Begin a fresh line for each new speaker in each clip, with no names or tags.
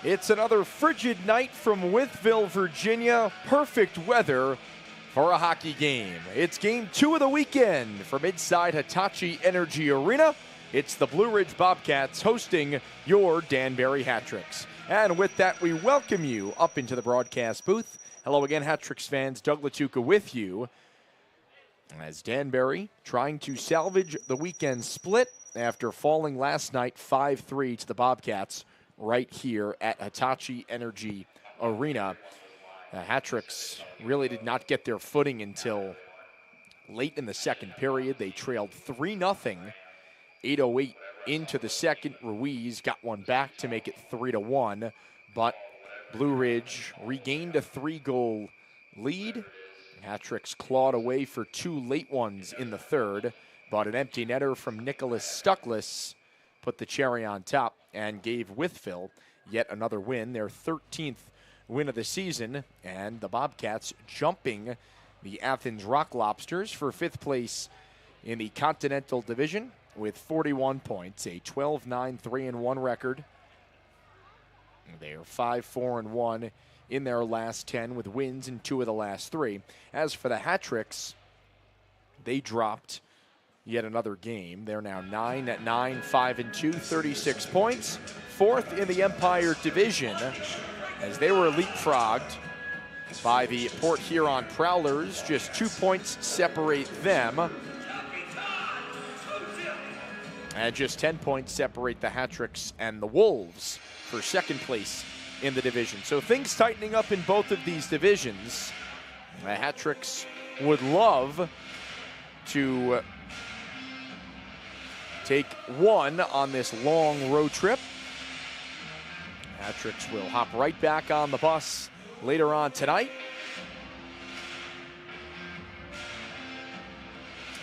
It's another frigid night from Wytheville, Virginia. Perfect weather for a hockey game. It's game 2 of the weekend from inside Hitachi Energy Arena. It's the Blue Ridge Bobcats hosting your Danbury Hat-Tricks. And with that, we welcome you up into the broadcast booth. Hello again, Hat-Tricks fans. Doug Latuca with you as Danbury trying to salvage the weekend split after falling last night 5-3 to the Bobcats right here at Hitachi Energy Arena. The Hat-Tricks really did not get their footing until late in the second period. They trailed 3-0, 8:08 into the second. Ruiz got one back to make it 3-1, but Blue Ridge regained a 3-goal lead. Hat-Tricks clawed away for 2 late ones in the third, but an empty netter from Nicholas Stuckless put the cherry on top and gave Wytheville yet another win, their 13th win of the season, and the Bobcats jumping the Athens Rock Lobsters for 5th place in the Continental Division with 41 points, a 12-9, 3-1 record. They are 5-4-1 in their last 10 with wins in 2 of the last 3. As for the Hat-Tricks, they dropped yet another game. They're now 9-9, 5-2, 36 points. 4th in the Empire Division as they were leapfrogged by the Port Huron Prowlers. Just 2 points separate them. And just 10 points separate the Hat-Tricks and the Wolves for 2nd place in the division. So things tightening up in both of these divisions. The Hat-Tricks would love to take one on this long road trip. Hat-Tricks will hop right back on the bus later on tonight.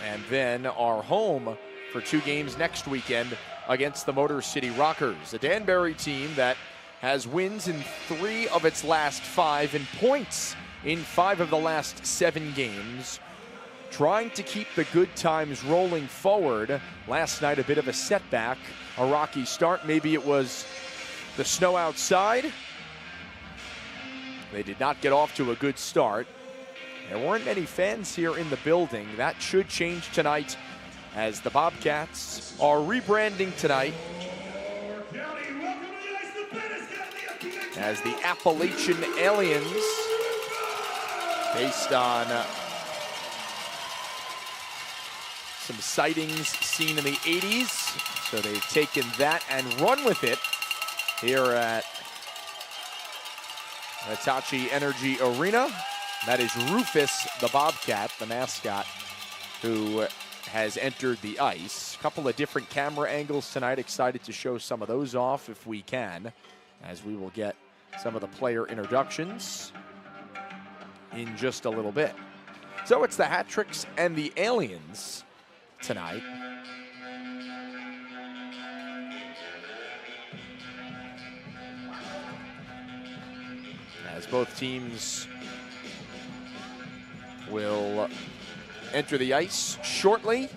And then are home for 2 games next weekend against the Motor City Rockers, a Danbury team that has wins in 3 of its last 5 and points in 5 of the last 7 games. Trying to keep the good times rolling forward. Last night, a bit of a setback, a rocky start. Maybe it was the snow outside. They did not get off to a good start. There weren't many fans here in the building. That should change tonight as the Bobcats are rebranding tonight as the Appalachian Aliens, based on some sightings seen in the 80s. So they've taken that and run with it here at Hitachi Energy Arena. That is Rufus the Bobcat, the mascot, who has entered the ice. A couple of different camera angles tonight. Excited to show some of those off if we can, as we will get some of the player introductions in just a little bit. So it's the Hat-Tricks and the Aliens tonight. As both teams will enter the ice shortly.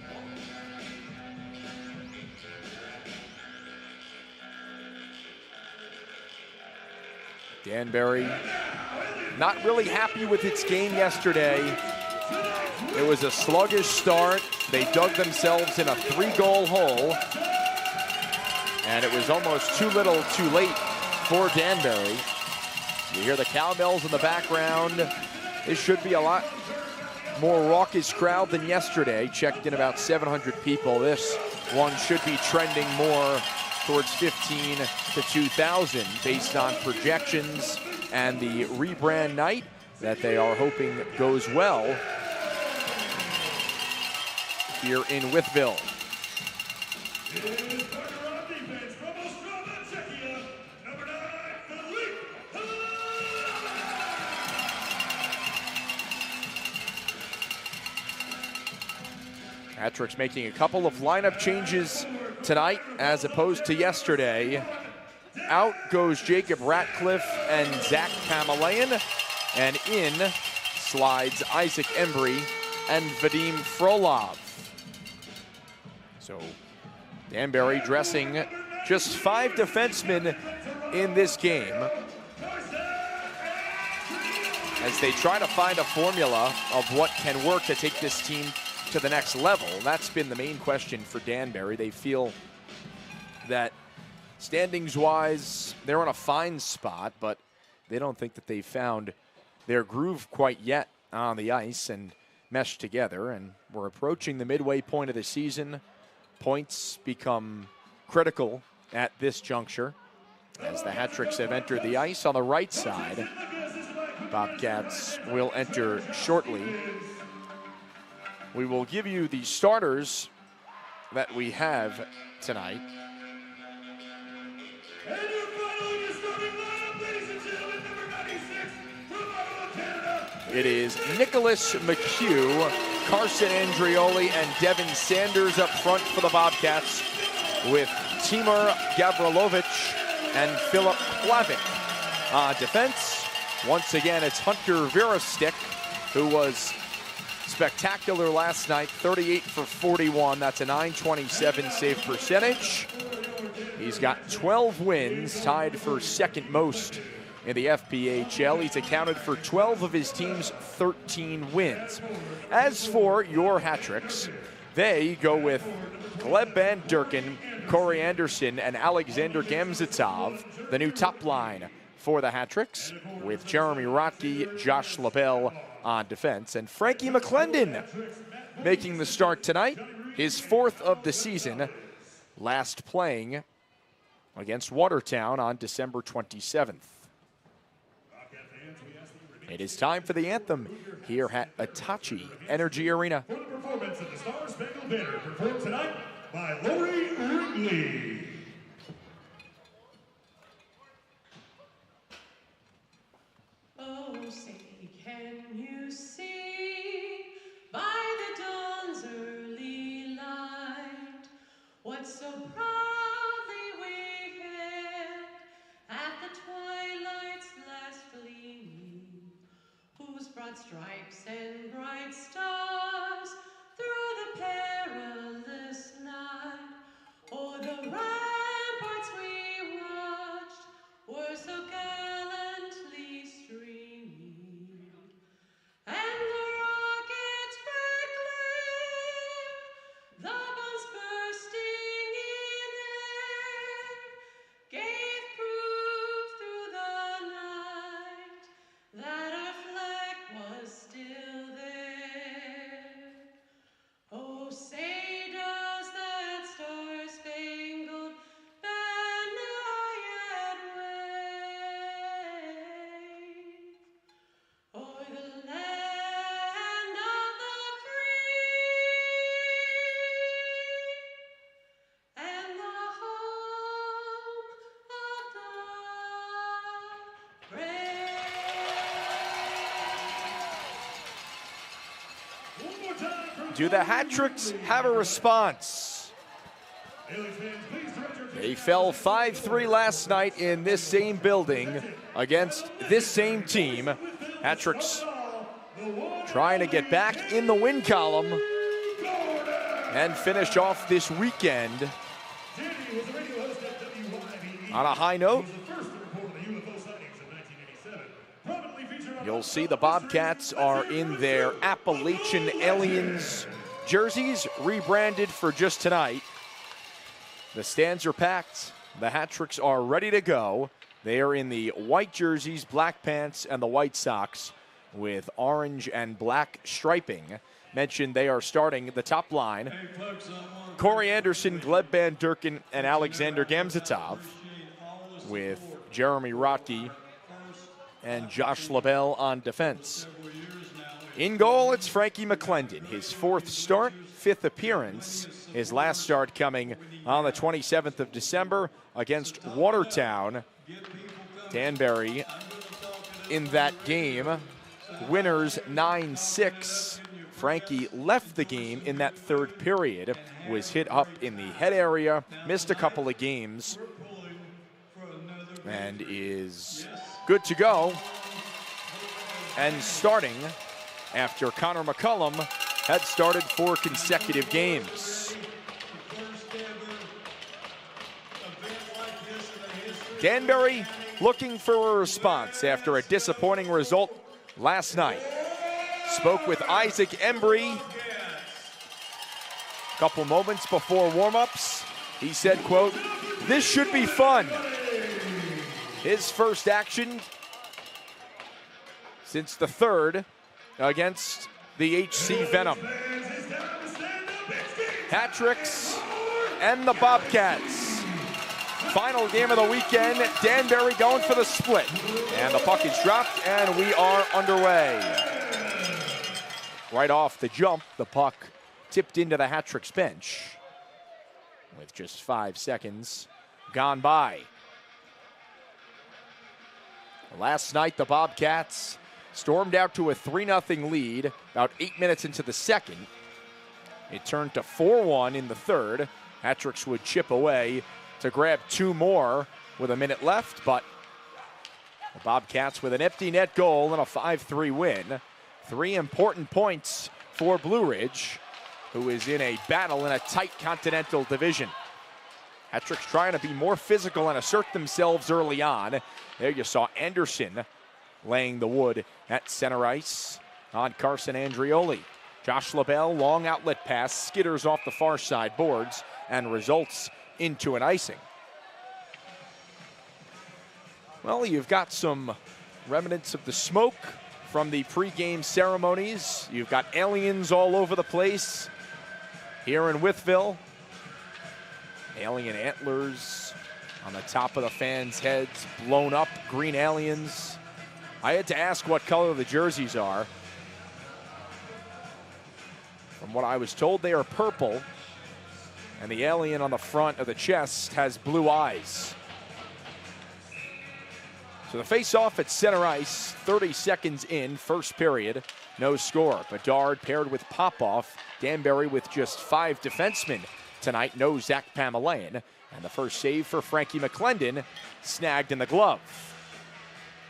Danbury not really happy with its game yesterday. It was a sluggish start. They dug themselves in a 3-goal hole, and it was almost too little too late for Danbury. You hear the cowbells in the background. This should be a lot more raucous crowd than yesterday. Checked in about 700 people. This one should be trending more towards 15 to 2,000 based on projections and the rebrand night that they are hoping goes well here in Wytheville. Hat-Tricks making a couple of lineup changes tonight as opposed to yesterday. Out goes Jacob Ratcliffe and Zach Kamalayan, and in slides Isaac Embry and Vadim Frolov. So Danbury dressing just 5 defensemen in this game as they try to find a formula of what can work to take this team to the next level. That's been the main question for Danbury. They feel that standings-wise, they're in a fine spot, but they don't think that they've found their groove quite yet on the ice and meshed together. And we're approaching the midway point of the season. Points become critical at this juncture as the Hat-Tricks have entered the ice on the right side. Bobcats will enter shortly. We will give you the starters that we have tonight. It is Nicholas McHugh, Carson Andrioli, and Devin Sanders up front for the Bobcats, with Timur Gavrilovich and Philip Plavik. On defense, once again, it's Hunter Virostik, who was spectacular last night, 38 for 41. That's a .927 save percentage. He's got 12 wins, tied for second most in the FPHL. He's accounted for 12 of his team's 13 wins. As for your Hat-Tricks, they go with Gleb Van Durkin, Corey Anderson, and Alexander Gamzatov, the new top line for the Hat-Tricks, with Jeremy Rotke, Josh LaBelle on defense, and Frankie McClendon making the start tonight, his fourth of the season, last playing against Watertown on December 27th. It is time for the anthem here at Hitachi Energy Arena.
For the performance of the Star Spangled Banner, performed tonight by Lori Wrigley.
Oh, say, can you see by the dawn's early light what so proudly we hailed at the twilight's last gleaming, whose broad stripes and bright stars through the perilous night o'er the ramparts we watched were so gallantly streaming, and the rockets proclaim, the bombs bursting in air, gave proof through the night that our flag was still there. Oh, say does that star-spangled banner yet wave o'er the land of the free and the home of the brave?
One more time from
Do the Hat-Tricks have a response?
Aliens fans, please direct your
They fell 5-3 last night in this same building against this same team. Hat-Tricks trying to get back in the win column and finish off this weekend
Danny was a radio host at WYBE.
on a high note.
He was the first to report the UFO sightings of 1987. Prominently featured on
You'll see the Bobcats are in their Appalachian Aliens jerseys, rebranded for just tonight. The stands are packed. The Hat-Tricks are ready to go. They are in the white jerseys, black pants, and the white socks with orange and black striping. Mentioned they are starting the top line. Corey Anderson, Gleb Van Durkin, and Alexander Gamzatov, with Jeremy Rotke and Josh LaBelle on defense. In goal, it's Frankie McClendon, his fourth start, fifth appearance. His last start coming on the 27th of December against Watertown. Danbury in that game, winners 9-6. Frankie left the game in that third period, was hit up in the head area, missed a couple of games, and is good to go. And starting after Connor McCullum had started 4 consecutive games.
First ever event like this in the history
Danbury looking for a response after a disappointing result last night. Spoke with Isaac Embry a couple moments before warm-ups. He said, quote, "This should be fun." His first action since the third against the HC Venom. Hat tricks and the Bobcats. Final game of the weekend, Danbury going for the split. And the puck is dropped and we are underway. Right off the jump, the puck tipped into the hat tricks bench with just 5 seconds gone by. Last night, the Bobcats stormed out to a 3-0 lead about 8 minutes into the second. It turned to 4-1 in the third. Hat tricks would chip away to grab 2 more with a minute left, but the Bobcats with an empty net goal and a 5-3 win. 3 important points for Blue Ridge, who is in a battle in a tight Continental division. Hat tricks trying to be more physical and assert themselves early on. There you saw Anderson laying the wood at center ice on Carson Andrioli. Josh LaBelle, long outlet pass, skitters off the far side boards and results into an icing. Well, you've got some remnants of the smoke from the pregame ceremonies. You've got aliens all over the place here in Wytheville. Alien antlers on the top of the fans' heads, blown up green aliens. I had to ask what color the jerseys are. From what I was told, they are purple, and the alien on the front of the chest has blue eyes. So the face-off at center ice, 30 seconds in, first period, no score. Bedard paired with Popoff, Danbury with just 5 defensemen tonight, no Zach Pamelayan, and the first save for Frankie McClendon, snagged in the glove.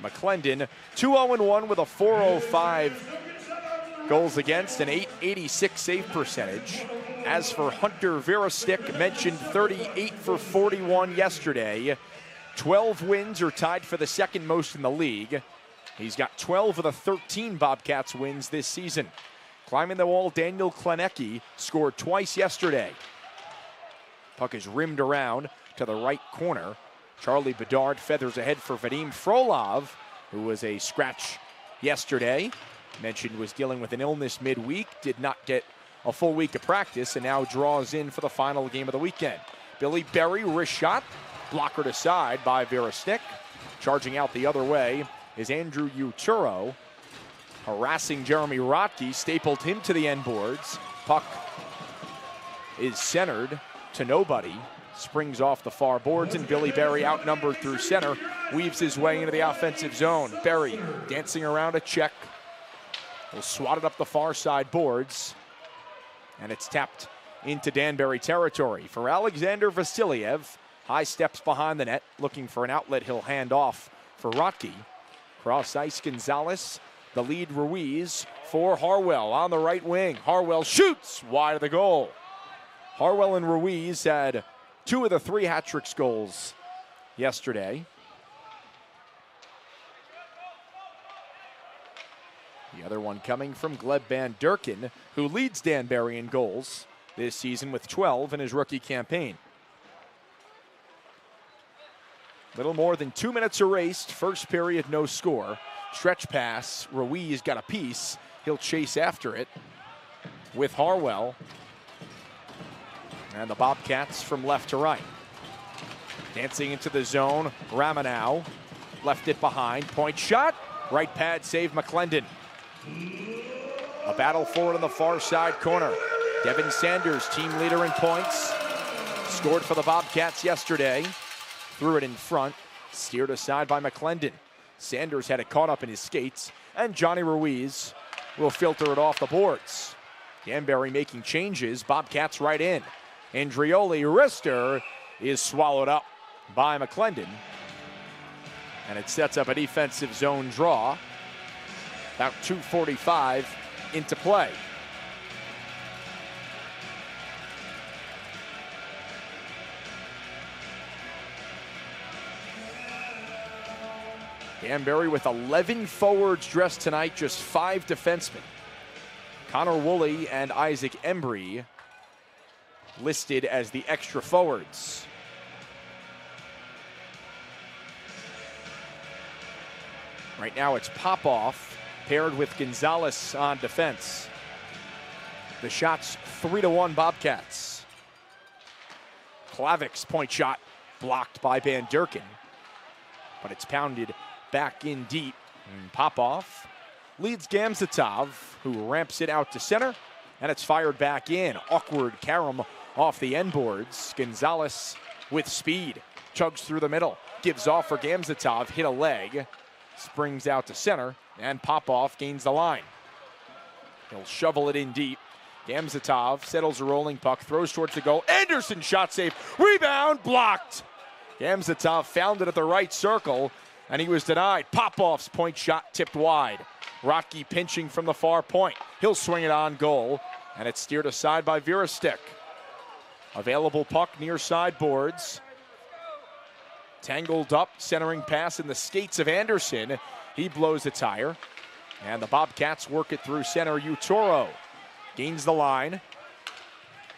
McClendon 2-0-1 with a 405 goals against, an 886 save percentage. As for Hunter Verestick, mentioned 38 for 41 yesterday. 12 wins are tied for the second most in the league. He's got 12 of the 13 Bobcats wins this season. Climbing the wall, Daniel Klenecki scored twice yesterday. Puck is rimmed around to the right corner. Charlie Bedard feathers ahead for Vadim Frolov, who was a scratch yesterday. Mentioned was dealing with an illness midweek, did not get a full week of practice, and now draws in for the final game of the weekend. Billy Berry, wrist shot, blockered aside by Verestick. Charging out the other way is Andrew Uturo. Harassing Jeremy Rotke, stapled him to the end boards. Puck is centered to nobody. Springs off the far boards, and Billy Berry, outnumbered through center, weaves his way into the offensive zone. Berry dancing around a check. Will swat it up the far side boards, and it's tapped into Danbury territory. For Alexander Vasiliev, high steps behind the net, looking for an outlet he'll hand off for Rotke. Cross ice Gonzalez, the lead Ruiz for Harwell on the right wing. Harwell shoots wide of the goal. Harwell and Ruiz had 2 of the 3 hat tricks goals yesterday. The other one coming from Gleb Van Durkin, who leads Danbury in goals this season with 12 in his rookie campaign. Little more than 2 minutes erased. First period, no score. Stretch pass. Ruiz got a piece. He'll chase after it with Harwell. And the Bobcats from left to right. Dancing into the zone. Ramanow left it behind. Point shot. Right pad save McClendon. A battle for it on the far side corner. Devin Sanders, team leader in points. Scored for the Bobcats yesterday. Threw it in front. Steered aside by McClendon. Sanders had it caught up in his skates. And Johnny Ruiz will filter it off the boards. Danbury making changes. Bobcats right in. Andrioli wrister is swallowed up by McClendon. And it sets up a defensive zone draw. About 2:45 into play. Danbury with 11 forwards dressed tonight, just 5 defensemen. Connor Woolley and Isaac Embry listed as the extra forwards. Right now it's Popoff paired with Gonzalez on defense. The shot's 3-1 Bobcats. Klavik's point shot blocked by Van Durken, but it's pounded back in deep. And Popoff leads Gamzatov, who ramps it out to center, and it's fired back in. Awkward carom off the end boards. Gonzalez with speed, chugs through the middle, gives off for Gamzatov, hit a leg, springs out to center, and Popoff gains the line. He'll shovel it in deep. Gamzatov settles a rolling puck, throws towards the goal. Anderson shot save, rebound, blocked. Gamzatov found it at the right circle, and he was denied. Popoff's point shot tipped wide. Rocky pinching from the far point. He'll swing it on goal, and it's steered aside by Virastik. Available puck near side boards. Tangled up, centering pass in the skates of Anderson. He blows a tire, and the Bobcats work it through center. Utoro gains the line,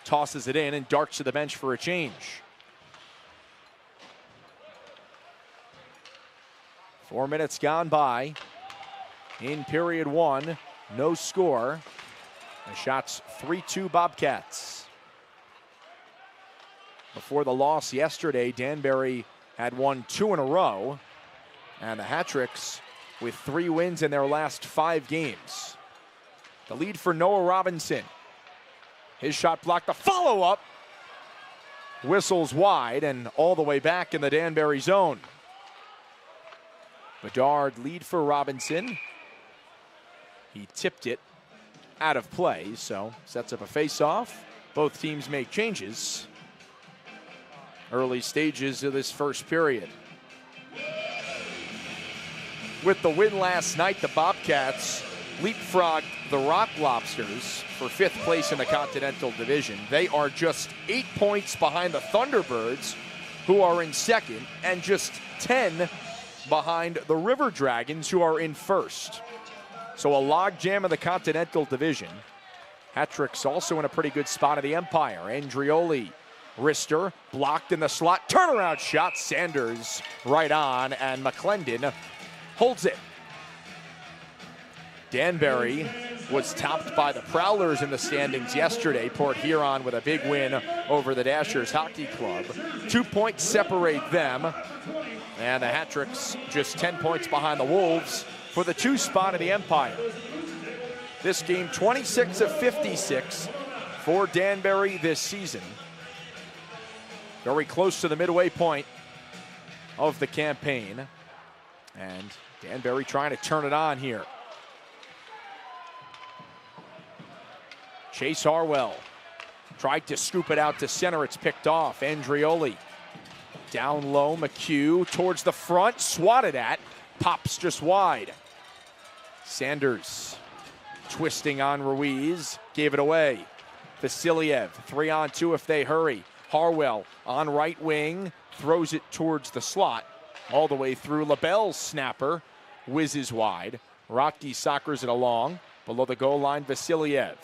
tosses it in, and darts to the bench for a change. 4 minutes gone by in period 1. No score. The shot's 3-2 Bobcats. Before the loss yesterday, Danbury had won 2 in a row, and the Hat-Tricks with 3 wins in their last 5 games. The lead for Noah Robinson. His shot blocked. The follow-up whistles wide and all the way back in the Danbury zone. Bedard lead for Robinson. He tipped it out of play, so sets up a face-off. Both teams make changes. Early stages of this first period. With the win last night, the Bobcats leapfrogged the Rock Lobsters for 5th place in the Continental Division. They are just 8 points behind the Thunderbirds, who are in 2nd, and just 10 behind the River Dragons, who are in 1st. So a logjam in the Continental Division. Hat-Tricks also in a pretty good spot of the Empire. Andrioli, wrister, blocked in the slot. Turnaround shot, Sanders right on, and McClendon holds it. Danbury was topped by the Prowlers in the standings yesterday. Port Huron with a big win over the Dashers Hockey Club. 2 points separate them. And the Hat-Tricks just 10 points behind the Wolves for the 2 spot of the Empire. This game, 26 of 56 for Danbury this season. Very close to the midway point of the campaign. And Danbury trying to turn it on here. Chase Harwell tried to scoop it out to center. It's picked off. Andrioli down low. McHugh towards the front. Swatted at. Pops just wide. Sanders twisting on Ruiz. Gave it away. Vasiliev 3-on-2 if they hurry. Harwell on right wing. Throws it towards the slot. All the way through. LaBelle's snapper whizzes wide. Rocky soccers it along. Below the goal line, Vasiliev.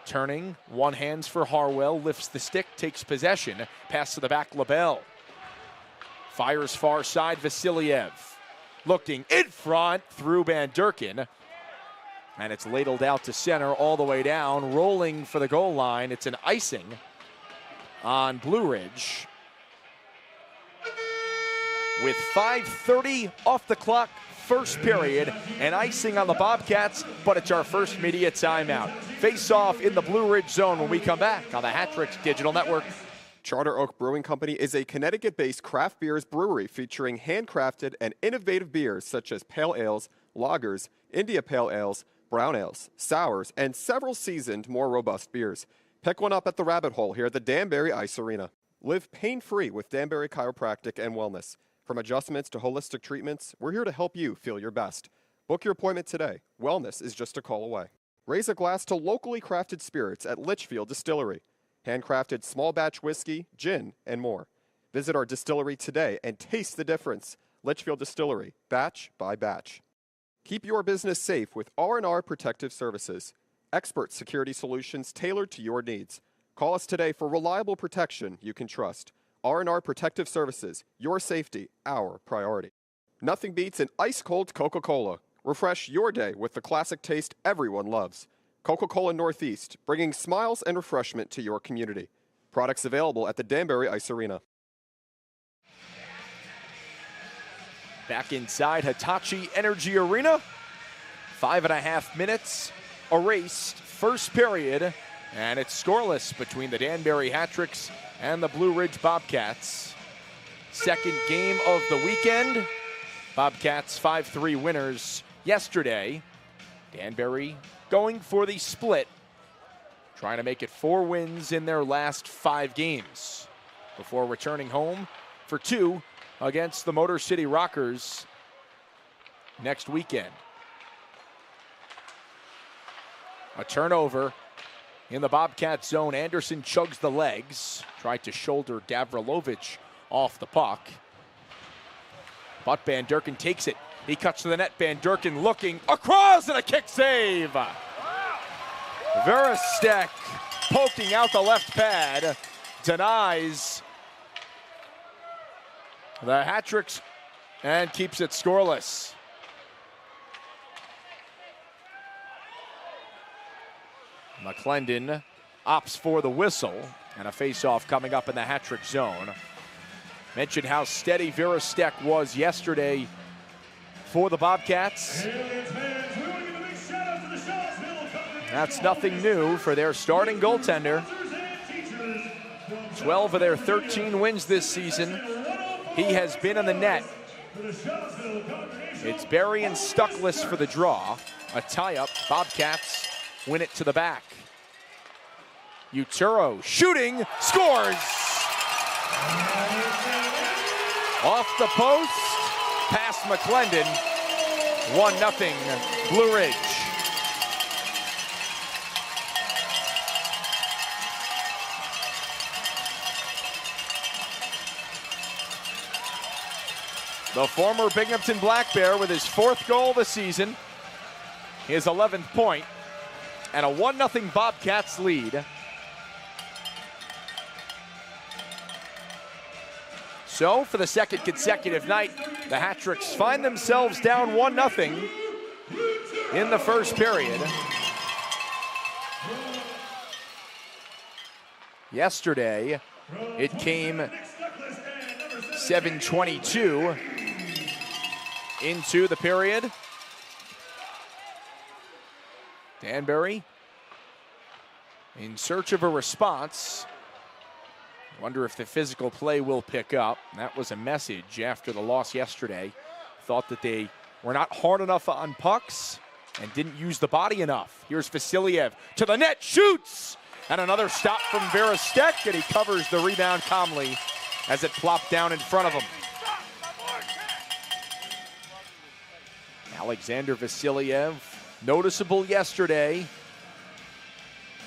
Turning, one hands for Harwell, lifts the stick, takes possession. Pass to the back, LaBelle. Fires far side, Vasiliev. Looking in front through Van Durken. And it's ladled out to center all the way down. Rolling for the goal line. It's an icing on Blue Ridge. With 5:30 off the clock, first period, and icing on the Bobcats, but it's our first media timeout. Face-off in the Blue Ridge zone when we come back on the Hat-Tricks Digital Network.
Charter Oak Brewing Company is a Connecticut-based craft beers brewery featuring handcrafted and innovative beers such as pale ales, lagers, India pale ales, brown ales, sours, and several seasoned, more robust beers. Pick one up at the Rabbit Hole here at the Danbury Ice Arena. Live pain-free with Danbury Chiropractic and Wellness. From adjustments to holistic treatments, we're here to help you feel your best. Book your appointment today. Wellness is just a call away. Raise a glass to locally crafted spirits at Litchfield Distillery. Handcrafted small batch whiskey, gin, and more. Visit our distillery today and taste the difference. Litchfield Distillery, batch by batch. Keep your business safe with R&R Protective Services. Expert security solutions tailored to your needs. Call us today for reliable protection you can trust. R&R Protective Services, your safety, our priority. Nothing beats an ice-cold Coca-Cola. Refresh your day with the classic taste everyone loves. Coca-Cola Northeast, bringing smiles and refreshment to your community. Products available at the Danbury Ice Arena.
Back inside Hitachi Energy Arena. 5.5 minutes erased, first period, and it's scoreless between the Danbury Hat-Tricks and the Blue Ridge Bobcats. Second game of the weekend. Bobcats 5-3 winners yesterday. Danbury going for the split, trying to make it 4 wins in their last 5 games before returning home for 2 against the Motor City Rockers next weekend. A turnover in the Bobcat zone. Anderson chugs the legs, tried to shoulder Davrilovic off the puck. But Van Durken takes it. He cuts to the net. Van Durken looking across and a kick save. Veristek poking out the left pad, denies the Hat-Tricks and keeps it scoreless. McClendon opts for the whistle, and a face-off coming up in the Hat-Trick zone. Mentioned how steady Veristek was yesterday for the Bobcats. That's nothing new for their starting goaltender. 12 of their 13 wins this season, he has been in the net. It's Barry and Stuckless for the draw. A tie-up. Bobcats win it to the back. Uturo shooting, scores! Off the post, past McClendon. 1-0 Blue Ridge. The former Binghamton Black Bear with his 4th goal of the season, his 11th point, and a 1-0 Bobcats lead. So, for the second consecutive night, the Hat-Tricks find themselves down 1-0 in the first period. Yesterday, it came 7:22 into the period. Danbury in search of a response. Wonder if the physical play will pick up. That was a message after the loss yesterday. Thought that they were not hard enough on pucks and didn't use the body enough. Here's Vasiliev to the net, shoots! And another stop from Veristek, and he covers the rebound calmly as it plopped down in front of him. Alexander Vasiliev, noticeable yesterday.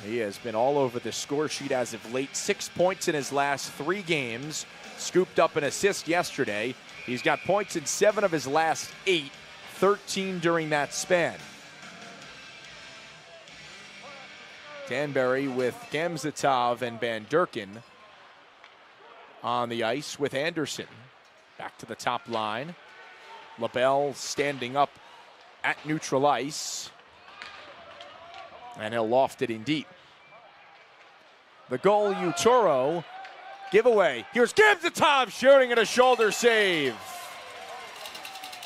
He has been all over the score sheet as of late. 6 points in his last 3 games. Scooped up an assist yesterday. He's got points in 7 of his last 8, 13 during that span. Danbury with Gamzatov and Van Durken on the ice with Anderson. Back to the top line. LaBelle standing up at neutral ice. And he'll loft it in deep. The goal, Uturo. Giveaway. Here's Gamzatov shooting at a shoulder save.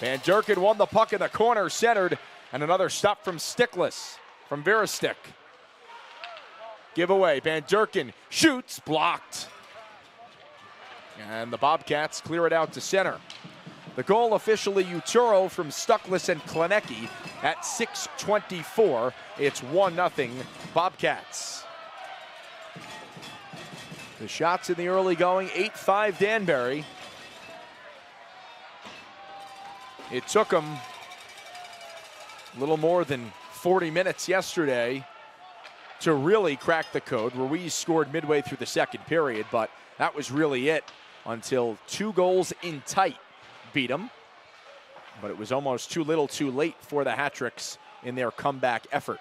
Van Durken won the puck in the corner, centered, and another stop from Stickless, from Veristek. Giveaway. Van Durken shoots, blocked. And the Bobcats clear it out to center. The goal officially Uturo from Stuckless and Klenecki at 6:24. It's 1-0 Bobcats. The shots in the early going, 8-5 Danbury. It took them a little more than 40 minutes yesterday to really crack the code. Ruiz scored midway through the second period, but that was really it until 2 goals in tight beat them. But it was almost too little too late for the Hat-Tricks in their comeback effort.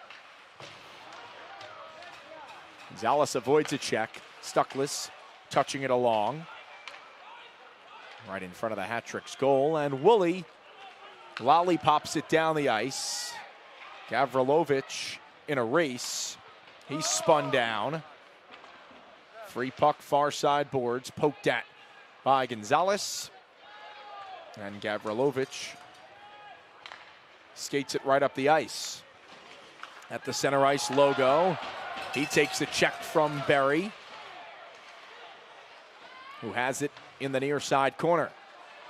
Gonzalez avoids a check. Stuckless touching it along. Right in front of the Hat-Tricks goal. And Woolley lollipops it down the ice. Gavrilovic in a race. He's spun down. Free puck, far side boards, poked at by Gonzalez. And Gavrilovic skates it right up the ice. At the center ice logo, he takes the check from Berry, who has it in the near side corner.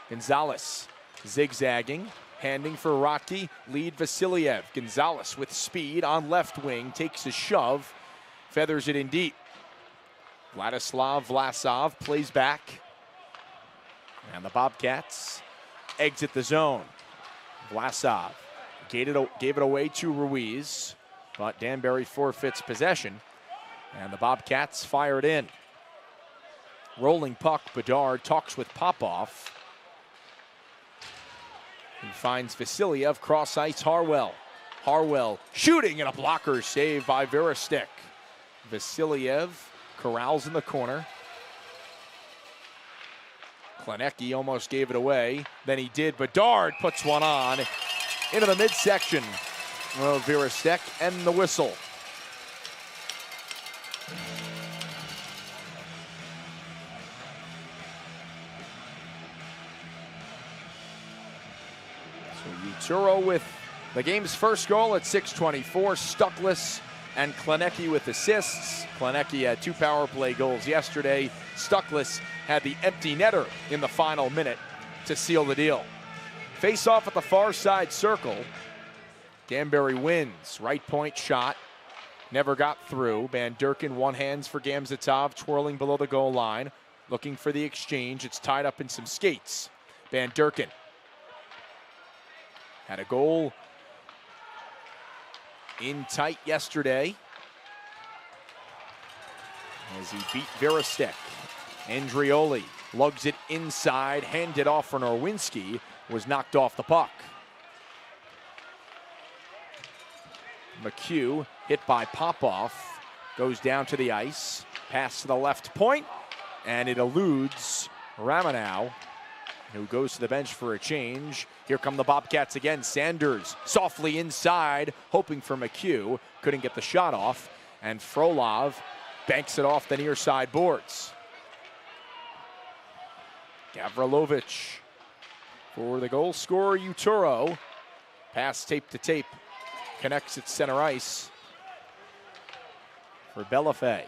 Gonzalez zigzagging, handing for Rotke, lead Vasiliev. Gonzalez with speed on left wing, takes a shove, feathers it in deep. Vladislav Vlasov plays back. And the Bobcats exit the zone. Vlasov gave it away to Ruiz, but Danbury forfeits possession. And the Bobcats fire it in. Rolling puck, Bedard talks with Popoff. He finds Vasiliev, cross ice, Harwell. Harwell shooting, and a blocker save by Virostek. Vasiliev corrals in the corner. Klenecki almost gave it away. Then he did. Bedard puts one on into the midsection of Virostek, and the whistle. So Uturo with the game's first goal at 6:24. Stuckless and Klenecki with assists. Klenecki had 2 power play goals yesterday. Stuckless had the empty netter in the final minute to seal the deal. Face off at the far side circle. Danbury wins. Right point shot. Never got through. Van Durkin, one hands for Gamzatov, twirling below the goal line. Looking for the exchange. It's tied up in some skates. Van Durkin had a goal in tight yesterday as he beat Virostek. Andrioli lugs it inside, handed off for Norwinski, was knocked off the puck. McHugh, hit by Popoff, goes down to the ice, pass to the left point, and it eludes Ramanow, who goes to the bench for a change. Here come the Bobcats again. Sanders softly inside, hoping for McHugh. Couldn't get the shot off. And Frolov banks it off the near side boards. Gavrilovic for the goal scorer, Uturo. Pass tape to tape. Connects at center ice for Bellafay.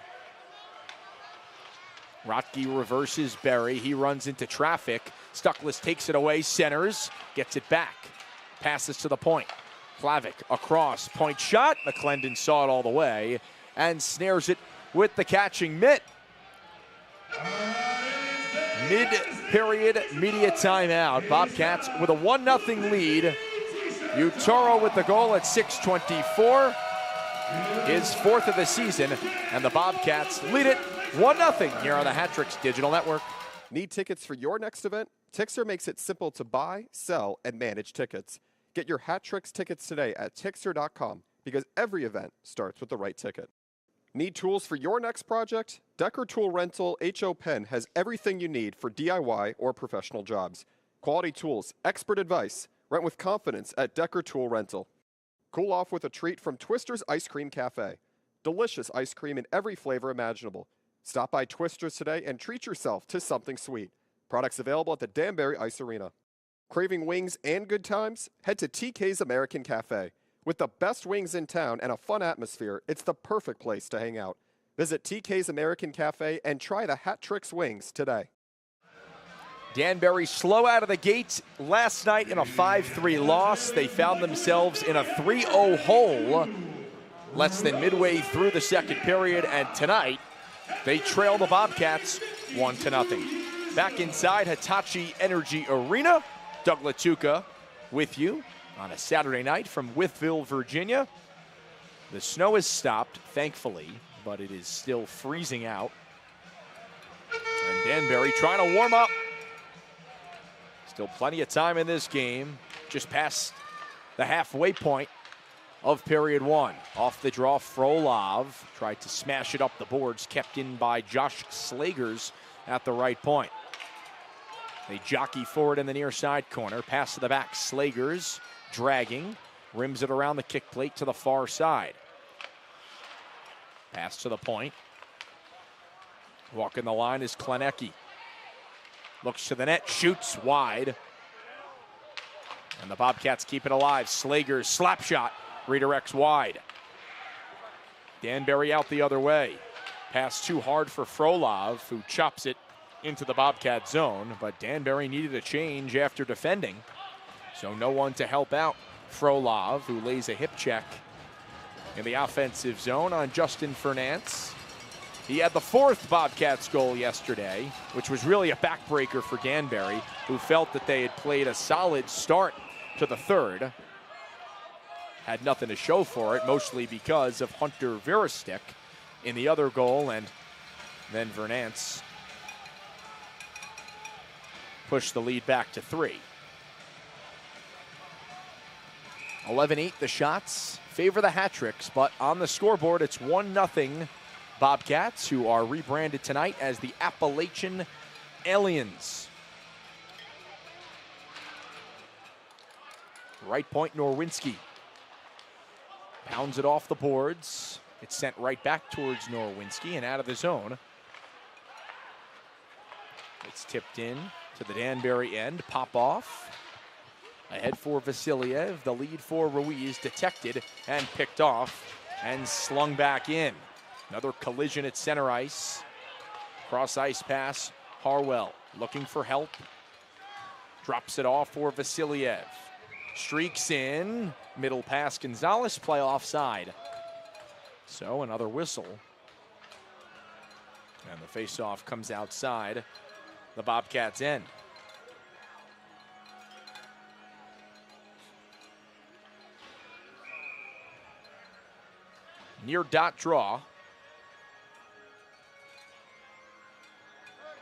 Rotke reverses Berry. He runs into traffic. Stuckless takes it away, centers, gets it back. Passes to the point. Klavic across, point shot. McClendon saw it all the way and snares it with the catching mitt. Mid-period media timeout. Bobcats with a 1-0 lead. Uturo with the goal at 6:24. His 4th of the season, and the Bobcats lead it 1-0 here on the Hat-Tricks Digital Network.
Need tickets for your next event? Tixter makes it simple to buy, sell, and manage tickets. Get your Hat-Tricks tickets today at Tixter.com because every event starts with the right ticket. Need tools for your next project? Decker Tool Rental HO Pen has everything you need for DIY or professional jobs. Quality tools, expert advice. Rent with confidence at Decker Tool Rental. Cool off with a treat from Twister's Ice Cream Cafe. Delicious ice cream in every flavor imaginable. Stop by Twister's today and treat yourself to something sweet. Products available at the Danbury Ice Arena. Craving wings and good times? Head to TK's American Cafe. With the best wings in town and a fun atmosphere, it's the perfect place to hang out. Visit TK's American Cafe and try the Hat-Tricks wings today.
Danbury slow out of the gates last night in a 5-3 loss. They found themselves in a 3-0 hole less than midway through the second period, and tonight they trail the Bobcats 1-0. Back inside Hitachi Energy Arena, Doug Latuca with you on a Saturday night from Wytheville, Virginia. The snow has stopped, thankfully, but it is still freezing out. And Danbury trying to warm up. Still plenty of time in this game. Just past the halfway point of period one. Off the draw, Frolov tried to smash it up the boards, kept in by Josh Slagers at the right point. They jockey forward in the near side corner. Pass to the back, Slagers dragging. Rims it around the kick plate to the far side. Pass to the point. Walking the line is Klenecki. Looks to the net, shoots wide. And the Bobcats keep it alive. Slagers slap shot, redirects wide. Danbury out the other way. Pass too hard for Frolov, who chops it into the Bobcat zone, but Danbury needed a change after defending. So no one to help out Frolov, who lays a hip check in the offensive zone on Justin Fernance. He had the fourth Bobcats goal yesterday, which was really a backbreaker for Danbury, who felt that they had played a solid start to the third. Had nothing to show for it, mostly because of Hunter Virastik in the other goal, and then Fernance pushed the lead back to 3. 11-8 the shots favor the hat tricks, but on the scoreboard it's 1-0 Bobcats, who are rebranded tonight as the Appalachian Aliens. Right point, Norwinski pounds it off the boards. It's sent right back towards Norwinski and out of the zone. It's tipped in to the Danbury end. Pop off. Ahead for Vasiliev. The lead for Ruiz detected and picked off and slung back in. Another collision at center ice. Cross ice pass. Harwell looking for help. Drops it off for Vasiliev. Streaks in. Middle pass. Gonzalez play offside. So another whistle. And the faceoff comes outside the Bobcats' end. Near dot draw.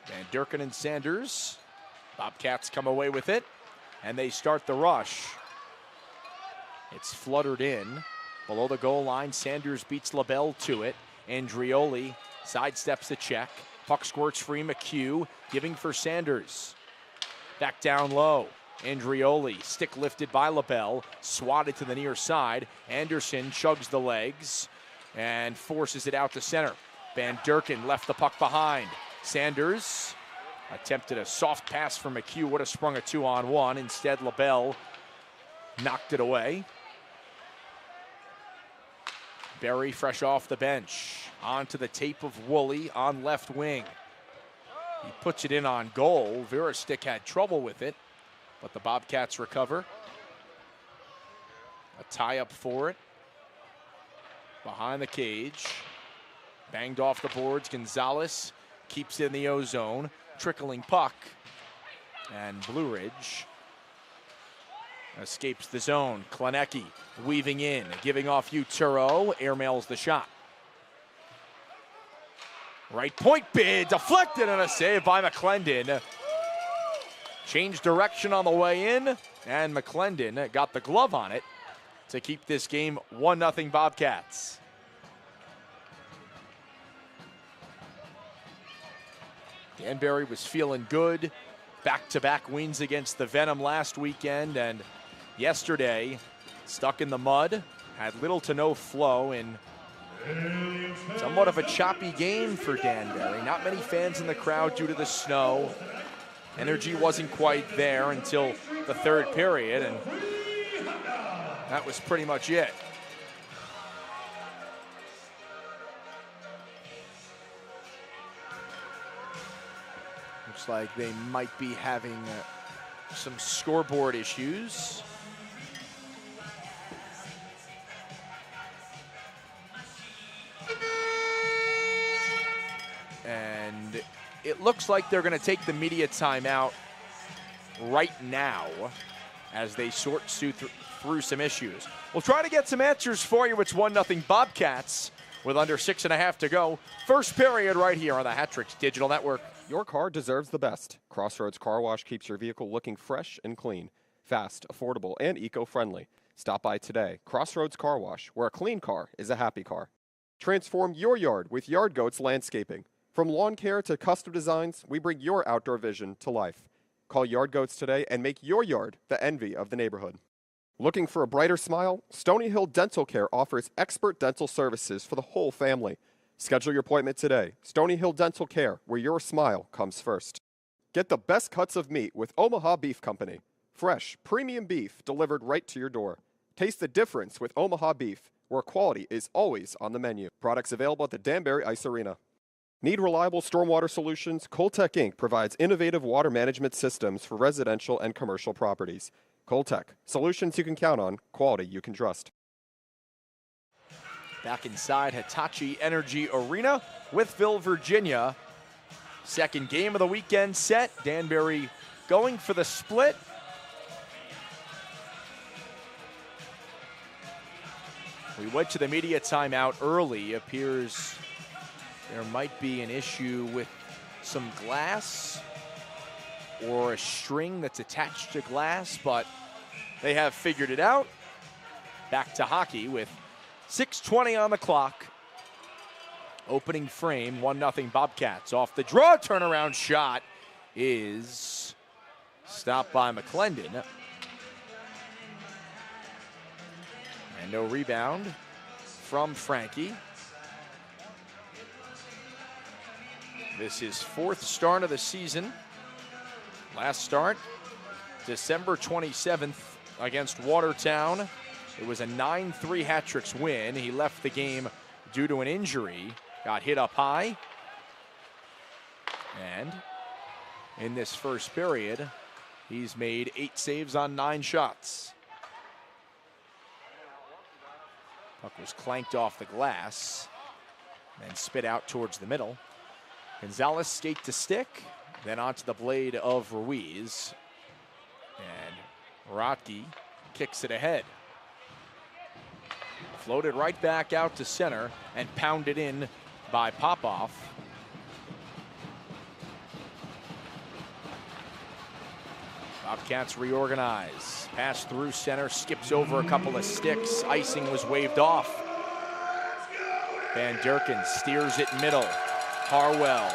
Van Durken and Sanders. Bobcats come away with it, and they start the rush. It's fluttered in. Below the goal line, Sanders beats LaBelle to it. Andrioli sidesteps the check. Puck squirts free, McHugh giving for Sanders. Back down low. Andrioli, stick lifted by LaBelle, swatted to the near side. Anderson chugs the legs and forces it out to center. Van Durken left the puck behind. Sanders attempted a soft pass for McHugh, would have sprung a 2-on-1. Instead, LaBelle knocked it away. Berry fresh off the bench. Onto the tape of Woolley on left wing. He puts it in on goal. Virastik had trouble with it, but the Bobcats recover. A tie-up for it. Behind the cage. Banged off the boards. Gonzalez keeps it in the O-zone. Trickling puck. And Blue Ridge escapes the zone. Klenecki weaving in, giving off Uturo. Airmails the shot. Right point bid, deflected and a save by McClendon. Changed direction on the way in, and McClendon got the glove on it to keep this game 1-0 Bobcats. Danbury was feeling good. Back-to-back wins against the Venom last weekend, and yesterday stuck in the mud. Had little to no flow in somewhat of a choppy game for Danbury. Not many fans in the crowd due to the snow. Energy wasn't quite there until the third period, and that was pretty much it. Looks like they might be having some scoreboard issues. And it looks like they're going to take the media timeout right now as they sort through some issues. We'll try to get some answers for you. It's 1-0 Bobcats with under 6.5 to go. First period right here on the Hat Tricks Digital Network.
Your car deserves the best. Crossroads Car Wash keeps your vehicle looking fresh and clean, fast, affordable, and eco-friendly. Stop by today. Crossroads Car Wash, where a clean car is a happy car. Transform your yard with Yard Goats Landscaping. From lawn care to custom designs, we bring your outdoor vision to life. Call Yard Goats today and make your yard the envy of the neighborhood. Looking for a brighter smile? Stony Hill Dental Care offers expert dental services for the whole family. Schedule your appointment today. Stony Hill Dental Care, where your smile comes first. Get the best cuts of meat with Omaha Beef Company. Fresh, premium beef delivered right to your door. Taste the difference with Omaha Beef, where quality is always on the menu. Products available at the Danbury Ice Arena. Need reliable stormwater solutions? Coltech Inc. provides innovative water management systems for residential and commercial properties. Coltech, solutions you can count on, quality you can trust.
Back inside Hitachi Energy Arena, Wytheville, Virginia. Second game of the weekend set. Danbury going for the split. We went to the media timeout early. Appears there might be an issue with some glass or a string that's attached to glass, but they have figured it out. Back to hockey with 6:20 on the clock. Opening frame, 1-0 Bobcats. Off the draw, turnaround shot is stopped by McClendon. And no rebound from Frankie. This is fourth start of the season. Last start, December 27th against Watertown. It was a 9-3 hat-tricks win. He left the game due to an injury. Got hit up high. And in this first period, he's made 8 saves on 9 shots. Puck was clanked off the glass and spit out towards the middle. Gonzalez skate to stick, then onto the blade of Ruiz. And Rotke kicks it ahead. Floated right back out to center and pounded in by Popoff. Bobcats reorganize. Pass through center, skips over a couple of sticks. Icing was waved off. Van Durken steers it middle. Harwell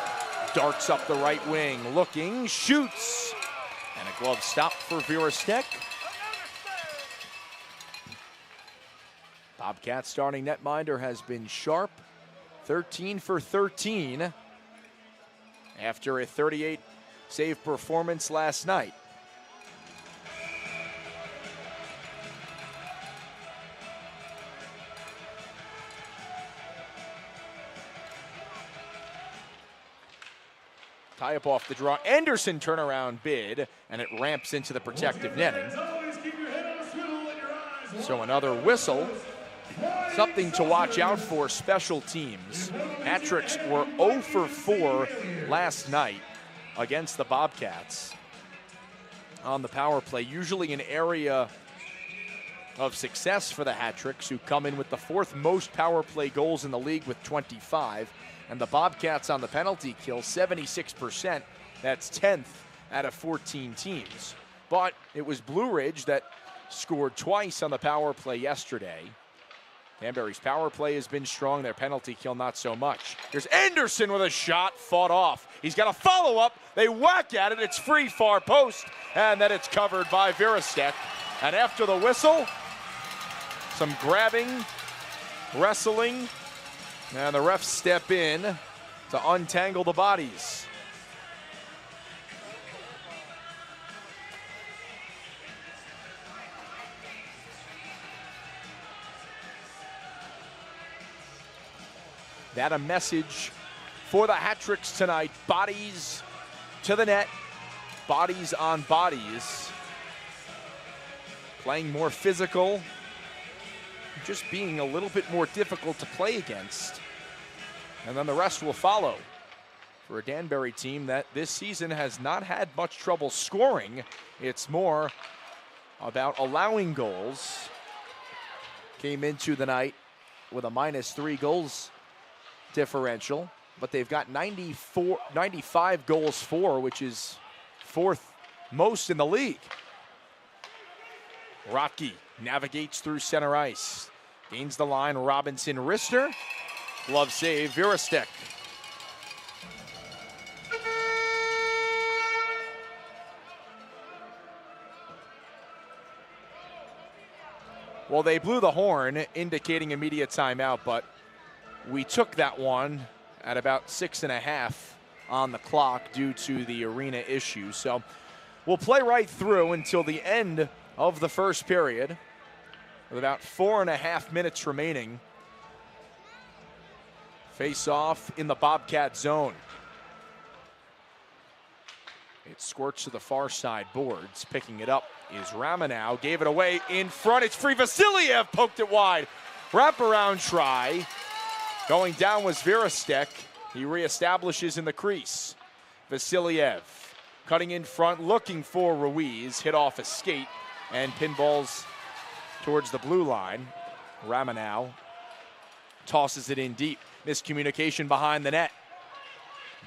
darts up the right wing, looking, shoots. And a glove stop for Virostek. Bobcats starting netminder has been sharp, 13 for 13 after a 38 save performance last night. Tie up off the draw. Anderson turnaround bid, and it ramps into the protective netting. So another whistle. Something to watch out for, special teams. Hat-tricks were 0 for 4 last night against the Bobcats on the power play. Usually an area of success for the Hat-tricks, who come in with the 4th most power play goals in the league with 25. And the Bobcats on the penalty kill, 76%. That's 10th out of 14 teams. But it was Blue Ridge that scored twice on the power play yesterday. Danbury's power play has been strong. Their penalty kill, not so much. Here's Anderson with a shot, fought off. He's got a follow-up. They whack at it. It's free, far post. And then it's covered by Virostek. And after the whistle, some grabbing, wrestling, and the refs step in to untangle the bodies. That a message for the Hat-tricks tonight. Bodies to the net, bodies on bodies. Playing more physical, just being a little bit more difficult to play against. And then the rest will follow for a Danbury team that this season has not had much trouble scoring. It's more about allowing goals. Came into the night with a -3 goals differential. but they've got 95 goals for, which is 4th most in the league. Rotke navigates through center ice. Gains the line, Robinson, Rister. Glove save, Virostek. Well, they blew the horn, indicating immediate timeout, but we took that one at about 6.5 on the clock due to the arena issue. So we'll play right through until the end of the first period, with about 4.5 minutes remaining. Face off in the Bobcat zone. It squirts to the far side boards. Picking it up is Ramanow. Gave it away in front. It's free. Vasiliev poked it wide. Wraparound try. Going down was Virostek. He reestablishes in the crease. Vasiliev cutting in front, looking for Ruiz. Hit off a skate and pinballs towards the blue line. Ramanow tosses it in deep. Miscommunication behind the net.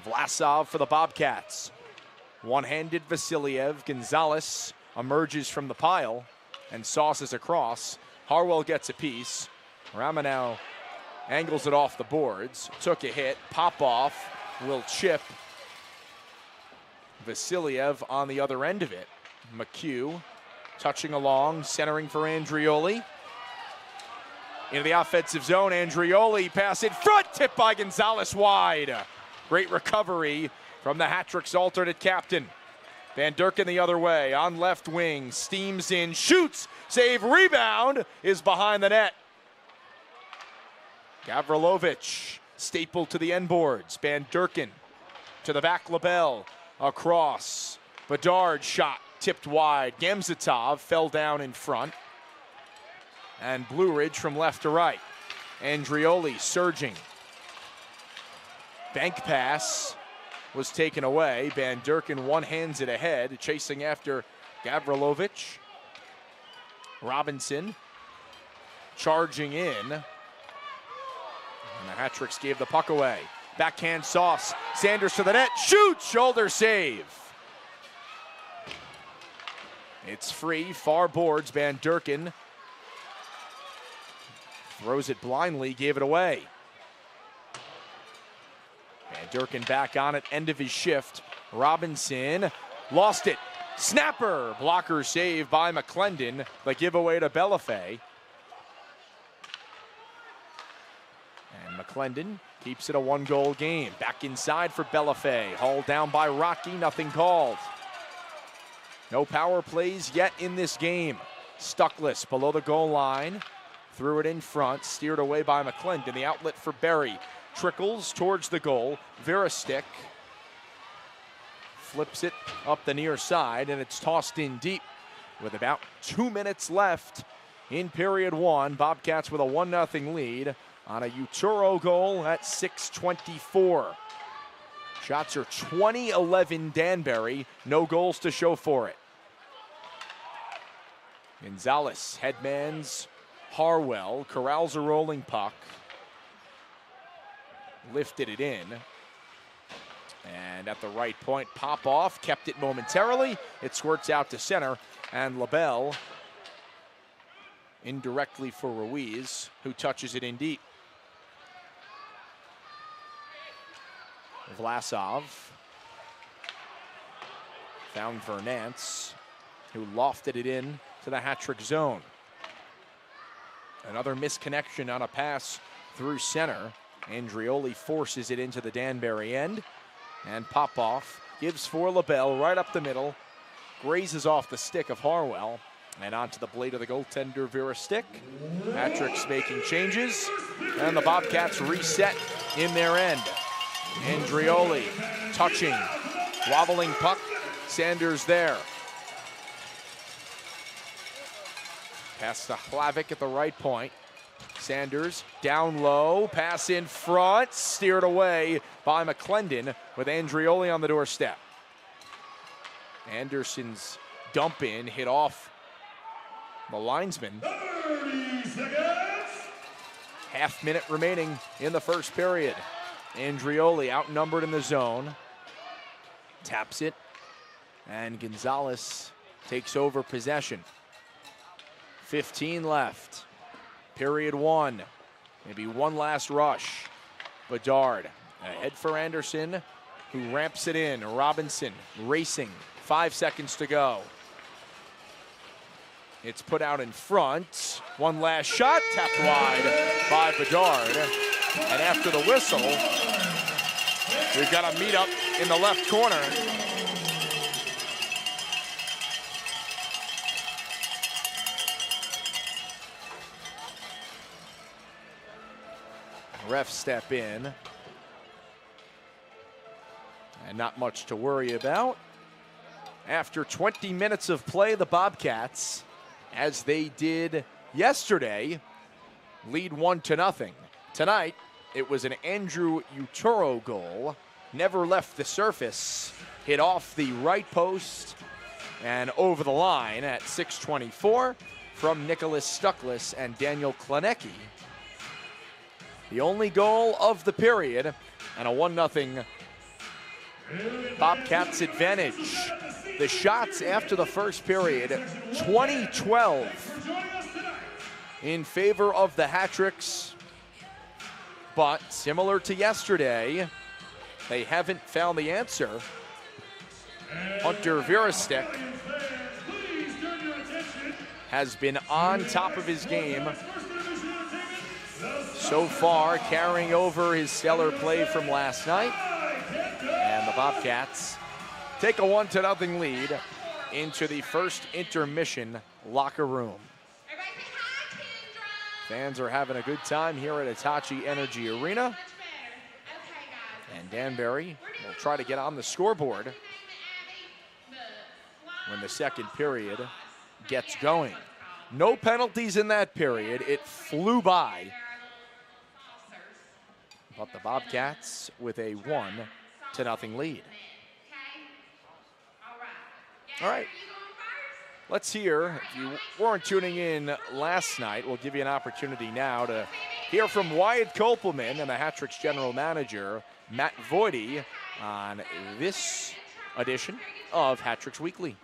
Vlasov for the Bobcats. One-handed Vasiliev. Gonzalez emerges from the pile and sauces across. Harwell gets a piece. Ramanow angles it off the boards. Took a hit. Pop-off will chip. Vasiliev on the other end of it. McHugh touching along, centering for Andrioli. Into the offensive zone, Andrioli pass in front, tipped by Gonzalez wide. Great recovery from the hat-trick's alternate captain. Van Durken the other way, on left wing, steams in, shoots, save, rebound, is behind the net. Gavrilovic stapled to the end boards. Van Durken to the back label, across. Bedard shot, tipped wide. Gemzatov fell down in front. And Blue Ridge from left to right. Andrioli surging. Bank pass was taken away. Van Durken one-hands it ahead, chasing after Gavrilovic. Robinson charging in. And the Hat-Tricks gave the puck away. Backhand sauce. Sanders to the net. Shoots! Shoulder save. It's free. Far boards. Van Durken throws it blindly. Gave it away. Van Durken back on it. End of his shift. Robinson lost it. Snapper. Blocker save by McClendon. The giveaway to Bellafay. And McClendon keeps it a one-goal game. Back inside for Bellafay. Hauled down by Rocky. Nothing called. No power plays yet in this game. Stuckless below the goal line. Threw it in front. Steered away by McClendon. The outlet for Berry. Trickles towards the goal. Virostek flips it up the near side, and it's tossed in deep with about 2 minutes left in period one. Bobcats with a 1-0 lead on a Uturo goal at 6:24. Shots are 20-11 Danbury. No goals to show for it. Gonzalez headmans Harwell. Corrals a rolling puck. Lifted it in. And at the right point, pop off. Kept it momentarily. It squirts out to center. And LaBelle indirectly for Ruiz, who touches it in deep. Vlasov found Vernance, who lofted it in to the hat-trick zone. Another misconnection on a pass through center. Andrioli forces it into the Danbury end. And Popoff gives for LaBelle right up the middle. Grazes off the stick of Harwell. And onto the blade of the goaltender, Virostek. Hat-trick's making changes. And the Bobcats reset in their end. Andrioli touching, wobbling puck. Sanders there. Pass to Hlavik at the right point. Sanders down low, pass in front, steered away by McClendon with Andrioli on the doorstep. Anderson's dump in, hit off the linesman.
30 seconds.
Half minute remaining in the first period. Andrioli outnumbered in the zone. Taps it, and Gonzalez takes over possession. 15 left. Period 1. Maybe one last rush. Bedard ahead for Anderson, who ramps it in. Robinson racing. 5 seconds to go. It's put out in front. One last shot, tapped wide by Bedard. And after the whistle, we've got a meet-up in the left corner. Refs step in. And not much to worry about. After 20 minutes of play, the Bobcats, as they did yesterday, lead 1-0. Tonight, it was an Andrew Uturo goal. Never left the surface. Hit off the right post and over the line at 6:24 from Nicholas Stuckless and Daniel Klanecki. The only goal of the period, and a 1-0 Bobcats advantage. The shots after the first period, 20-12 in favor of the Hat-Tricks. But similar to yesterday, they haven't found the answer. Hunter Virastek has been on top of his game so far, carrying over his stellar play from last night. And the Bobcats take a 1-0 lead into the first intermission locker room. Fans are having a good time here at Hitachi Energy Arena. And Danbury will try to get on the scoreboard when the second period gets going. No penalties in that period. It flew by. But the Bobcats with a 1-0 lead. All right. Let's hear, if you weren't tuning in last night, we'll give you an opportunity now to hear from Wyatt Kopelman and the Hat-Tricks general manager, Matt Voidy, on this edition of Hat-Tricks Weekly.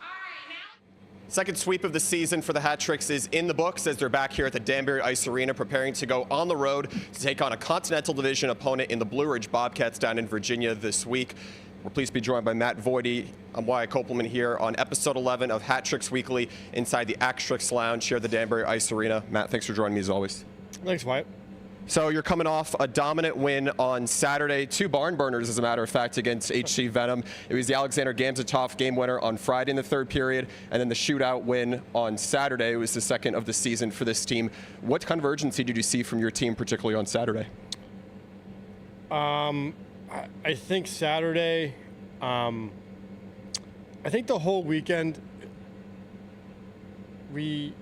Second sweep of the season for the Hat-Tricks is in the books as they're back here at the Danbury Ice Arena preparing to go on the road to take on a Continental Division opponent in the Blue Ridge Bobcats down in Virginia this week. We're pleased to be joined by Matt Voidy. I'm Wyatt Kopelman here on episode 11 of Hat-Tricks Weekly inside the Act-Tricks Lounge here at the Danbury Ice Arena. Matt, thanks for joining me as always.
Thanks, Wyatt.
So you're coming off a dominant win on Saturday, 2 barn burners, as a matter of fact, against HC Venom. It was the Alexander Gamzatov game winner on Friday in the third period, and then the shootout win on Saturday. It was the second of the season for this team. What kind of urgency did you see from your team, particularly on Saturday?
I think Saturday, I think the whole weekend, I'm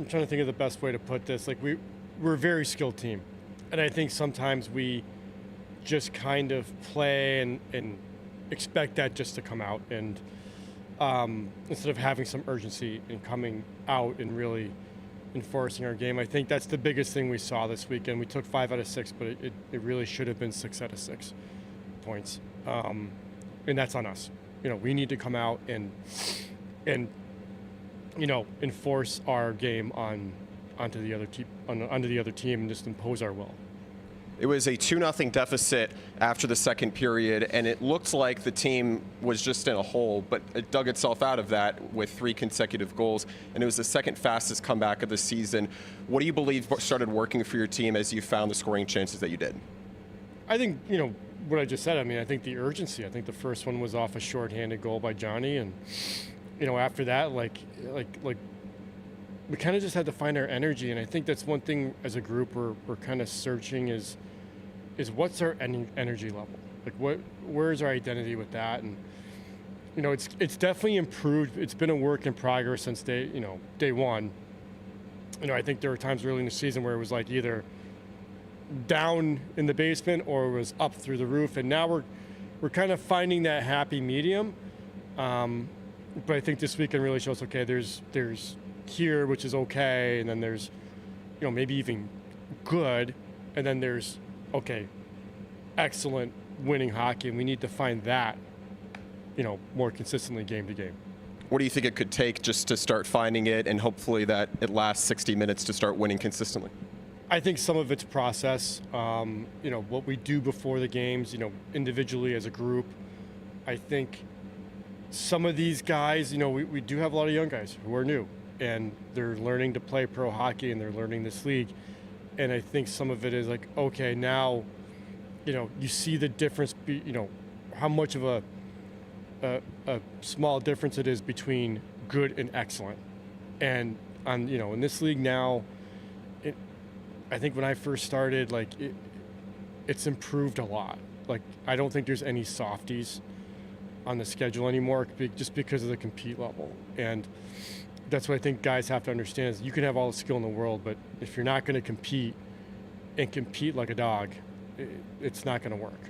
trying to think of the best way to put this. Like, we're a very skilled team. And I think sometimes we just kind of play and expect that just to come out. And instead of having some urgency and coming out and really enforcing our game, I think that's the biggest thing we saw this weekend. We took 5 out of 6, but it really should have been 6 out of 6 points. And that's on us. You know, we need to come out and enforce our game onto the other team and just impose our will.
It was a 2-0 deficit after the second period, and it looked like the team was just in a hole, but it dug itself out of that with 3 consecutive goals, and it was the second fastest comeback of the season. What do you believe started working for your team as you found the scoring chances that you did?
I think, what I just said. I mean, I think the urgency. I think the first one was off a shorthanded goal by Johnny, and after that, like we kind of just had to find our energy. And I think that's one thing as a group we're kind of searching is what's our energy level? Like where's our identity with that? And it's definitely improved. It's been a work in progress since day one. I think there were times early in the season where it was like either down in the basement or it was up through the roof, and now we're kind of finding that happy medium. But I think this weekend really shows, okay, there's here, which is okay, and then there's maybe even good, and then there's, okay, excellent winning hockey, and we need to find that, more consistently game to game.
What do you think it could take just to start finding it, and hopefully that it lasts 60 minutes to start winning consistently?
I think some of it's process. What we do before the games, individually as a group. I think some of these guys, we do have a lot of young guys who are new, and they're learning to play pro hockey, and they're learning this league. And I think some of it is like, okay, now, you see the difference, how much of a small difference it is between good and excellent. And in this league now, I think when I first started, it's improved a lot. I don't think there's any softies on the schedule anymore, just because of the compete level. And that's what I think guys have to understand is you can have all the skill in the world, but if you're not going to compete like a dog, it's not going to work.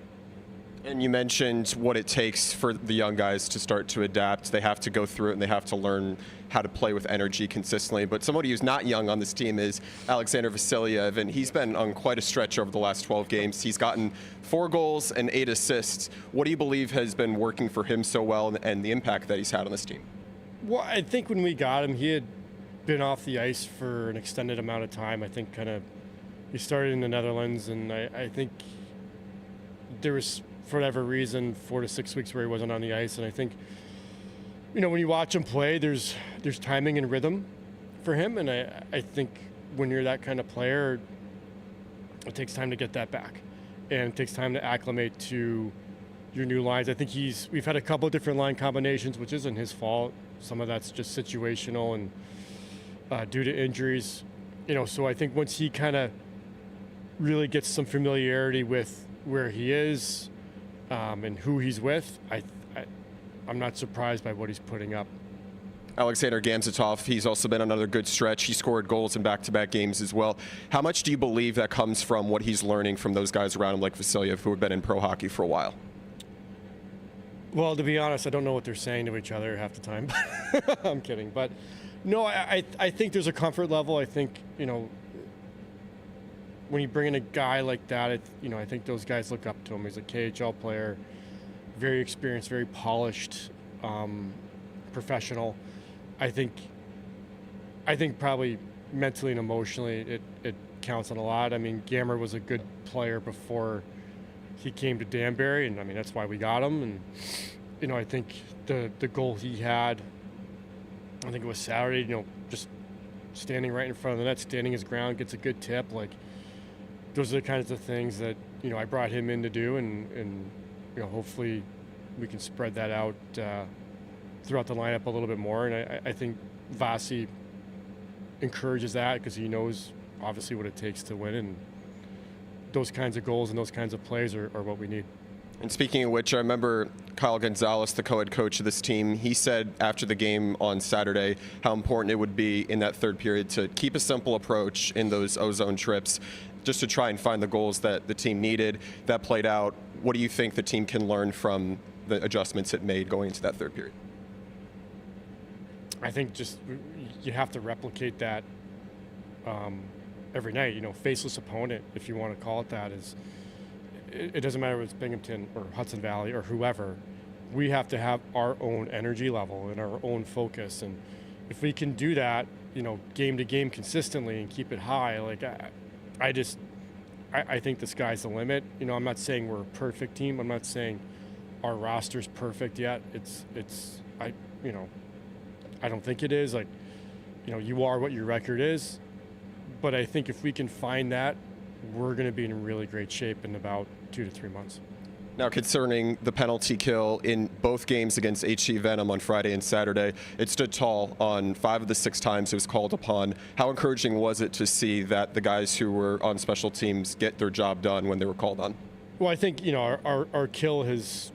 And you mentioned what it takes for the young guys to start to adapt. They have to go through it, and they have to learn how to play with energy consistently. But somebody who's not young on this team is Alexander Vasilyev, and he's been on quite a stretch over the last 12 games. He's gotten 4 goals and 8 assists. What do you believe has been working for him so well, and the impact that he's had on this team?
Well, I think when we got him, he had been off the ice for an extended amount of time. I think he started in the Netherlands, and I think there was, for whatever reason, 4 to 6 weeks where he wasn't on the ice. And I think, when you watch him play, there's timing and rhythm for him. And I think when you're that kind of player, it takes time to get that back. And it takes time to acclimate to your new lines. I think we've had a couple of different line combinations, which isn't his fault. Some of that's just situational and due to injuries. So I think once he kind of really gets some familiarity with where he is, and who he's with, I'm not surprised by what he's putting up.
Alexander Gamzatov, he's also been on another good stretch. He scored goals in back-to-back games as well. How much do you believe that comes from what he's learning from those guys around him like Vasilyev, who have been in pro hockey for a while?
Well, to be honest, I don't know what they're saying to each other half the time. I'm kidding. But no, I think there's a comfort level. I think, when you bring in a guy like that, I think those guys look up to him. He's a KHL player, very experienced, very polished, professional. I think probably mentally and emotionally it counts on a lot. I mean, Gammer was a good player before he came to Danbury, and that's why we got him. And I think the goal he had, I think it was Saturday, just standing right in front of the net, standing his ground, gets a good tip. Those are the kinds of things that I brought him in to do, and hopefully we can spread that out throughout the lineup a little bit more. And I think Vasi encourages that because he knows obviously what it takes to win, and those kinds of goals and those kinds of plays are what we need.
And speaking of which, I remember Kyle Gonzalez, the co-head coach of this team, he said after the game on Saturday how important it would be in that third period to keep a simple approach in those ozone trips, just to try and find the goals that the team needed. That played out. What do you think the team can learn from the adjustments it made going into that third period?
I think just you have to replicate that every night. Faceless opponent, if you want to call it that, is it doesn't matter if it's Binghamton or Hudson Valley or whoever. We have to have our own energy level and our own focus, and if we can do that, game to game consistently and keep it high, I think the sky's the limit. I'm not saying we're a perfect team. I'm not saying our roster's perfect yet. I don't think it is. You are what your record is. But I think if we can find that, we're going to be in really great shape in about 2 to 3 months.
Now, concerning the penalty kill in both games against HC Venom on Friday and Saturday, it stood tall on 5 of the 6 times it was called upon. How encouraging was it to see that the guys who were on special teams get their job done when they were called on?
Well, I think, our kill has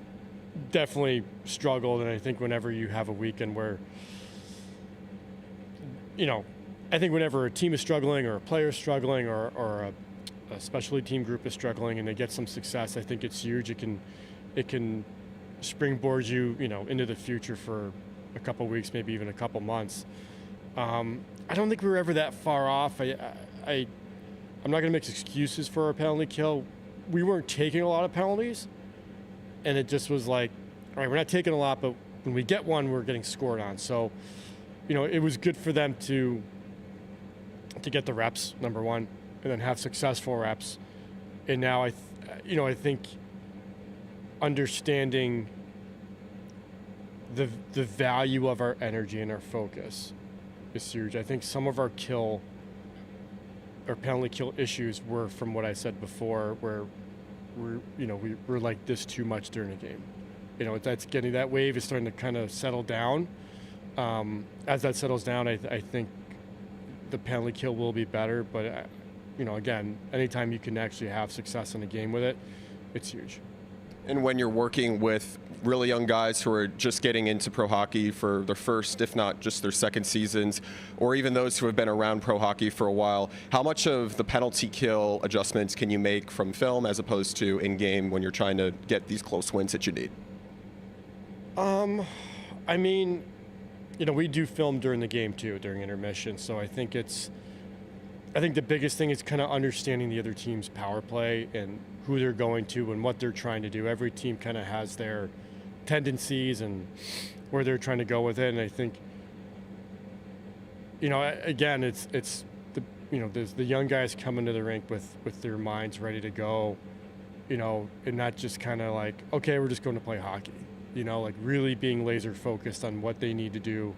definitely struggled, and I think whenever you have a weekend where, I think whenever a team is struggling or a player is struggling or a specialty team group is struggling and they get some success, I think it's huge. It can springboard you, into the future for a couple weeks, maybe even a couple months. I don't think we were ever that far off. I'm not going to make excuses for our penalty kill. We weren't taking a lot of penalties, and it just was like, all right, we're not taking a lot, but when we get one, we're getting scored on. So, it was good for them to get the reps, number one, and then have successful reps. And now I think understanding the value of our energy and our focus is huge. I think some of our penalty kill issues were from what I said before, where we're like this too much during a game. That's getting, that wave is starting to kind of settle down. As that settles down, I think the penalty kill will be better. But again, anytime you can actually have success in a game with it, it's huge.
And when you're working with really young guys who are just getting into pro hockey for their first, if not just their second seasons, or even those who have been around pro hockey for a while, how much of the penalty kill adjustments can you make from film as opposed to in-game when you're trying to get these close wins that you need?
I mean, we do film during the game too, during intermission. So I think the biggest thing is kind of understanding the other team's power play and who they're going to and what they're trying to do. Every team kind of has their tendencies and where they're trying to go with it. And I think, again, it's there's the young guys coming to the rink with their minds ready to go, and not just kind of like, okay, we're just going to play hockey, like really being laser focused on what they need to do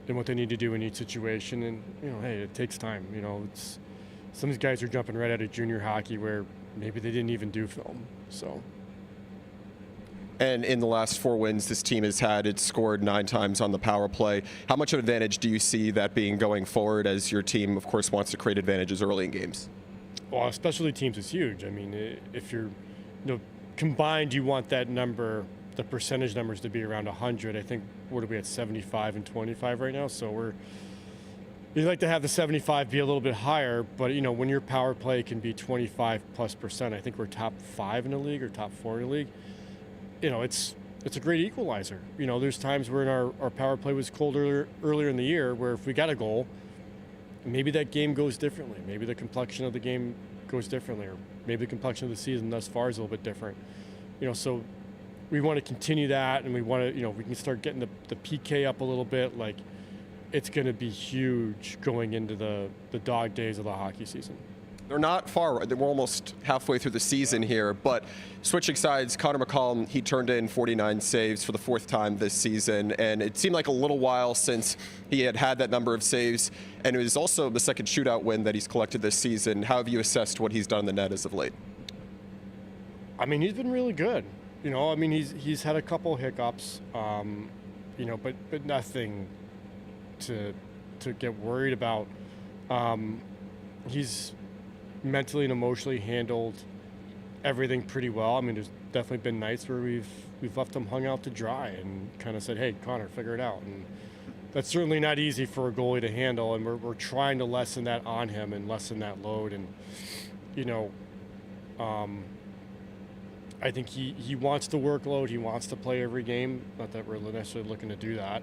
and what they need to do in each situation. And, hey, it takes time. Some of these guys are jumping right out of junior hockey where maybe they didn't even do film. So.
And in the last 4 wins this team has had, it's scored 9 times on the power play. How much of an advantage do you see that being going forward as your team, of course, wants to create advantages early in games?
Well, specialty teams is huge. I mean, if you're, combined, you want that number, the percentage numbers to be around 100. I think, what are we at, 75 and 25 right now? So you'd like to have the 75 be a little bit higher, but when your power play can be 25+%, I think we're top 5 in the league or top 4 in the league. It's a great equalizer. There's times where our power play was cold earlier in the year, where if we got a goal, maybe that game goes differently. Maybe the complexion of the game goes differently, or maybe the complexion of the season thus far is a little bit different. So we want to continue that, and we want to, we can start getting the PK up a little bit. Like, it's going to be huge going into the dog days of the hockey season.
They're not far. We're almost halfway through the season here, but switching sides, Connor McCollum, he turned in 49 saves for the 4th time this season, and it seemed like a little while since he had that number of saves, and it was also the second shootout win that he's collected this season. How have you assessed what he's done in the net as of late?
I mean, he's been really good. He's had a couple hiccups, but nothing to get worried about. He's mentally and emotionally handled everything pretty well. I mean, there's definitely been nights where we've left him hung out to dry and kind of said, hey, Connor, figure it out. And that's certainly not easy for a goalie to handle, and we're trying to lessen that on him and lessen that load. And I think he wants the workload. He wants to play every game. Not that we're necessarily looking to do that,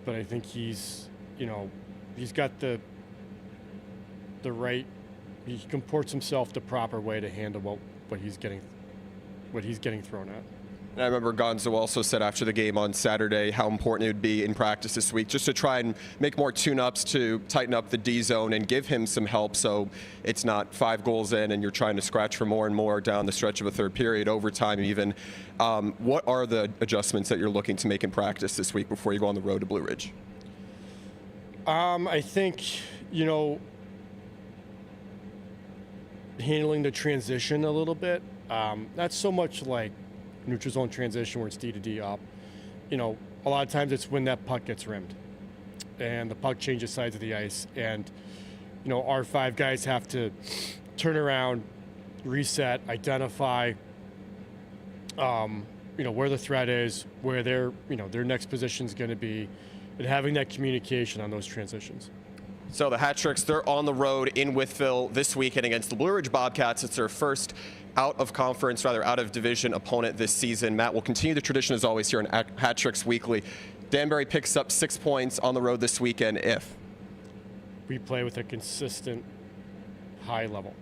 but I think he's got the right. He comports himself the proper way to handle what he's getting thrown at.
And I remember Gonzo also said after the game on Saturday how important it would be in practice this week just to try and make more tune-ups to tighten up the D zone and give him some help so it's not 5 goals in and you're trying to scratch for more and more down the stretch of a third period, overtime even. What are the adjustments that you're looking to make in practice this week before you go on the road to Blue Ridge?
I think, handling the transition a little bit. Not so much like neutral zone transition where it's D to D up. A lot of times it's when that puck gets rimmed and the puck changes sides of the ice, and our 5 guys have to turn around, reset, identify where the threat is, where their next position is going to be, and having that communication on those transitions.
So the Hat Tricks, they're on the road in Wytheville this weekend against the Blue Ridge Bobcats. It's their first out of division opponent this season. Matt, will continue the tradition as always here on Hat Tricks Weekly. Danbury picks up 6 points on the road this weekend if
we play with a consistent high level.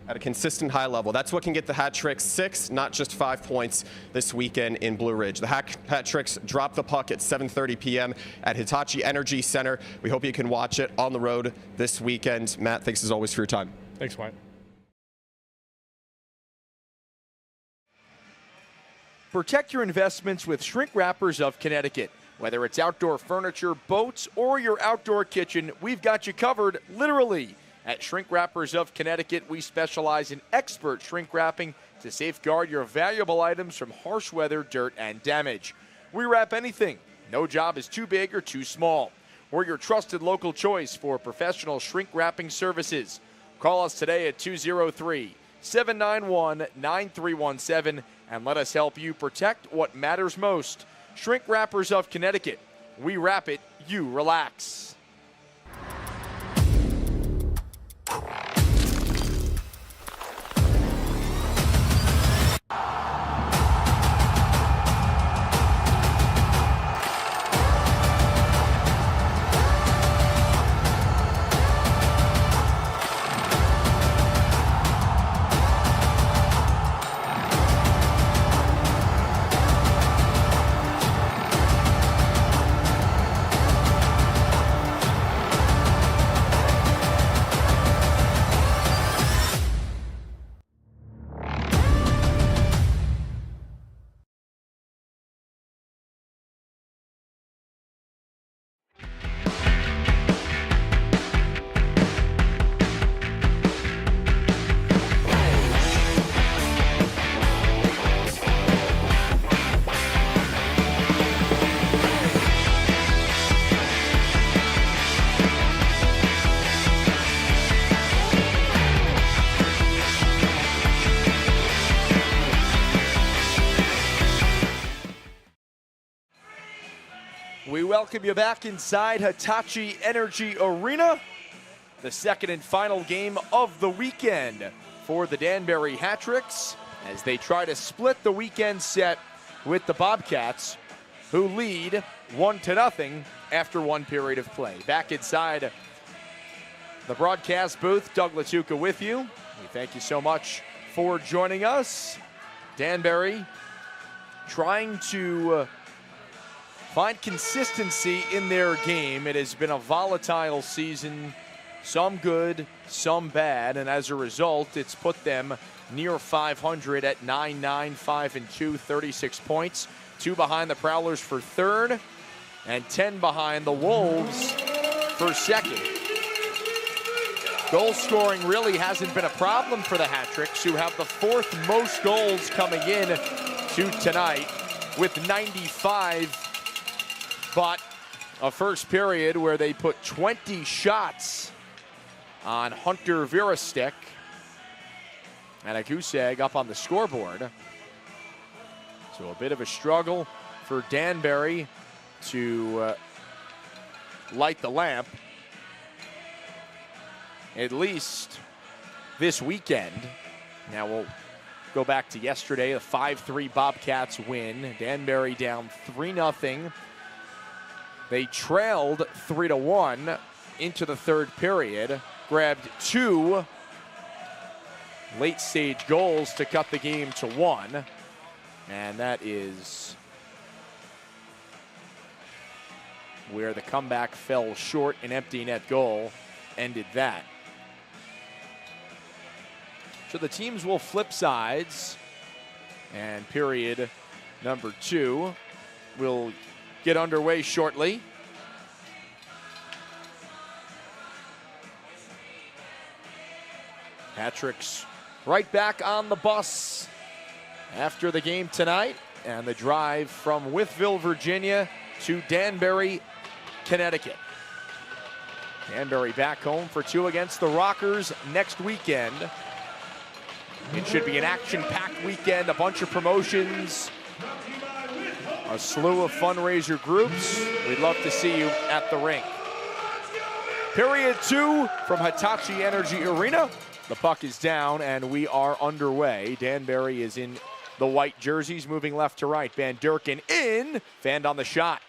At a consistent high level. That's what can get the hat tricks 6, not just 5 points this weekend in Blue Ridge. The hat tricks drop the puck at 7:30 p.m. at Hitachi Energy Center. We hope you can watch it on the road this weekend. Matt, thanks as always for your time.
Thanks, Wyatt.
Protect your investments with Shrink Wrappers of Connecticut. Whether it's outdoor furniture, boats, or your outdoor kitchen, we've got you covered, literally. At Shrink Wrappers of Connecticut, we specialize in expert shrink wrapping to safeguard your valuable items from harsh weather, dirt, and damage. We wrap anything. No job is too big or too small. We're your trusted local choice for professional shrink wrapping services. Call us today at 203-791-9317 and let us help you protect what matters most. Shrink Wrappers of Connecticut. We wrap it, you relax. We welcome you back inside Hitachi Energy Arena. The second and final game of the weekend for the Danbury Hat-Tricks as they try to split the weekend set with the Bobcats, who lead 1-0 after one period of play. Back inside the broadcast booth, Doug Latuca with you. We thank you so much for joining us. Danbury trying to find consistency in their game. It has been a volatile season, some good, some bad, and as a result, it's put them near 500 at 9-9, 5-2, 36 points. 2 behind the Prowlers for third, and 10 behind the Wolves for second. Goal scoring really hasn't been a problem for the Hat-Tricks, who have the 4th most goals coming in to tonight with 95. But a first period where they put 20 shots on Hunter Virastik and a goose egg up on the scoreboard. So a bit of a struggle for Danbury to light the lamp, at least this weekend. Now we'll go back to yesterday, the 5-3 Bobcats win. Danbury down 3-0. They trailed 3-1 into the third period, grabbed 2 late-stage goals to cut the game to 1, and that is where the comeback fell short. An empty net goal ended that. So the teams will flip sides, and period number 2 will get underway shortly. Hat-Tricks right back on the bus after the game tonight, and the drive from Wytheville, Virginia to Danbury, Connecticut. Danbury back home for 2 against the Rockers next weekend. It should be an action-packed weekend, a bunch of promotions, a slew of fundraiser groups. We'd love to see you at the rink. Period 2 from Hitachi Energy Arena. The puck is down and we are underway. Danbury is in the white jerseys, moving left to right. Van Durken in, fanned on the shot.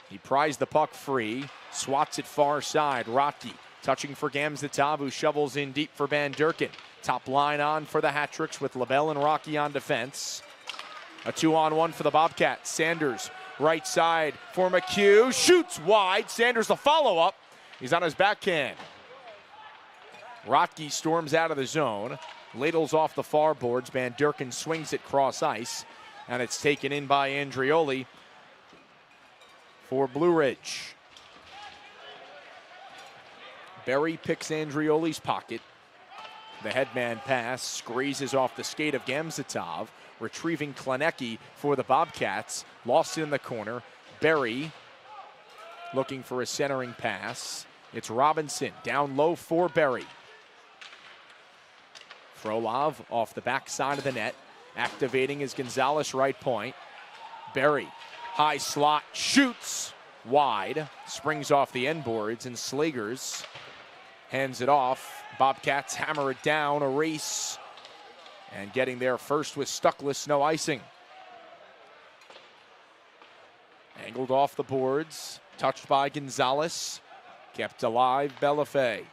He prized the puck free, swats it far side. Rotke Touching for Gamzatov, who shovels in deep for Van Durken. Top line on for the Hat-Tricks with LaBelle and Rocky on defense. A 2-on-1 for the Bobcats. Sanders, right side for McHugh. Shoots wide. Sanders the follow-up. He's on his backhand. Rocky storms out of the zone. Ladles off the far boards. Van Durken swings it cross ice. And it's taken in by Andrioli for Blue Ridge. Berry picks Andrioli's pocket. The headman pass squeezes off the skate of Gamzatov, retrieving Klenecki for the Bobcats. Lost it in the corner. Berry looking for a centering pass. It's Robinson down low for Berry. Frolov off the backside of the net. Activating his Gonzalez right point. Berry, high slot, shoots wide. Springs off the end boards and Slagers hands it off. Bobcats hammer it down, a race. And getting there first with Stuckless, no icing. Angled off the boards, touched by Gonzalez. Kept alive, Bellafay.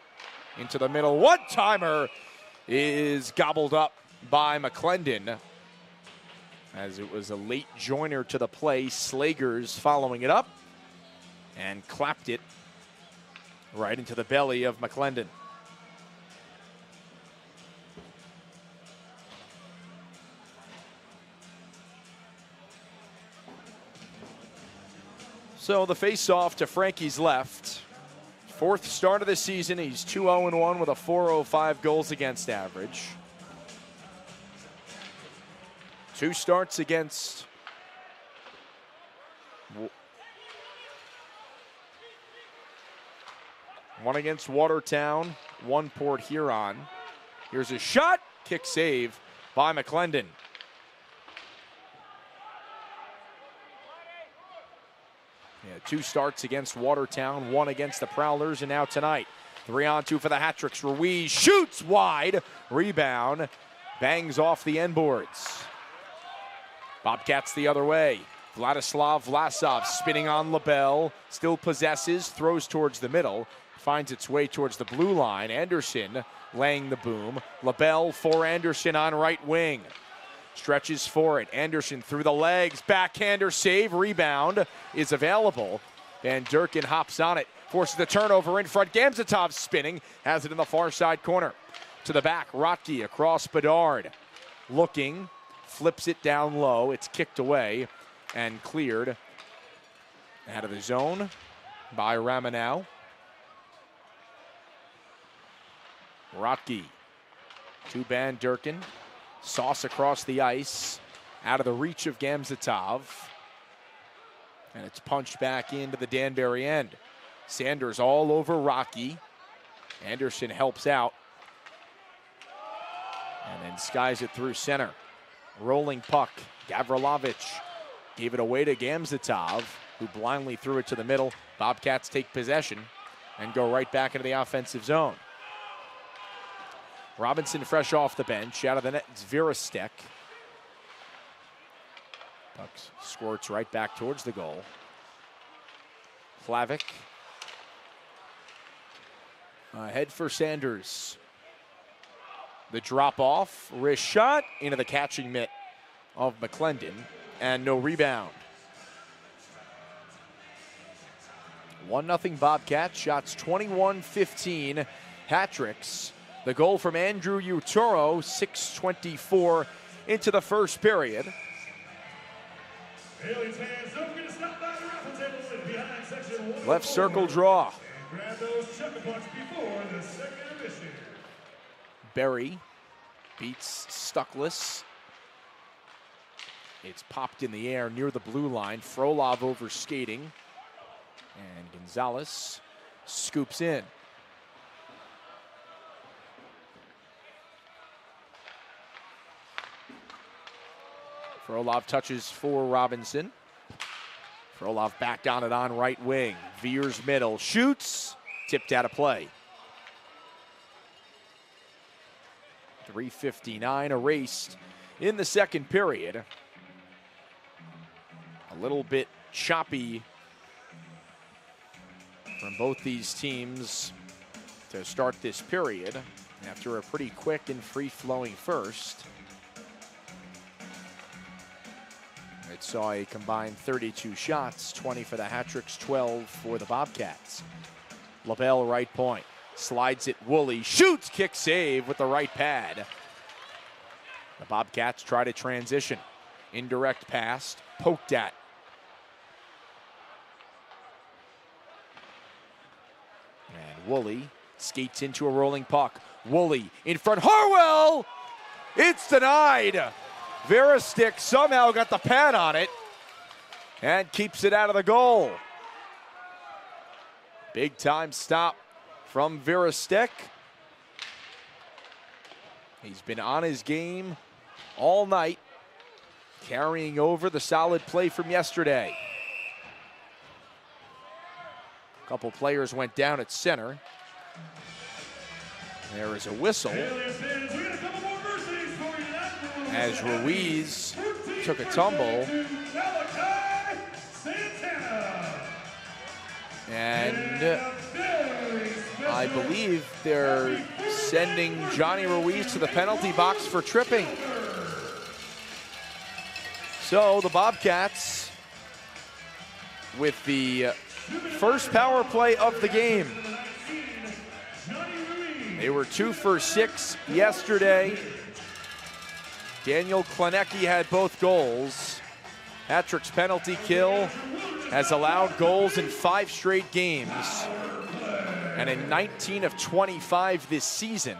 Into the middle, one-timer is gobbled up by McClendon. As it was a late joiner to the play, Slagers following it up and clapped it right into the belly of McClendon. So the face-off to Frankie's left. Fourth start of the season. He's 2-0-1 with a .405 goals against average. 2 starts against one against Watertown, 1 Port Huron. Here's a shot, kick save by McClendon. Yeah, 2 starts against Watertown, 1 against the Prowlers, and now tonight, 3-on-2 for the Hat-Tricks. Ruiz shoots wide, rebound, bangs off the end boards. Bobcats the other way. Vladislav Vlasov spinning on LaBelle, still possesses, throws towards the middle, finds its way towards the blue line. Anderson laying the boom. LaBelle for Anderson on right wing. Stretches for it. Anderson through the legs. Backhander save. Rebound is available. Van Durken hops on it. Forces the turnover in front. Gamzatov spinning. Has it in the far side corner. To the back. Rotke across Bedard. Looking. Flips it down low. It's kicked away and cleared out of the zone by Ramanau. Rotke to Van Durken. Sauce across the ice, out of the reach of Gamzatov. And it's punched back into the Danbury end. Sanders all over Rocky. Anderson helps out. And then skies it through center. Rolling puck. Gavrilovich gave it away to Gamzatov, who blindly threw it to the middle. Bobcats take possession and go right back into the offensive zone. Robinson fresh off the bench. Out of the net, it's Virastek. Puck squirts right back towards the goal. Flavic. Head for Sanders. The drop off. Wrist shot into the catching mitt of McClendon. And no rebound. 1-0 Bobcats. Shots 21-15. Hat-Tricks. The goal from Andrew Utoro, 6:24 into the first period. Left circle draw. Berry beats Stuckless. It's popped in the air near the blue line. Frolov over skating. And Gonzalez scoops in. Frolov touches for Robinson. Frolov back on it on right wing. Veers middle, shoots, tipped out of play. 3:59 erased in the second period. A little bit choppy from both these teams to start this period after a pretty quick and free-flowing first. It saw a combined 32 shots, 20 for the Hat-Tricks, 12 for the Bobcats. LaBelle right point, slides it, Woolley shoots, kick save with the right pad. The Bobcats try to transition. Indirect pass, poked at. And Woolley skates into a rolling puck. Woolley in front, Harwell! It's denied. Veristick somehow got the pad on it and keeps it out of the goal. Big time stop from Veristick. He's been on his game all night, carrying over the solid play from yesterday. A couple players went down at center. There is a whistle as Ruiz took a tumble. And I believe they're sending Johnny Ruiz to the penalty box for tripping. So the Bobcats with the first power play of the game. They were 2 for 6 yesterday. Daniel Klenecki had both goals. Hat-Trick's penalty kill has allowed goals in 5 straight games. And in 19 of 25 this season,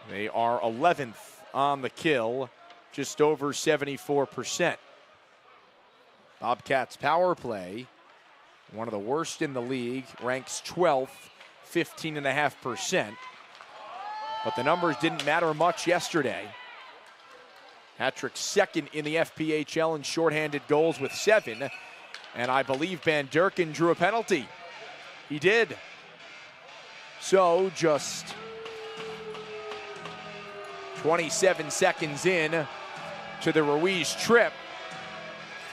they are 11th on the kill, just over 74%. Bobcats power play, one of the worst in the league, ranks 12th, 15.5%. But the numbers didn't matter much yesterday. Hat-Trick second in the FPHL in shorthanded goals with 7. And I believe Van Durken drew a penalty. He did. So just 27 seconds in to the Ruiz trip.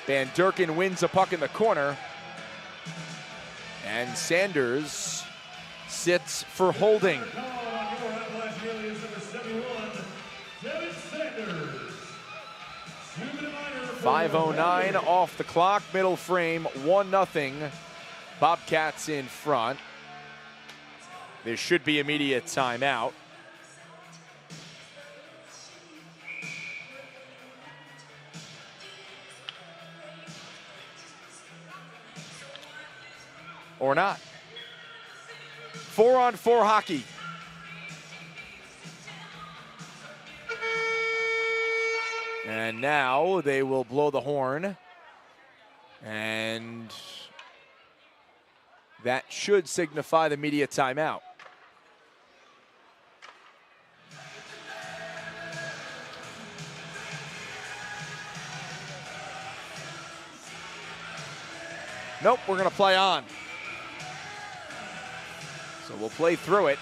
Van Durken wins a puck in the corner. And Sanders sits for holding. 5:09 off the clock, middle frame, 1-0. Bobcats in front. There should be immediate timeout. Or not. 4-on-4 hockey. And now they will blow the horn. And that should signify the media timeout. Nope, we're going to play on. So we'll play through it.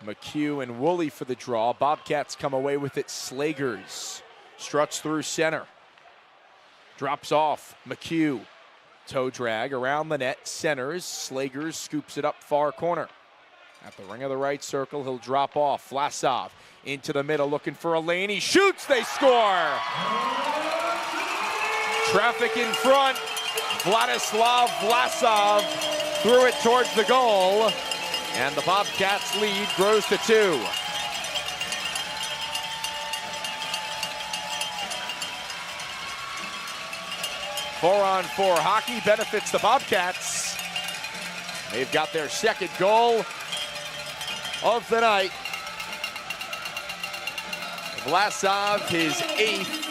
McHugh and Woolley for the draw. Bobcats come away with it. Slagers struts through center. Drops off. McHugh. Toe drag around the net. Centers. Slagers scoops it up far corner. At the ring of the right circle, he'll drop off. Vlasov into the middle looking for a lane. He shoots. They score. Traffic in front. Vladislav Vlasov threw it towards the goal. And the Bobcats lead grows to 2. Four-on-4 hockey benefits the Bobcats. They've got their second goal of the night. Vlasov, his 8th.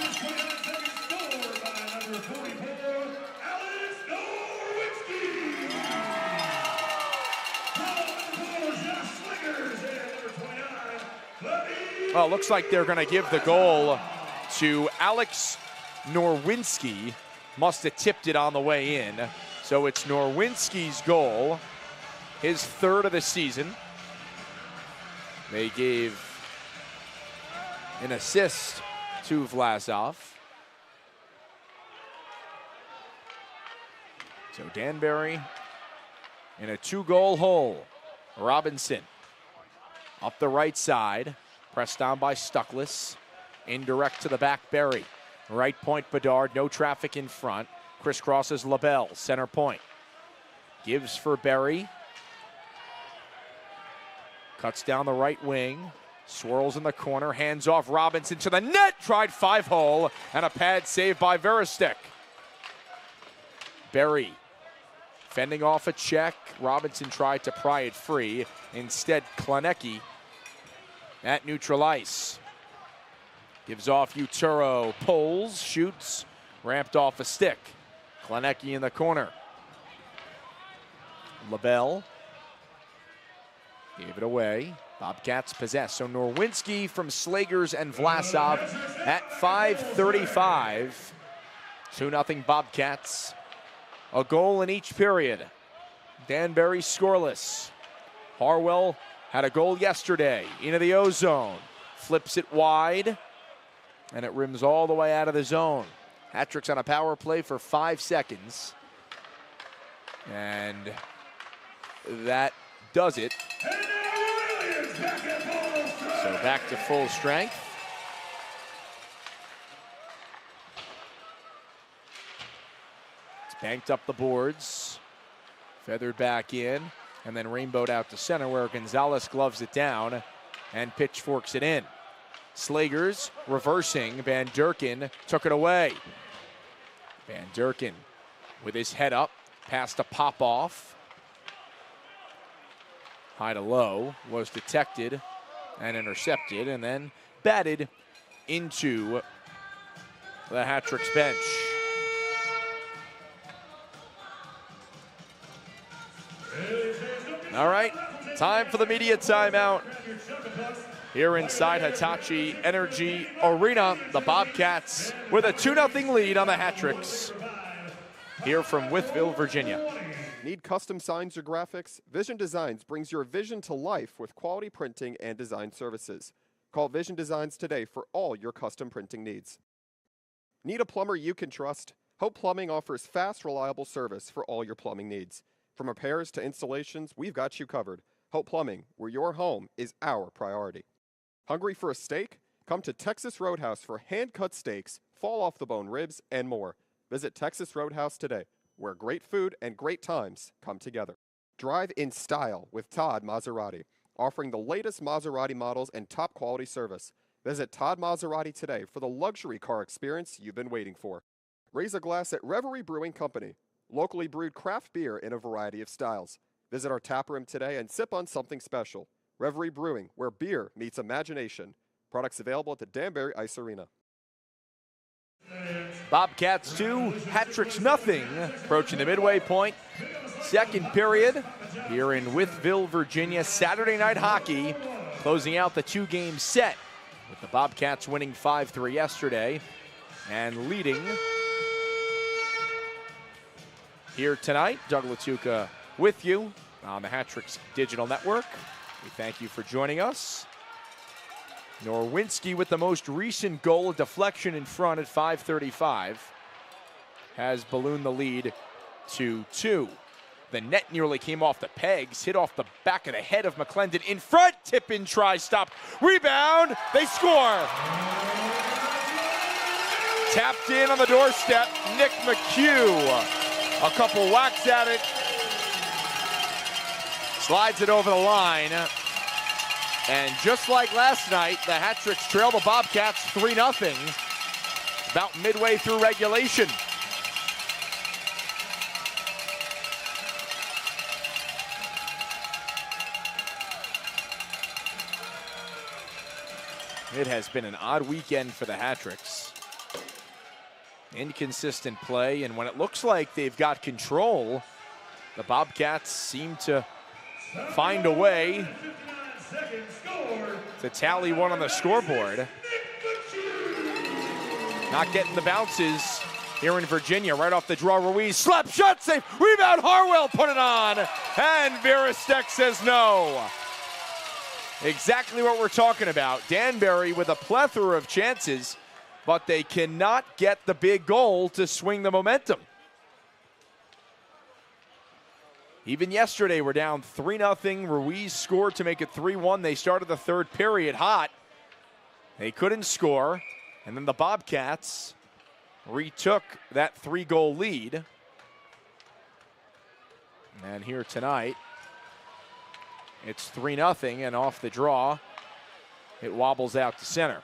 Well, it looks like they're going to give the goal to Alex Norwinski. Must have tipped it on the way in. So it's Norwinski's goal, his 3rd of the season. They gave an assist to Vlasov. So Danbury in a 2-goal hole. Robinson up the right side, pressed down by Stuckless. Indirect to the back, Berry. Right point, Bedard, no traffic in front. Crisscrosses LaBelle, center point. Gives for Berry. Cuts down the right wing. Swirls in the corner, hands off Robinson to the net. Tried 5-hole, and a pad save by Veristek. Berry fending off a check. Robinson tried to pry it free. Instead, Klanecki at neutral ice. Gives off Uturo, pulls, shoots, ramped off a stick. Klanecki in the corner. LaBelle gave it away. Bobcats possess. So Norwinski from Slagers and Vlasov at 5:35. 2-0 Bobcats. A goal in each period. Danbury scoreless. Harwell had a goal yesterday into the O-zone. Flips it wide, and it rims all the way out of the zone. Hat-tricks on a power play for 5 seconds. And that does it. So back to full strength. It's banked up the boards. Feathered back in, and then rainbowed out to center where Gonzalez gloves it down and pitchforks it in. Slagers reversing. Van Durken took it away. Van Durken with his head up, past a pop-off. High to low, was detected and intercepted, and then batted into the Hat-Tricks bench. All right, time for the media timeout. Here inside Hitachi Energy Arena, the Bobcats with a 2-0 lead on the Hat-Tricks. Here from Wytheville, Virginia.
Need custom signs or graphics? Vision Designs brings your vision to life with quality printing and design services. Call Vision Designs today for all your custom printing needs. Need a plumber you can trust? Hope Plumbing offers fast, reliable service for all your plumbing needs. From repairs to installations, we've got you covered. Hope Plumbing, where your home is our priority. Hungry for a steak? Come to Texas Roadhouse for hand-cut steaks, fall-off-the-bone ribs, and more. Visit Texas Roadhouse today, where great food and great times come together. Drive in style with Todd Maserati, offering the latest Maserati models and top quality service. Visit Todd Maserati today for the luxury car experience you've been waiting for. Raise a glass at Reverie Brewing Company, locally brewed craft beer in a variety of styles. Visit our tap room today and sip on something special. Reverie Brewing, where beer meets imagination. Products available at the Danbury Ice Arena.
Bobcats 2, Hat-Tricks nothing. Approaching the midway point. Second period here in Wytheville, Virginia. Saturday night hockey closing out the 2-game set with the Bobcats winning 5-3 yesterday and leading here tonight. Doug Latuca with you on the Hat-Tricks Digital Network. We thank you for joining us. Norwinski with the most recent goal, a deflection in front at 5:35, has ballooned the lead to 2. The net nearly came off the pegs, hit off the back of the head of McClendon in front. Tip in, try, stop, rebound, they score. Tapped in on the doorstep, Nick McHugh. A couple whacks at it, slides it over the line. And just like last night, the Hat-Tricks trail the Bobcats 3-0, about midway through regulation. It has been an odd weekend for the Hat-Tricks. Inconsistent play, and when it looks like they've got control, the Bobcats seem to find a way to tally one on the scoreboard. Not getting the bounces here in Virginia. Right off the draw, Ruiz, slap shot, save, rebound, Harwell put it on, and Veristek says no. Exactly what we're talking about. Danbury with a plethora of chances, but they cannot get the big goal to swing the momentum. Even yesterday, we're down 3-0. Ruiz scored to make it 3-1. They started the third period hot. They couldn't score. And then the Bobcats retook that 3-goal lead. And here tonight, it's 3-0, and off the draw, it wobbles out to center.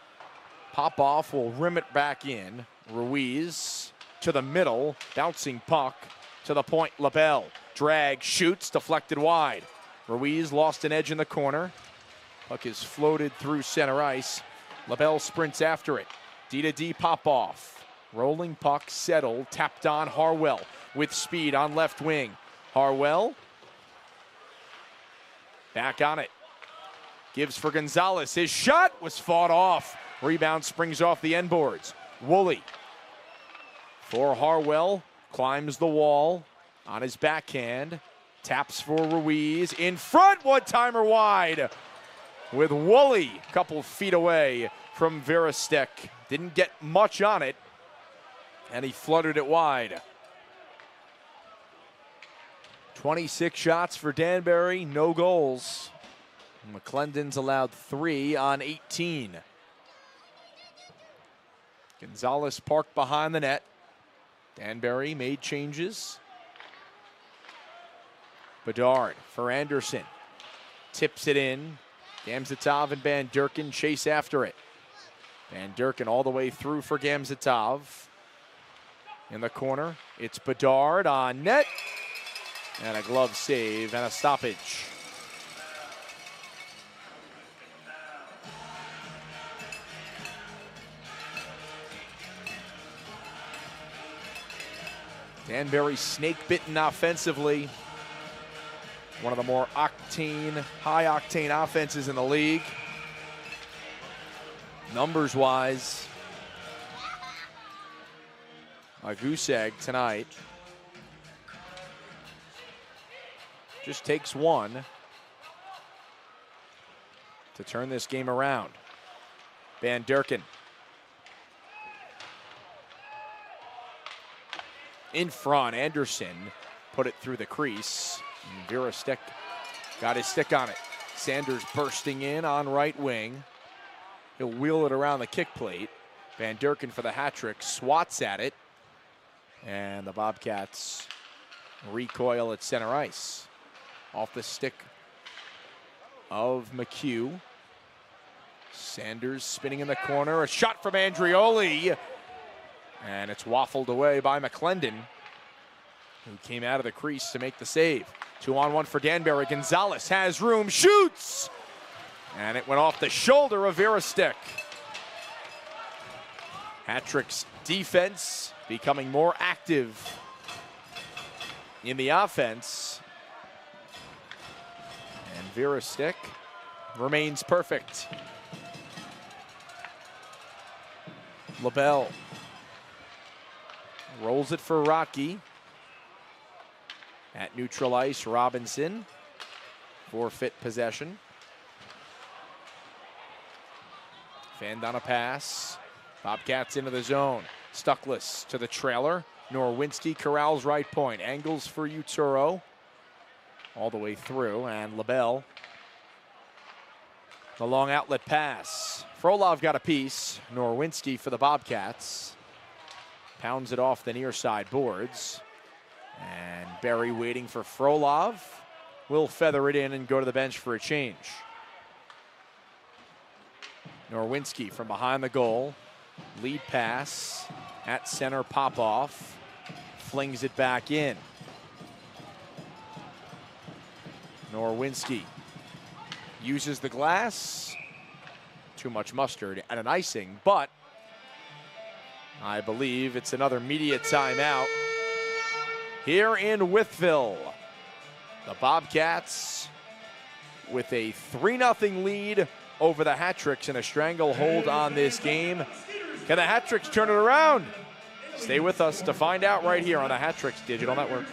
Popoff will rim it back in. Ruiz to the middle, bouncing puck to the point. LaBelle drag, shoots, deflected wide. Ruiz lost an edge in the corner. Puck is floated through center ice. LaBelle sprints after it. D-to-D Popoff. Rolling puck, settled, tapped on. Harwell with speed on left wing. Harwell back on it. Gives for Gonzalez. His shot was fought off. Rebound springs off the end boards. Woolley for Harwell. Climbs the wall on his backhand. Taps for Ruiz. In front, one-timer wide. With Woolley a couple feet away from Verostek. Didn't get much on it. And he fluttered it wide. 26 shots for Danbury, no goals. McClendon's allowed 3 on 18. Gonzalez parked behind the net. Danbury made changes. Bedard for Anderson. Tips it in. Gamzatov and Van Durken chase after it. Van Durken all the way through for Gamzatov. In the corner, it's Bedard on net. And a glove save and a stoppage. Danbury snake-bitten offensively. One of the more high-octane offenses in the league. Numbers-wise, a goose egg tonight. Just takes one to turn this game around. Van Durken. In front, Anderson put it through the crease. Verostek got his stick on it. Sanders bursting in on right wing. He'll wheel it around the kick plate. Van Durken for the hat trick, swats at it. And the Bobcats recoil at center ice. Off the stick of McHugh. Sanders spinning in the corner. A shot from Andrioli. And it's waffled away by McClendon, who came out of the crease to make the save. 2-on-1 for Danbury. Gonzalez has room, shoots! And it went off the shoulder of Verostek. Hat-trick's defense becoming more active in the offense. And Verostek remains perfect. LaBelle rolls it for Rocky. At neutral ice, Robinson. Forfeit possession. Fanned on a pass. Bobcats into the zone. Stuckless to the trailer. Norwinski corrals right point. Angles for Uturo. All the way through. And LaBelle. The long outlet pass. Frolov got a piece. Norwinski for the Bobcats. Pounds it off the near side boards. And Barry waiting for Frolov. Will feather it in and go to the bench for a change. Norwinski from behind the goal. Lead pass at center, Popoff. Flings it back in. Norwinski uses the glass. Too much mustard and an icing, but I believe it's another media timeout here in Wytheville. The Bobcats with a 3-0 lead over the Hat-Tricks and a stranglehold on this game. Can the Hat-Tricks turn it around? Stay with us to find out right here on the Hat-Tricks Digital Network.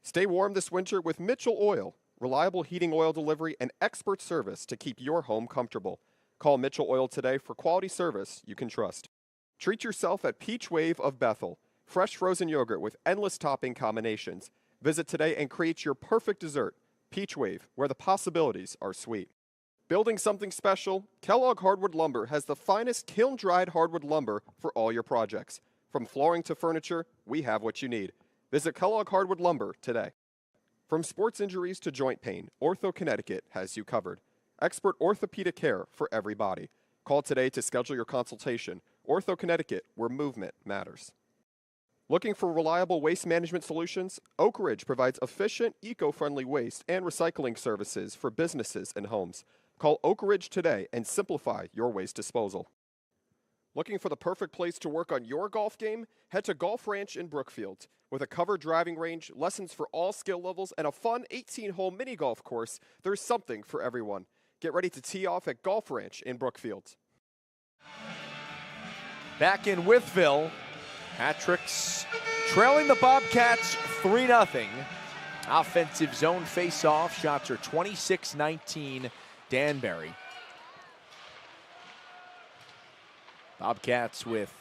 Stay warm this winter with Mitchell Oil. Reliable heating oil delivery and expert service to keep your home comfortable. Call Mitchell Oil today for quality service you can trust. Treat yourself at Peach Wave of Bethel. Fresh frozen yogurt with endless topping combinations. Visit today and create your perfect dessert, Peach Wave, where the possibilities are sweet. Building something special, Kellogg Hardwood Lumber has the finest kiln-dried hardwood lumber for all your projects. From flooring to furniture, we have what you need. Visit Kellogg Hardwood Lumber today. From sports injuries to joint pain, Ortho Connecticut has you covered. Expert orthopedic care for every body. Call today to schedule your consultation. Ortho Connecticut, where movement matters. Looking for reliable waste management solutions? Oak Ridge provides efficient, eco-friendly waste and recycling services for businesses and homes. Call Oak Ridge today and simplify your waste disposal. Looking for the perfect place to work on your golf game? Head to Golf Ranch in Brookfield. With a covered driving range, lessons for all skill levels, and a fun 18-hole mini golf course, there's something for everyone. Get ready to tee off at Golf Ranch in Brookfield.
Back in Wytheville, Hat-tricks trailing the Bobcats 3-0. Offensive zone face-off. Shots are 26-19 Danbury. Bobcats with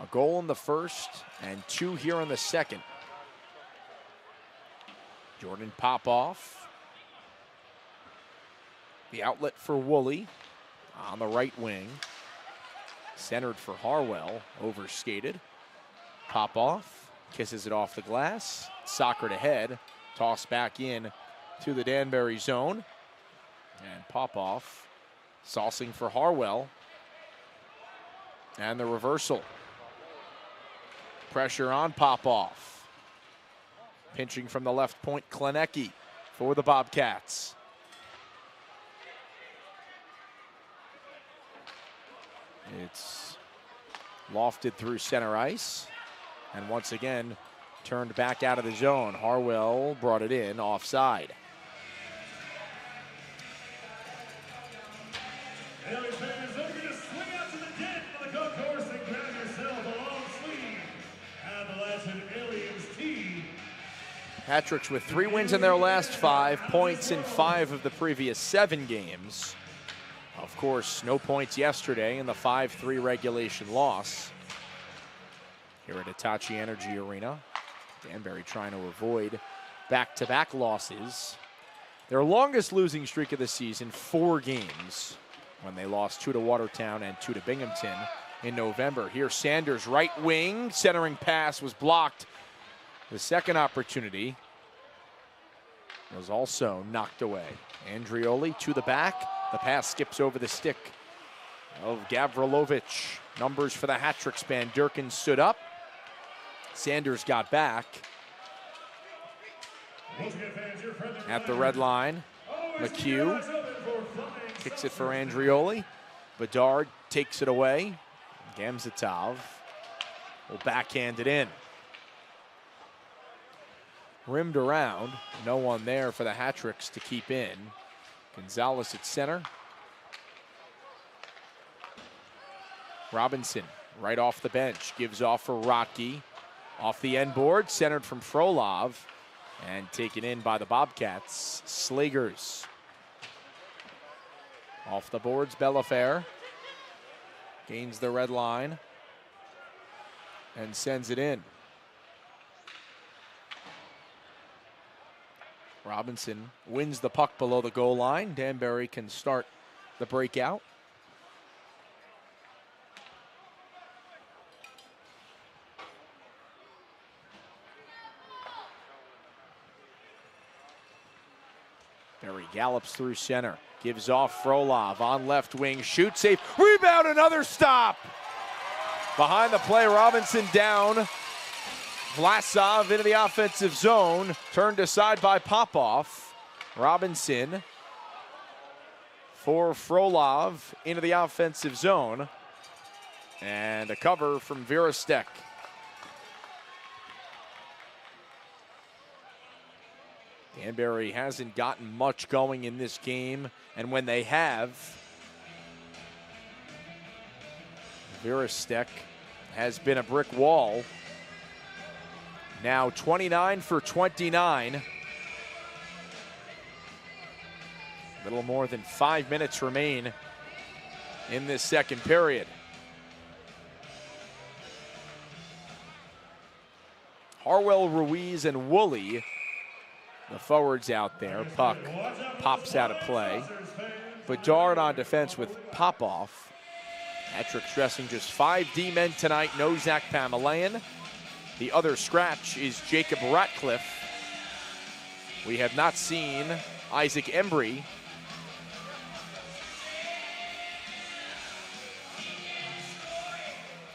a goal in the first and 2 here in the second. Jordan Popoff. The outlet for Woolley on the right wing. Centered for Harwell, overskated. Popoff kisses it off the glass. Soccer to head, toss back in to the Danbury zone. And Popoff saucing for Harwell. And the reversal. Pressure on Popoff. Pinching from the left point, Klenecki for the Bobcats. It's lofted through center ice, and once again turned back out of the zone. Harwell brought it in offside.
Haley fans, don't forget to swing out to the deck on the golf course and grab yourself a long sleeve. Appalachian Aliens tea.
Hat-tricks with 3 wins in their last 5, points in 5 of the previous 7 games. Of course, no points yesterday in the 5-3 regulation loss here at Hitachi Energy Arena. Danbury trying to avoid back-to-back losses. Their longest losing streak of the season, 4 games, when they lost 2 to Watertown and 2 to Binghamton in November. Here, Sanders, right wing, centering pass was blocked. The second opportunity was also knocked away. Andrioli to the back. The pass skips over the stick of Gavrilovic. Numbers for the hat-trick span. Durkin stood up. Sanders got back. At the red line, McHugh kicks it for Andrioli. Bedard takes it away. Gamzatov will backhand it in. Rimmed around. No one there for the hat-tricks to keep in. Gonzalez at center. Robinson right off the bench. Gives off for Rotke. Off the end board. Centered from Frolov. And taken in by the Bobcats. Slagers. Off the boards, Bellafair. Gains the red line. And sends it in. Robinson wins the puck below the goal line. Danbury can start the breakout. Berry gallops through center. Gives off Frolov on left wing. Shoot safe. Rebound, another stop. Behind the play, Robinson down. Vlasov into the offensive zone, turned aside by Popoff. Robinson for Frolov into the offensive zone. And a cover from Virostek. Danbury hasn't gotten much going in this game, and when they have, Virostek has been a brick wall. Now 29 for 29. A little more than 5 minutes remain in this second period. Harwell, Ruiz, and Woolley, the forwards out there. Puck pops out of play. Bedard on defense with Popoff. Patrick stressing just 5 D-men tonight, no Zach Pamelayan. The other scratch is Jacob Ratcliffe. We have not seen Isaac Embry.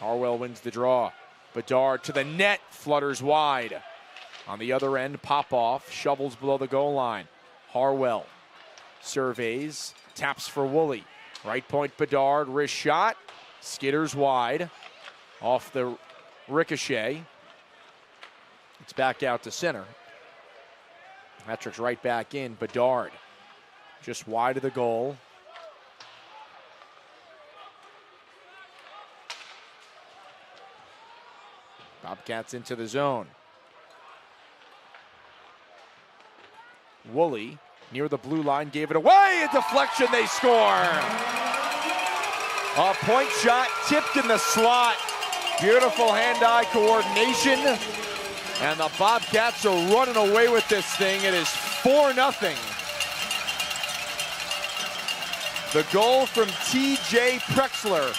Harwell wins the draw. Bedard to the net, flutters wide. On the other end, Popoff shovels below the goal line. Harwell surveys, taps for Woolley. Right point, Bedard, wrist shot, skitters wide. Off the ricochet. It's back out to center. Patrick's right back in. Bedard just wide of the goal. Bobcats into the zone. Woolley near the blue line gave it away. A deflection, they score. A point shot tipped in the slot. Beautiful hand-eye coordination. And the Bobcats are running away with this thing. It is 4-0. The goal from T.J. Prexler.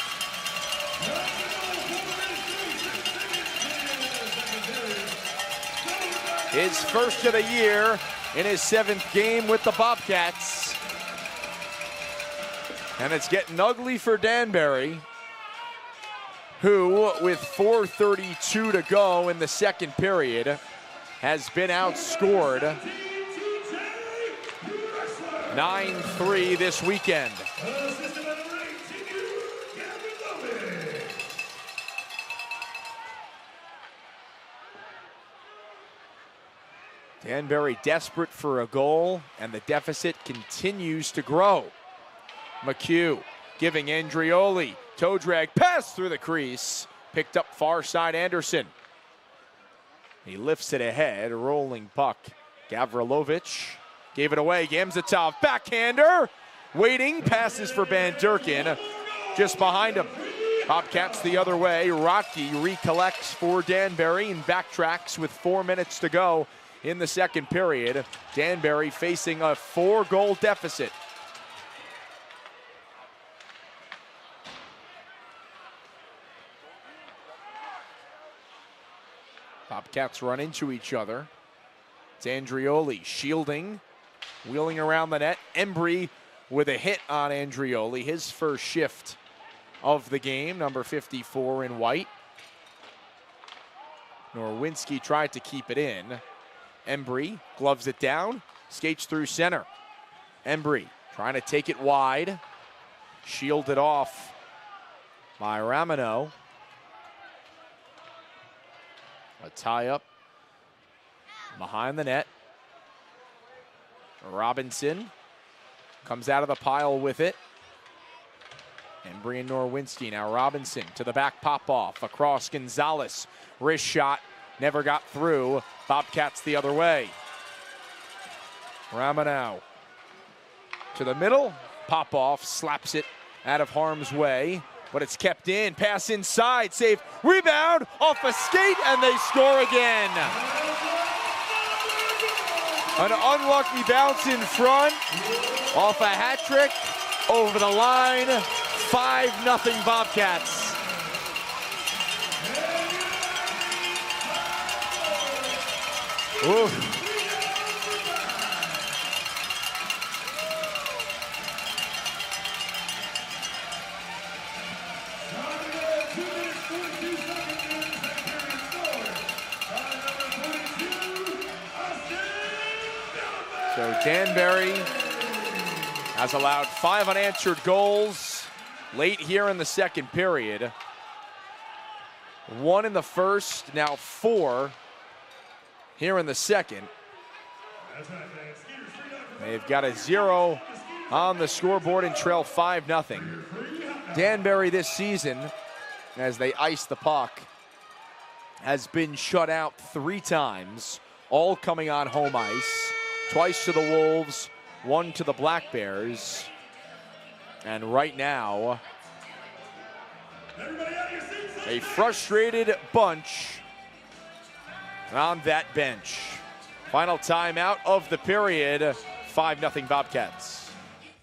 His first of the year in his 7th game with the Bobcats. And it's getting ugly for Danbury, who, with 4:32 to go in the second period, has been outscored 9-3 this weekend. Danbury desperate for a goal, and the deficit continues to grow. McHugh giving Andrioli. Toe drag pass through the crease. Picked up far side Anderson. He lifts it ahead, rolling puck. Gavrilovic gave it away. Gamzatov, backhander. Waiting, passes for Van Durken. Just behind him. Bobcats the other way. Rotke recollects for Danbury and backtracks with 4 minutes to go in the second period. Danbury facing a 4-goal deficit. Bobcats run into each other. It's Andrioli shielding, wheeling around the net. Embry with a hit on Andrioli, his first shift of the game, number 54 in white. Norwinski tried to keep it in. Embry gloves it down, skates through center. Embry trying to take it wide, shielded off by Ramino. A tie-up behind the net. Robinson comes out of the pile with it. Embry and Norwinski. Now Robinson to the back, pop-off across Gonzalez. Wrist shot, never got through. Bobcats the other way. Ramino to the middle. Pop-off slaps it out of harm's way, but it's kept in. Pass inside, save, rebound, off a skate, and they score again. An unlucky bounce in front, off a hat trick, over the line, 5-0 Bobcats. Ooh. So Danbury has allowed 5 unanswered goals late here in the second period. 1 in the first, now 4 here in the second. They've got a 0 on the scoreboard and trail 5-0. Danbury this season, as they ice the puck, has been shut out 3 times, all coming on home ice. Twice to the Wolves, 1 to the Black Bears. And right now, a frustrated bunch on that bench. Final timeout of the period, 5-0 Bobcats.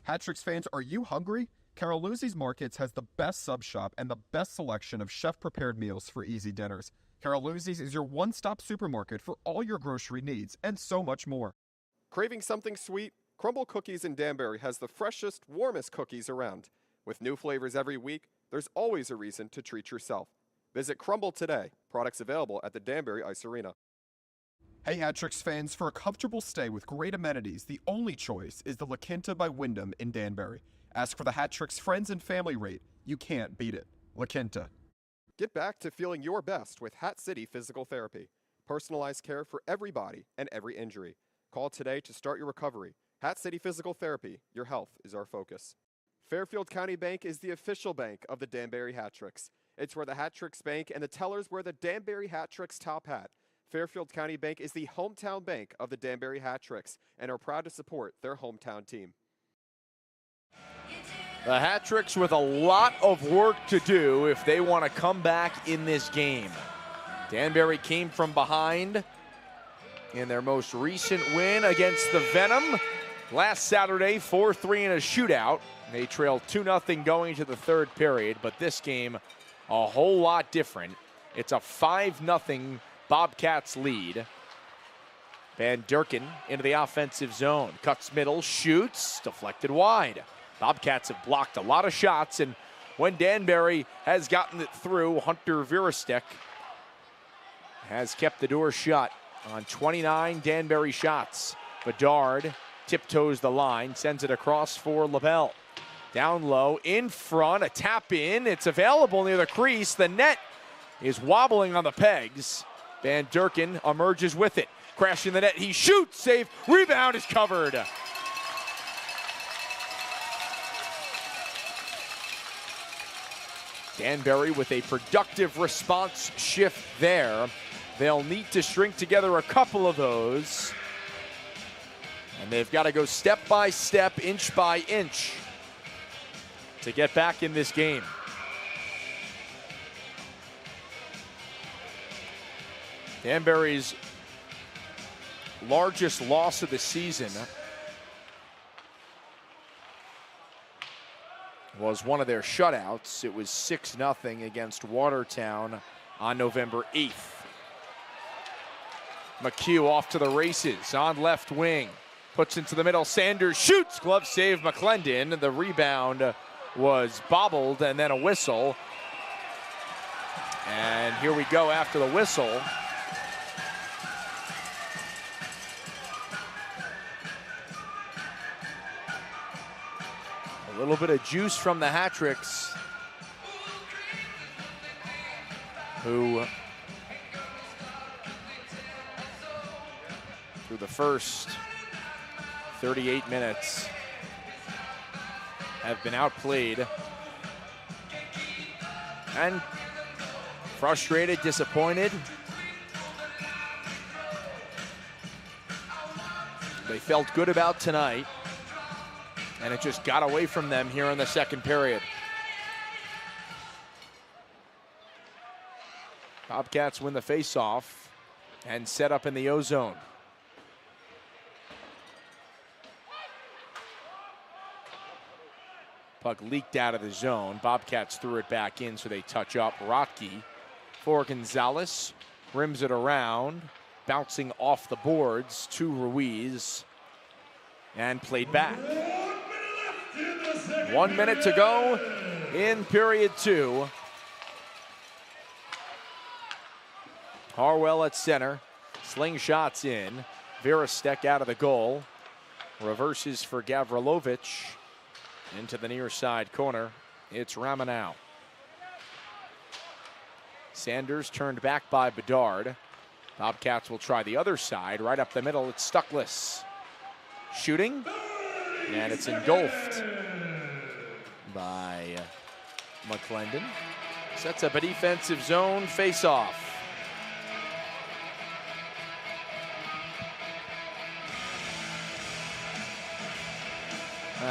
Hat-Tricks fans, are you hungry? Caroluzzi's Markets has the best sub shop and the best selection of chef-prepared meals for easy dinners. Caroluzzi's is your one-stop supermarket for all your grocery needs and so much more. Craving something sweet? Crumble Cookies in Danbury has the freshest, warmest cookies around. With new flavors every week, there's always a reason to treat yourself. Visit Crumble today. Products available at the Danbury Ice Arena. Hey Hat-Tricks fans, for a comfortable stay with great amenities, the only choice is the La Quinta by Wyndham in Danbury. Ask for the Hat-Tricks friends and family rate. You can't beat it. La Quinta. Get back to feeling your best with Hat City Physical Therapy. Personalized care for every body and every injury. Call today to start your recovery. Hat City Physical Therapy. Your health is our focus. Fairfield County Bank is the official bank of the Danbury Hat-Tricks. It's where the Hat-Tricks bank and the tellers wear the Danbury Hat-Tricks top hat. Fairfield County Bank is the hometown bank of the Danbury Hat-Tricks and are proud to support their hometown team.
The Hat-Tricks with a lot of work to do if they want to come back in this game. Danbury came from behind in their most recent win against the Venom last Saturday, 4-3 in a shootout. They trailed 2-0 going into the third period, but this game a whole lot different. It's a 5-0 Bobcats lead. Van Durkin into the offensive zone. Cuts middle, shoots, deflected wide. Bobcats have blocked a lot of shots, and when Danbury has gotten it through, Hunter Virastek has kept the door shut on 29 Danbury shots. Bedard tiptoes the line, sends it across for LaBelle. Down low, in front, a tap in. It's available near the crease. The net is wobbling on the pegs. Van Durkin emerges with it. Crashing the net, he shoots, save, rebound is covered. Danbury with a productive response shift there. They'll need to string together a couple of those. And they've got to go step by step, inch by inch to get back in this game. Danbury's largest loss of the season was one of their shutouts. It was 6-0 against Watertown on November 8th. McHugh off to the races on left wing. Puts into the middle, Sanders shoots, glove save McClendon. The rebound was bobbled and then a whistle. And here we go after the whistle. A little bit of juice from the Hat-Tricks, who through the first 38 minutes have been outplayed and frustrated, disappointed. They felt good about tonight, and it just got away from them here in the second period. Bobcats win the faceoff and set up in the O-zone. Puck leaked out of the zone. Bobcats threw it back in, so they touch up. Rotke for Gonzalez. Rims it around. Bouncing off the boards to Ruiz. And played back. 1 minute to go in period two. Harwell at center. Slingshots in. Virastek out of the goal. Reverses for Gavrilovic. Into the near side corner. It's Ramanow. Sanders turned back by Bedard. Bobcats will try the other side. Right up the middle, it's Stuckless. Shooting. And it's engulfed by McClendon. Sets up a defensive zone face-off.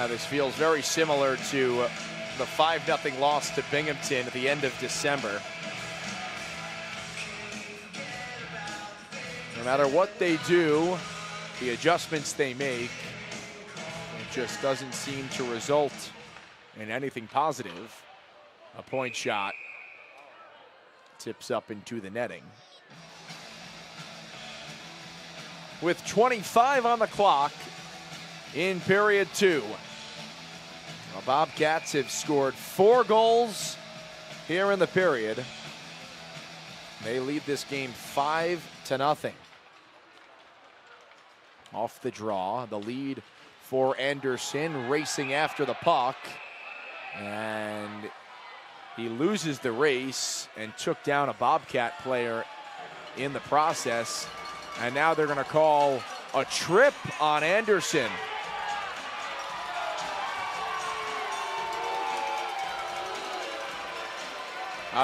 This feels very similar to the 5-0 loss to Binghamton at the end of December. No matter what they do, the adjustments they make, it just doesn't seem to result in anything positive. A point shot tips up into the netting. With 25 on the clock in period 2. The Bobcats have scored 4 goals here in the period. They lead this game 5-0. Off the draw, the lead for Anderson, racing after the puck. And he loses the race and took down a Bobcat player in the process. And now they're going to call a trip on Anderson.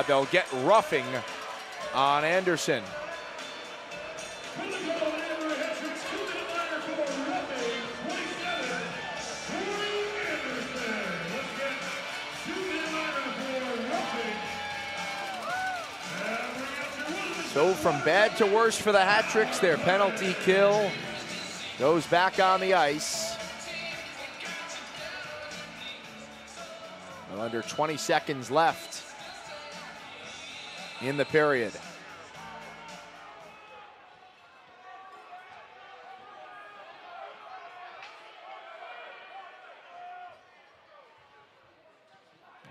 They'll get roughing on Anderson. So from bad to worse for the hat-tricks, their penalty kill goes back on the ice. Well, under 20 seconds left in the period.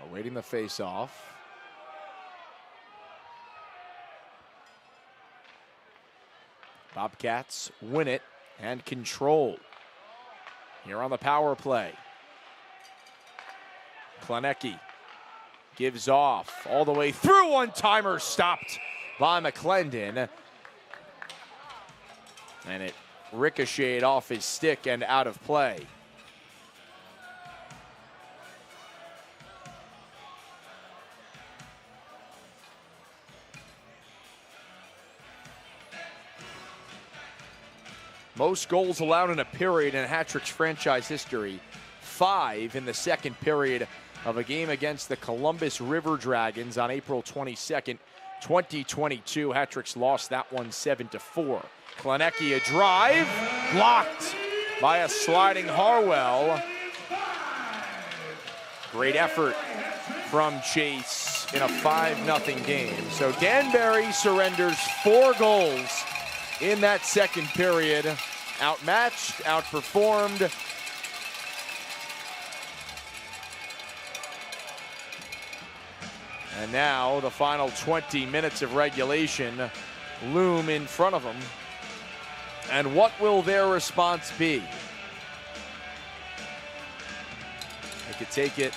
Awaiting the face-off. Bobcats win it and control. Here on the power play. Klenecki gives off all the way through. One-timer stopped by McClendon. And it ricocheted off his stick and out of play. Most goals allowed in a period in Hat-Tricks franchise history. 5 in the second period of a game against the Columbus River Dragons on April 22nd, 2022. Hat-Tricks lost that one 7-4. Klenecki, a drive, blocked by a sliding Harwell. Great effort from Chase in a 5-0 game. So Danbury surrenders 4 goals in that second period. Outmatched, outperformed. And now the final 20 minutes of regulation loom in front of them. And what will their response be? They could take it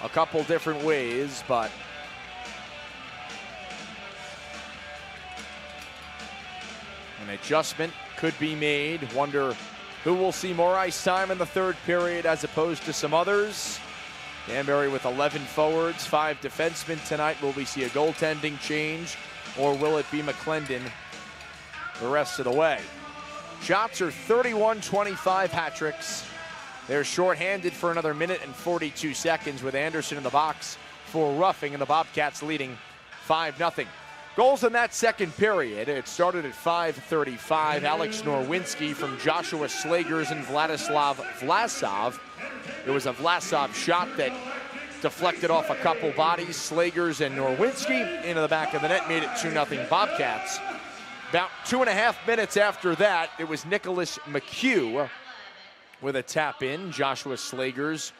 a couple different ways, but an adjustment could be made. Wonder who will see more ice time in the third period as opposed to some others. Danbury with 11 forwards, 5 defensemen tonight. Will we see a goaltending change, or will it be McClendon the rest of the way? Shots are 31-25 Hat-Tricks. They're shorthanded for another minute and 42 seconds with Anderson in the box for roughing, and the Bobcats leading 5-0. Goals in that second period. It started at 5:35. Alex Norwinski from Joshua Slagers and Vladislav Vlasov. It was a Vlasov shot that deflected off a couple bodies. Slagers and Norwinski into the back of the net, made it 2-0 Bobcats. About 2.5 minutes after that, it was Nicholas McHugh with a tap in. Joshua Slagers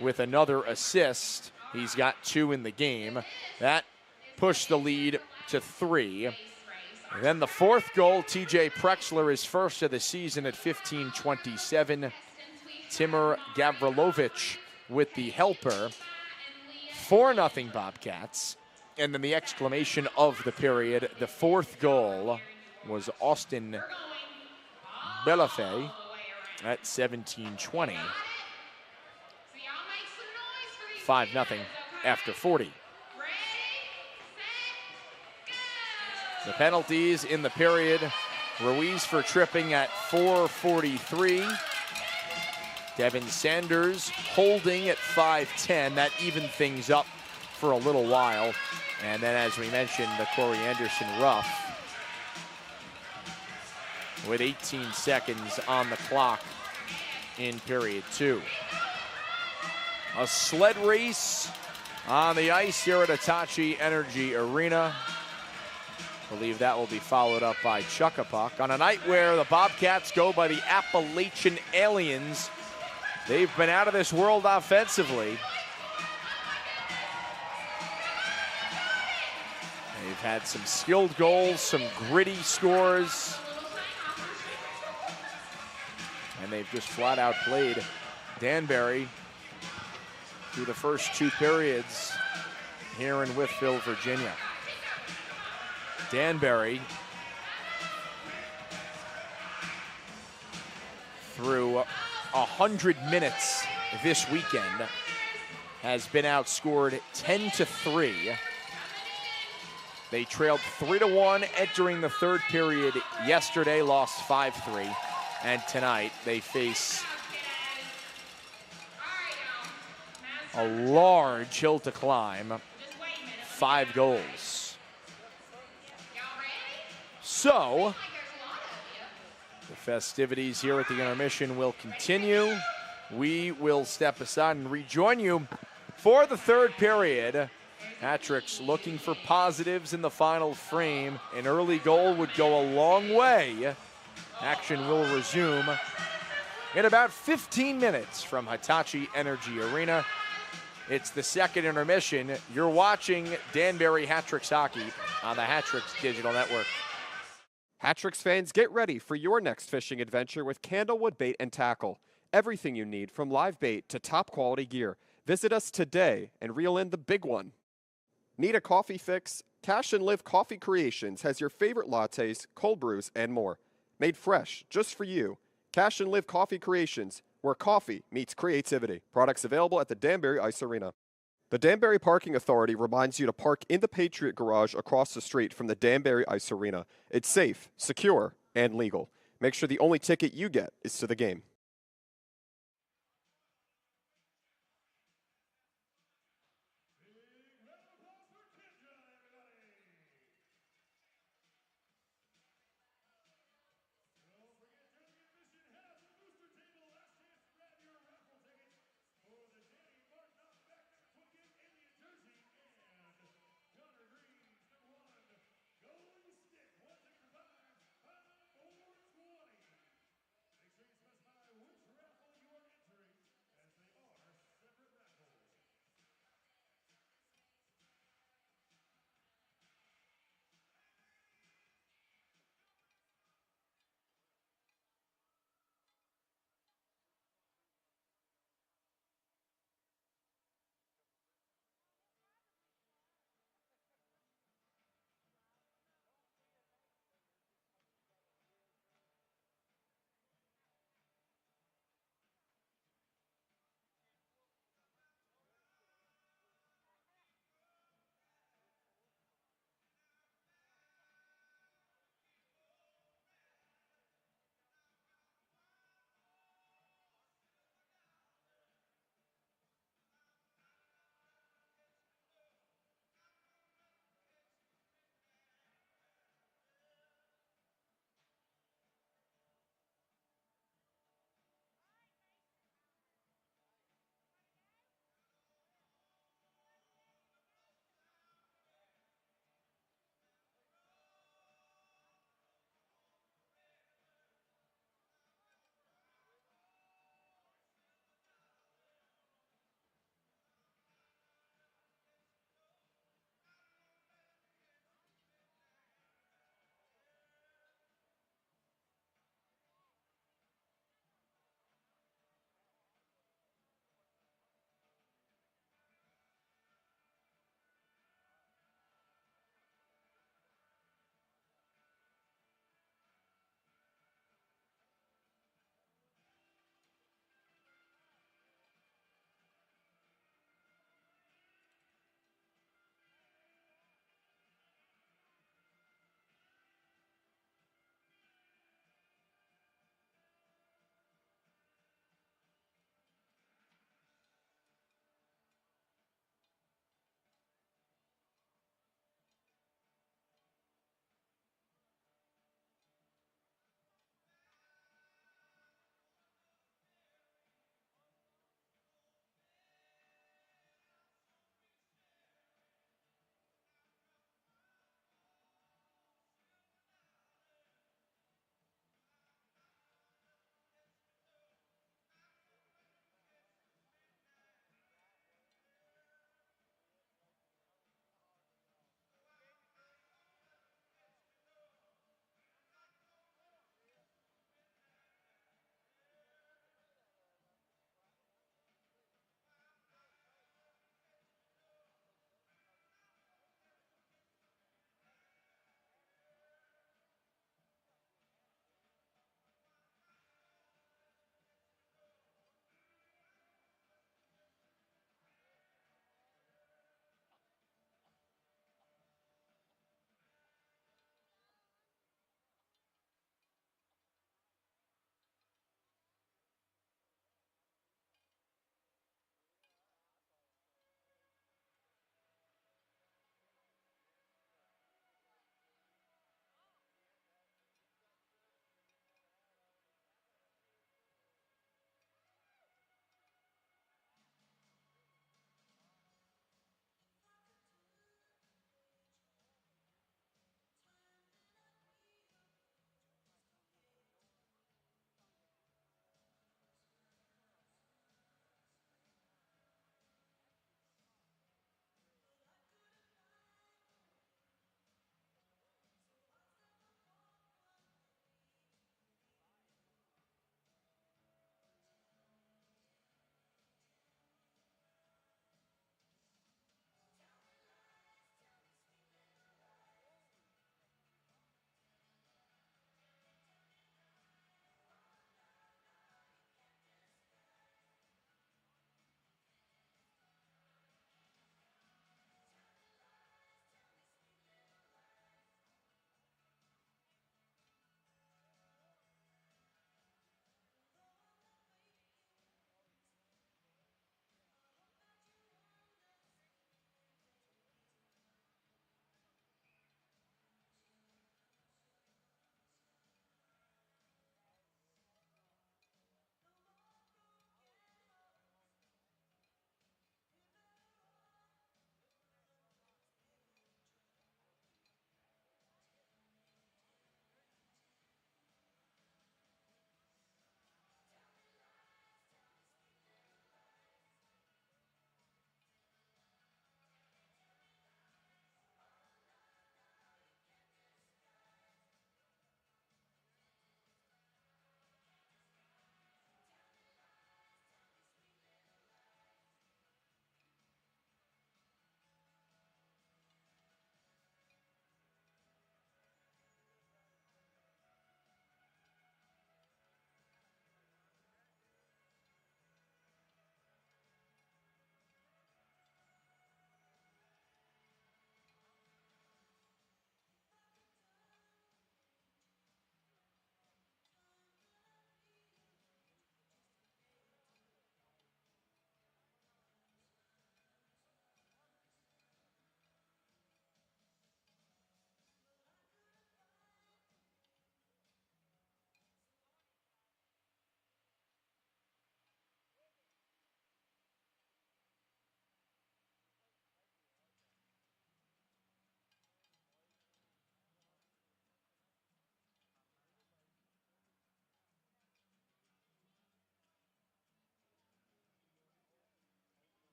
with another assist. He's got 2 in the game. That pushed the lead to 3. And then the fourth goal, TJ Prexler, is first of the season at 15:27. Timur Gavrilovich with the helper. 4-0 Bobcats. And then the exclamation of the period, the fourth goal was Austin Belafe at 17:20. 5-0 after 40. The penalties in the period. Ruiz for tripping at 4:43. Devin Sanders holding at 5:10. That evened things up for a little while. And then, as we mentioned, the Corey Anderson rough. with 18 seconds on the clock in period 2. A sled race on the ice here at Hitachi Energy Arena. I believe that will be followed up by Chuck-a-Puck on a night where the Bobcats go by the Appalachian Aliens. They've been out of this world offensively. They've had some skilled goals, some gritty scores, and they've just flat out played Danbury through the first 2 periods here in Wytheville, Virginia. Danbury through 100 minutes this weekend has been outscored 10-3. They trailed 3-1 entering the 3rd period yesterday, lost 5-3, and tonight they face a large hill to climb, 5 goals. So, the festivities here at the intermission will continue. We will step aside and rejoin you for the 3rd period. Patrick's looking for positives in the final frame. An early goal would go a long way. Action will resume in about 15 minutes from Hitachi Energy Arena. It's the 2nd intermission. You're watching Danbury Hat-Tricks Hockey on the Hat-Tricks Digital Network.
Hat-Tricks fans, get ready for your next fishing adventure with Candlewood Bait and Tackle. Everything you need from live bait to top quality gear. Visit us today and reel in the big one. Need a coffee fix? Cash and Live Coffee Creations has your favorite lattes, cold brews, and more. Made fresh, just for you. Cash and Live Coffee Creations, where coffee meets creativity. Products available at the Danbury Ice Arena. The Danbury Parking Authority reminds you to park in the Patriot Garage across the street from the Danbury Ice Arena. It's safe, secure, and legal. Make sure the only ticket you get is to the game.
Going stick, 165, 420. Make sure you specify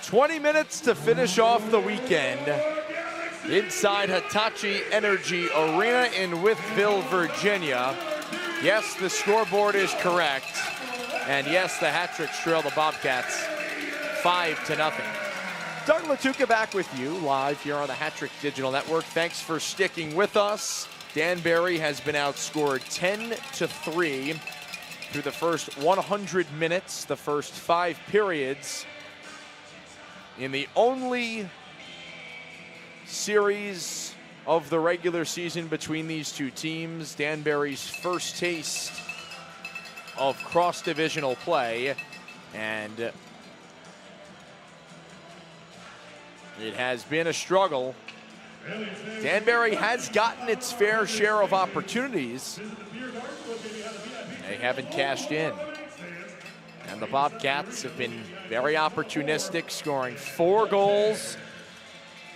20 minutes to finish off the weekend inside Hitachi Energy Arena in Wytheville, Virginia. Yes, the scoreboard is correct. And yes, the hat-tricks trail the Bobcats 5-0. Doug Latuca back with you live here on the Hat-Trick Digital Network. Thanks for sticking with us. Danbury has been outscored 10-3 through the first 100 minutes, the first 5 periods. In the only series of the regular season between these two teams, Danbury's first taste of cross-divisional play, and it has been a struggle. Danbury has gotten its fair share of opportunities. They haven't cashed in. And the Bobcats have been very opportunistic, scoring 4 goals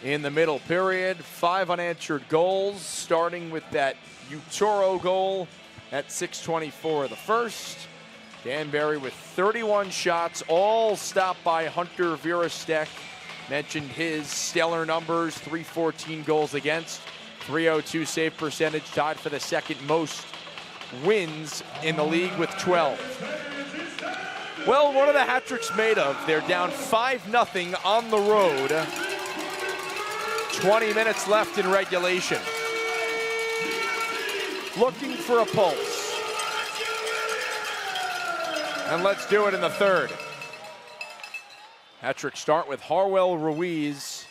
in the middle period, 5 unanswered goals, starting with that Utoro goal at 6:24 of the first. Danbury with 31 shots, all stopped by Hunter Virastek. Mentioned his stellar numbers, 314 goals against, 302 save percentage, tied for the second most wins in the league with 12. Well, what are the hat-tricks made of? They're down 5-0 on the road. 20 minutes left in regulation. Looking for a pulse. And let's do it in the third. Hat-tricks start with Harwell, Ruiz,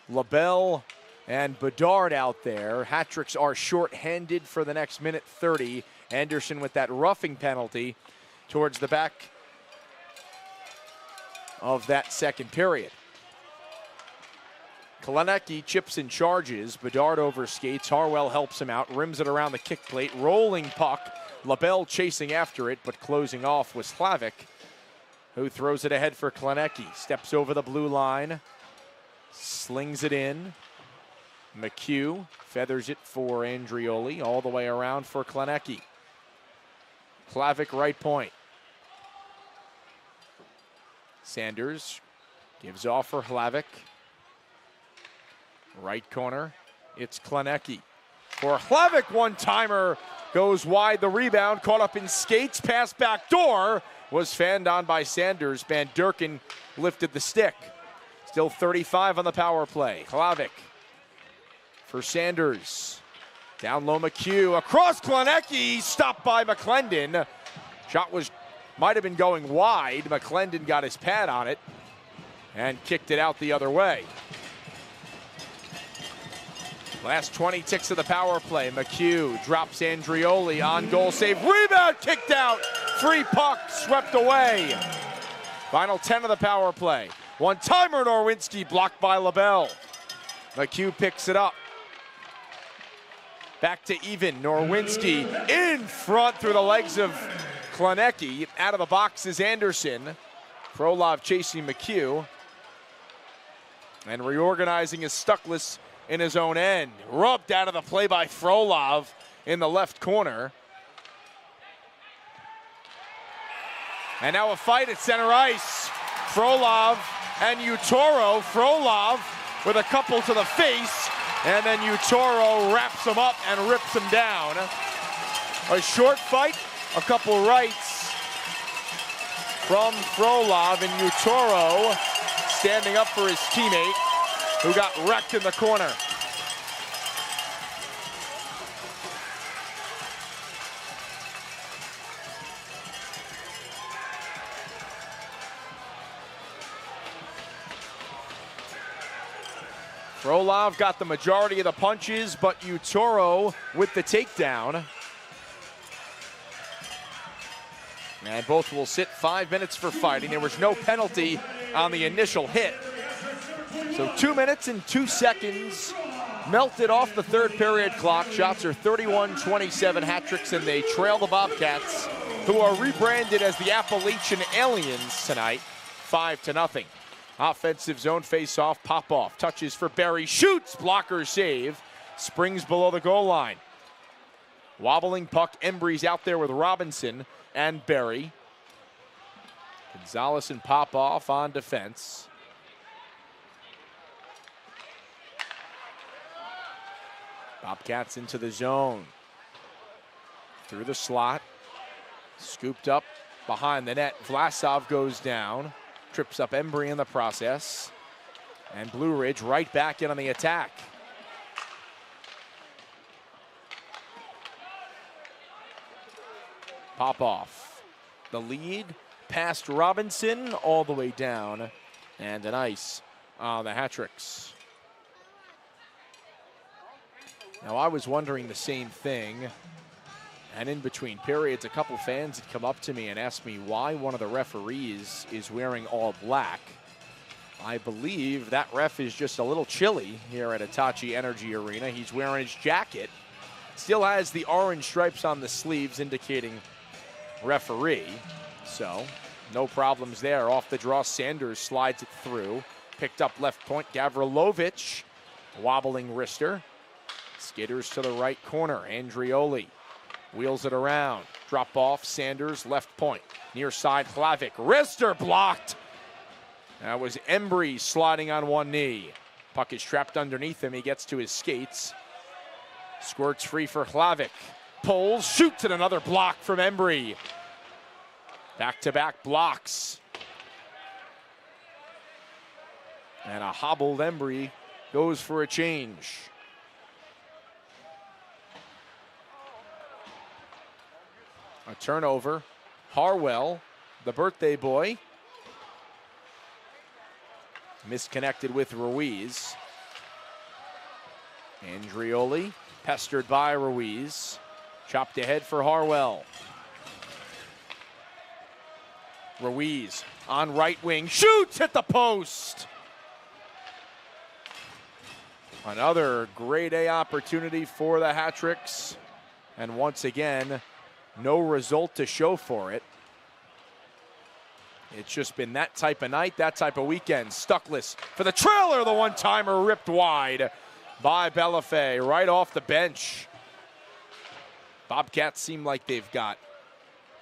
LaBelle, and Bedard out there. Hat-tricks are short-handed for the next minute 30. Anderson with that roughing penalty towards the back of that second period. Kalinecki chips and charges. Bedard overskates. Harwell helps him out, rims it around the kick plate. Rolling puck. LaBelle chasing after it, but closing off was Hlavik, who throws it ahead for Kalinecki. Steps over the blue line. Slings it in. McHugh feathers it for Andrioli. All the way around for Kalinecki. Hlavik right point. Sanders gives off for Hlavik. Right corner, it's Kalinecki. For Hlavik, one-timer, goes wide, the rebound, caught up in skates, pass back door, was fanned on by Sanders. Van Durken lifted the stick. Still 35 on the power play. Hlavik for Sanders. Down low McHugh, across Kalinecki, stopped by McClendon. Shot might have been going wide. McClendon got his pad on it and kicked it out the other way. Last 20 ticks of the power play. McHugh drops Andrioli on goal save. Rebound kicked out. Free puck swept away. Final 10 of the power play. One-timer Norwinski blocked by LaBelle. McHugh picks it up. Back to even. Norwinski in front through the legs of Kalinecki. Out of the box is Anderson. Frolov chasing McHugh. And reorganizing his Stuckless in his own end. Rubbed out of the play by Frolov in the left corner. And now a fight at center ice. Frolov and Utoro. Frolov with a couple to the face, and then Utoro wraps him up and rips him down. A short fight, a couple rights from Frolov, and Utoro standing up for his teammate, who got wrecked in the corner. Frolov got the majority of the punches, but Utoro with the takedown. And both will sit 5 minutes for fighting. There was no penalty on the initial hit. So 2 minutes and 2 seconds melted off the third period clock. Shots are 31-27 hat-tricks, and they trail the Bobcats, who are rebranded as the Appalachian Aliens tonight, 5-0. Offensive zone face-off, pop-off, touches for Berry, shoots, blocker save, springs below the goal line. Wobbling puck, Embry's out there with Robinson and Berry. Gonzalez and Popoff on defense. Bobcats into the zone. Through the slot. Scooped up behind the net. Vlasov goes down. Trips up Embry in the process. And Blue Ridge right back in on the attack. Popoff. The lead past Robinson all the way down. And an ice on the hat-tricks. Now I was wondering the same thing. And in between periods, a couple fans had come up to me and asked me why one of the referees is wearing all black. I believe that ref is just a little chilly here at Hitachi Energy Arena. He's wearing his jacket. Still has the orange stripes on the sleeves indicating referee. So no problems there. Off the draw, Sanders slides it through. Picked up left point, Gavrilovic. Wobbling wrister. Skitters to the right corner, Andrioli. Wheels it around. Drop off, Sanders, left point. Near side, Hlavic. Wrister blocked. That was Embry sliding on one knee. Puck is trapped underneath him. He gets to his skates. Squirts free for Hlavic. Pulls, shoots, and another block from Embry. Back-to-back blocks. And a hobbled Embry goes for a change. A turnover. Harwell, the birthday boy. Misconnected with Ruiz. Andrioli, pestered by Ruiz. Chopped ahead for Harwell. Ruiz on right wing, shoots, hit the post. Another grade A opportunity for the hat-tricks. And once again, no result to show for it. It's just been that type of night, that type of weekend. Stuckless for the trailer, the one-timer ripped wide by Bellafay right off the bench. Bobcats seem like they've got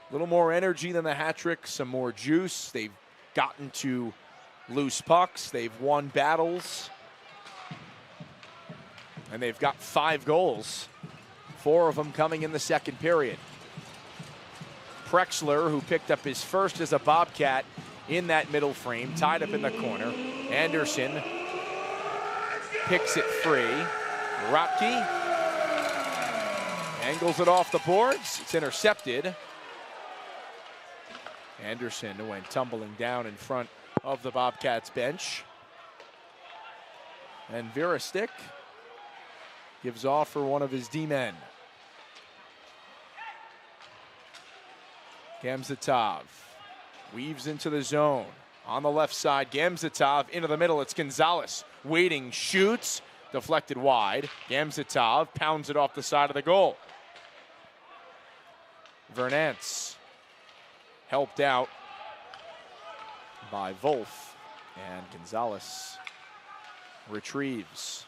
a little more energy than the hat-trick, some more juice. They've gotten to loose pucks. They've won battles. And they've got 5 goals, 4 of them coming in the second period. Prexler, who picked up his first as a Bobcat in that middle frame, tied up in the corner. Anderson picks it free. Rotke angles it off the boards. It's intercepted. Anderson went tumbling down in front of the Bobcats bench. And Virastik gives off for one of his D-men. Gamzatov weaves into the zone. On the left side, Gamzatov into the middle. It's Gonzalez waiting, shoots, deflected wide. Gamzatov pounds it off the side of the goal. Vernance helped out by Wolf, and Gonzalez retrieves.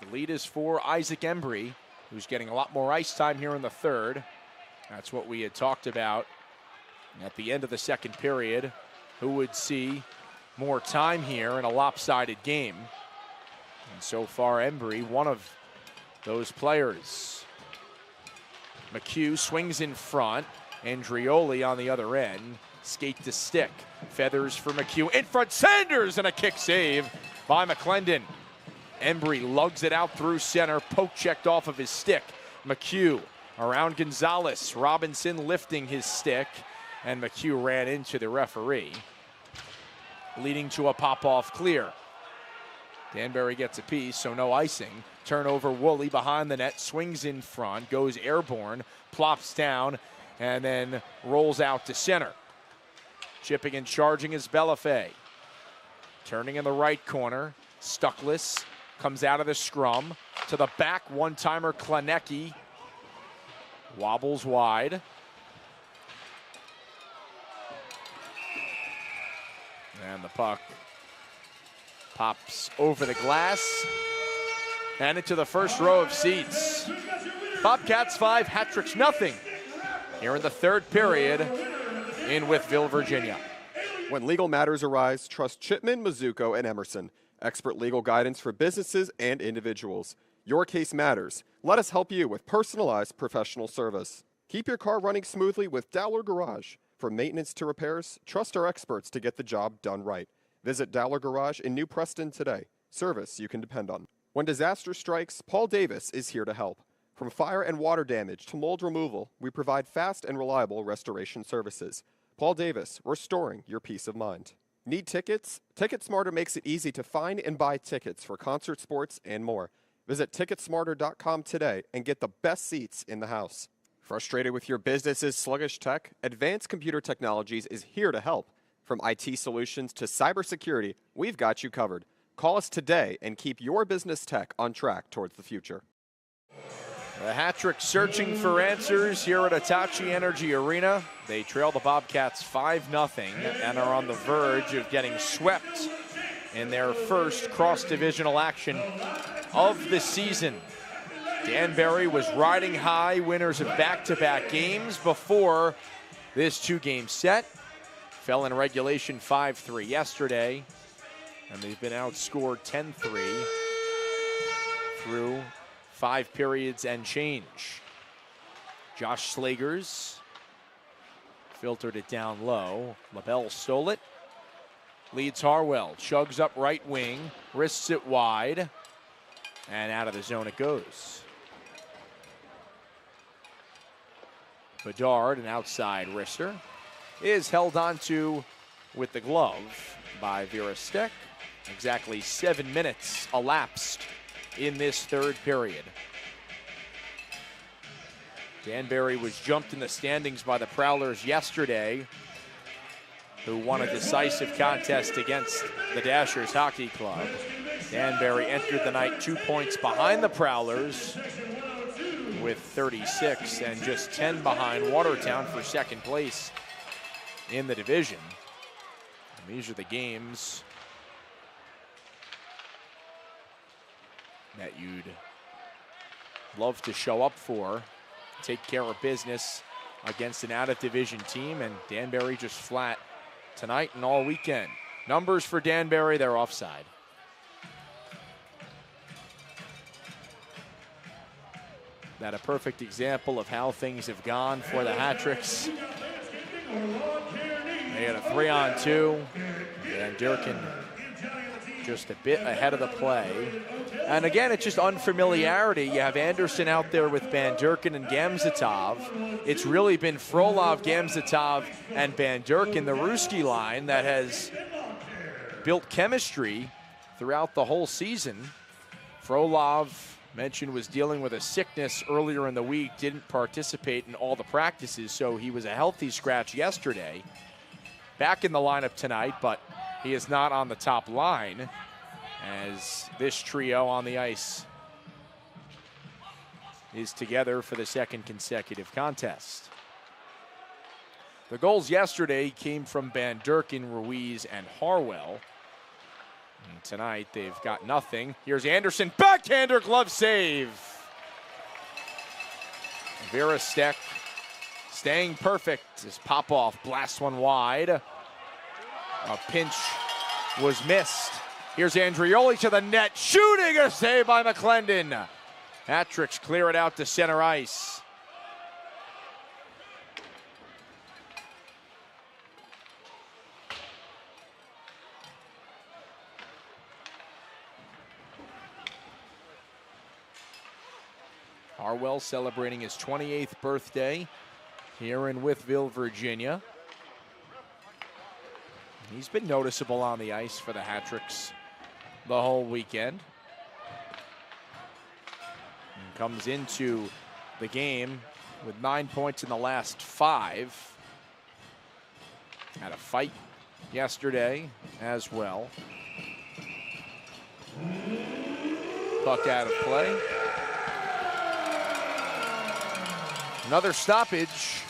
The lead is for Isaac Embry, who's getting a lot more ice time here in the third. That's what we had talked about at the end of the second period, who would see more time here in a lopsided game. And so far, Embry, one of those players. McHugh swings in front. Andrioli on the other end. Skate to stick. Feathers for McHugh. In front, Sanders, and a kick save by McClendon. Embry lugs it out through center. Poke checked off of his stick. McHugh around Gonzalez. Robinson lifting his stick. And McHugh ran into the referee, leading to a pop-off clear. Danbury gets a piece, so no icing. Turnover, Woolley behind the net, swings in front, goes airborne, plops down, and then rolls out to center. Chipping and charging is Bellafay. Turning in the right corner, Stuckless comes out of the scrum. To the back, one-timer Klanecki. Wobbles wide. And the puck pops over the glass and into the first row of seats. Bobcats 5, hat-tricks nothing here in the third period in Wytheville, Virginia.
When legal matters arise, trust Chipman, Mizuko, and Emerson. Expert legal guidance for businesses and individuals. Your case matters. Let us help you with personalized professional service. Keep your car running smoothly with Dowler Garage. From maintenance to repairs, trust our experts to get the job done right. Visit Dowler Garage in New Preston today. Service you can depend on. When disaster strikes, Paul Davis is here to help. From fire and water damage to mold removal, we provide fast and reliable restoration services. Paul Davis, restoring your peace of mind. Need tickets? TicketSmarter makes it easy to find and buy tickets for concert, sports, and more. Visit ticketsmarter.com today and get the best seats in the house. Frustrated with your business's sluggish tech? Advanced Computer Technologies is here to help. From IT solutions to cybersecurity, we've got you covered. Call us today and keep your business tech on track towards the future.
The Hat-Trick searching for answers here at Hitachi Energy Arena. They trail the Bobcats 5-0 and are on the verge of getting swept in their first cross-divisional action of the season. Danbury was riding high, winners of back-to-back games before this two-game set. Fell in regulation 5-3 yesterday, and they've been outscored 10-3 through 5 periods and change. Josh Slagers filtered it down low. LaBelle stole it. Leads Harwell, chugs up right wing, wrists it wide, and out of the zone it goes. Bedard, an outside wrister, is held onto with the glove by Vera Steck. Exactly 7 minutes elapsed in this third period. Danbury was jumped in the standings by the Prowlers yesterday, who won a decisive contest against the Dashers Hockey Club. Danbury entered the night 2 points behind the Prowlers with 36 and just 10 behind Watertown for second place in the division. And these are the games that you'd love to show up for, take care of business against an out-of-division team, and Danbury just flat tonight and all weekend. Numbers for Danbury, they're offside. That a perfect example of how things have gone for the Hat-Tricks. They had a 3-on-2, and Durkin just a bit ahead of the play. And again, it's just unfamiliarity. You have Anderson out there with Van Durkin and Gamzatov. It's really been Frolov, Gamzatov, and Van Durkin, the Ruski line, that has built chemistry throughout the whole season. Frolov, mentioned, was dealing with a sickness earlier in the week, didn't participate in all the practices, so he was a healthy scratch yesterday. Back in the lineup tonight, but he is not on the top line as this trio on the ice is together for the second consecutive contest. The goals yesterday came from Van Durkin, Ruiz, and Harwell. And tonight they've got nothing. Here's Anderson, backhander glove save. Vera Steck staying perfect as Popoff blasts one wide. A pinch was missed. Here's Andrioli to the net, shooting, a save by McClendon. Hat-Tricks clear it out to center ice. Harwell celebrating his 28th birthday here in Wytheville, Virginia. He's been noticeable on the ice for the Hat-Tricks the whole weekend. And comes into the game with 9 points in the last 5. Had a fight yesterday as well. Puck out of play. Another stoppage.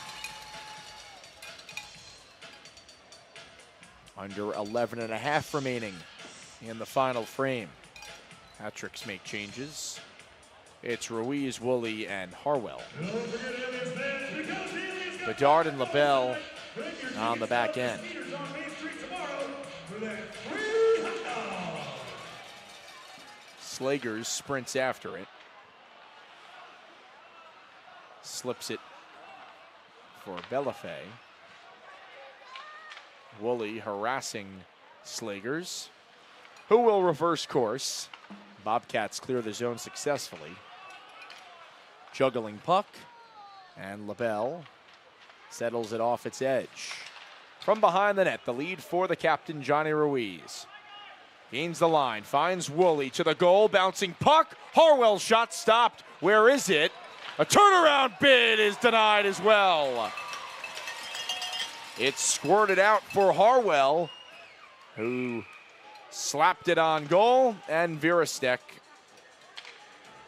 Under 11 and a half remaining in the final frame. Hat-Tricks make changes. It's Ruiz, Woolley, and Harwell. Bedard and LaBelle on the back end. Slagers sprints after it. Slips it for Belafé. Woolley harassing Slagers, who will reverse course. Bobcats clear the zone successfully. Juggling puck, and LaBelle settles it off its edge. From behind the net, the lead for the captain, Johnny Ruiz. Gains the line, finds Woolley to the goal, bouncing puck. Harwell's shot stopped. Where is it? A turnaround bid is denied as well. It's squirted out for Harwell, who slapped it on goal, and Virostek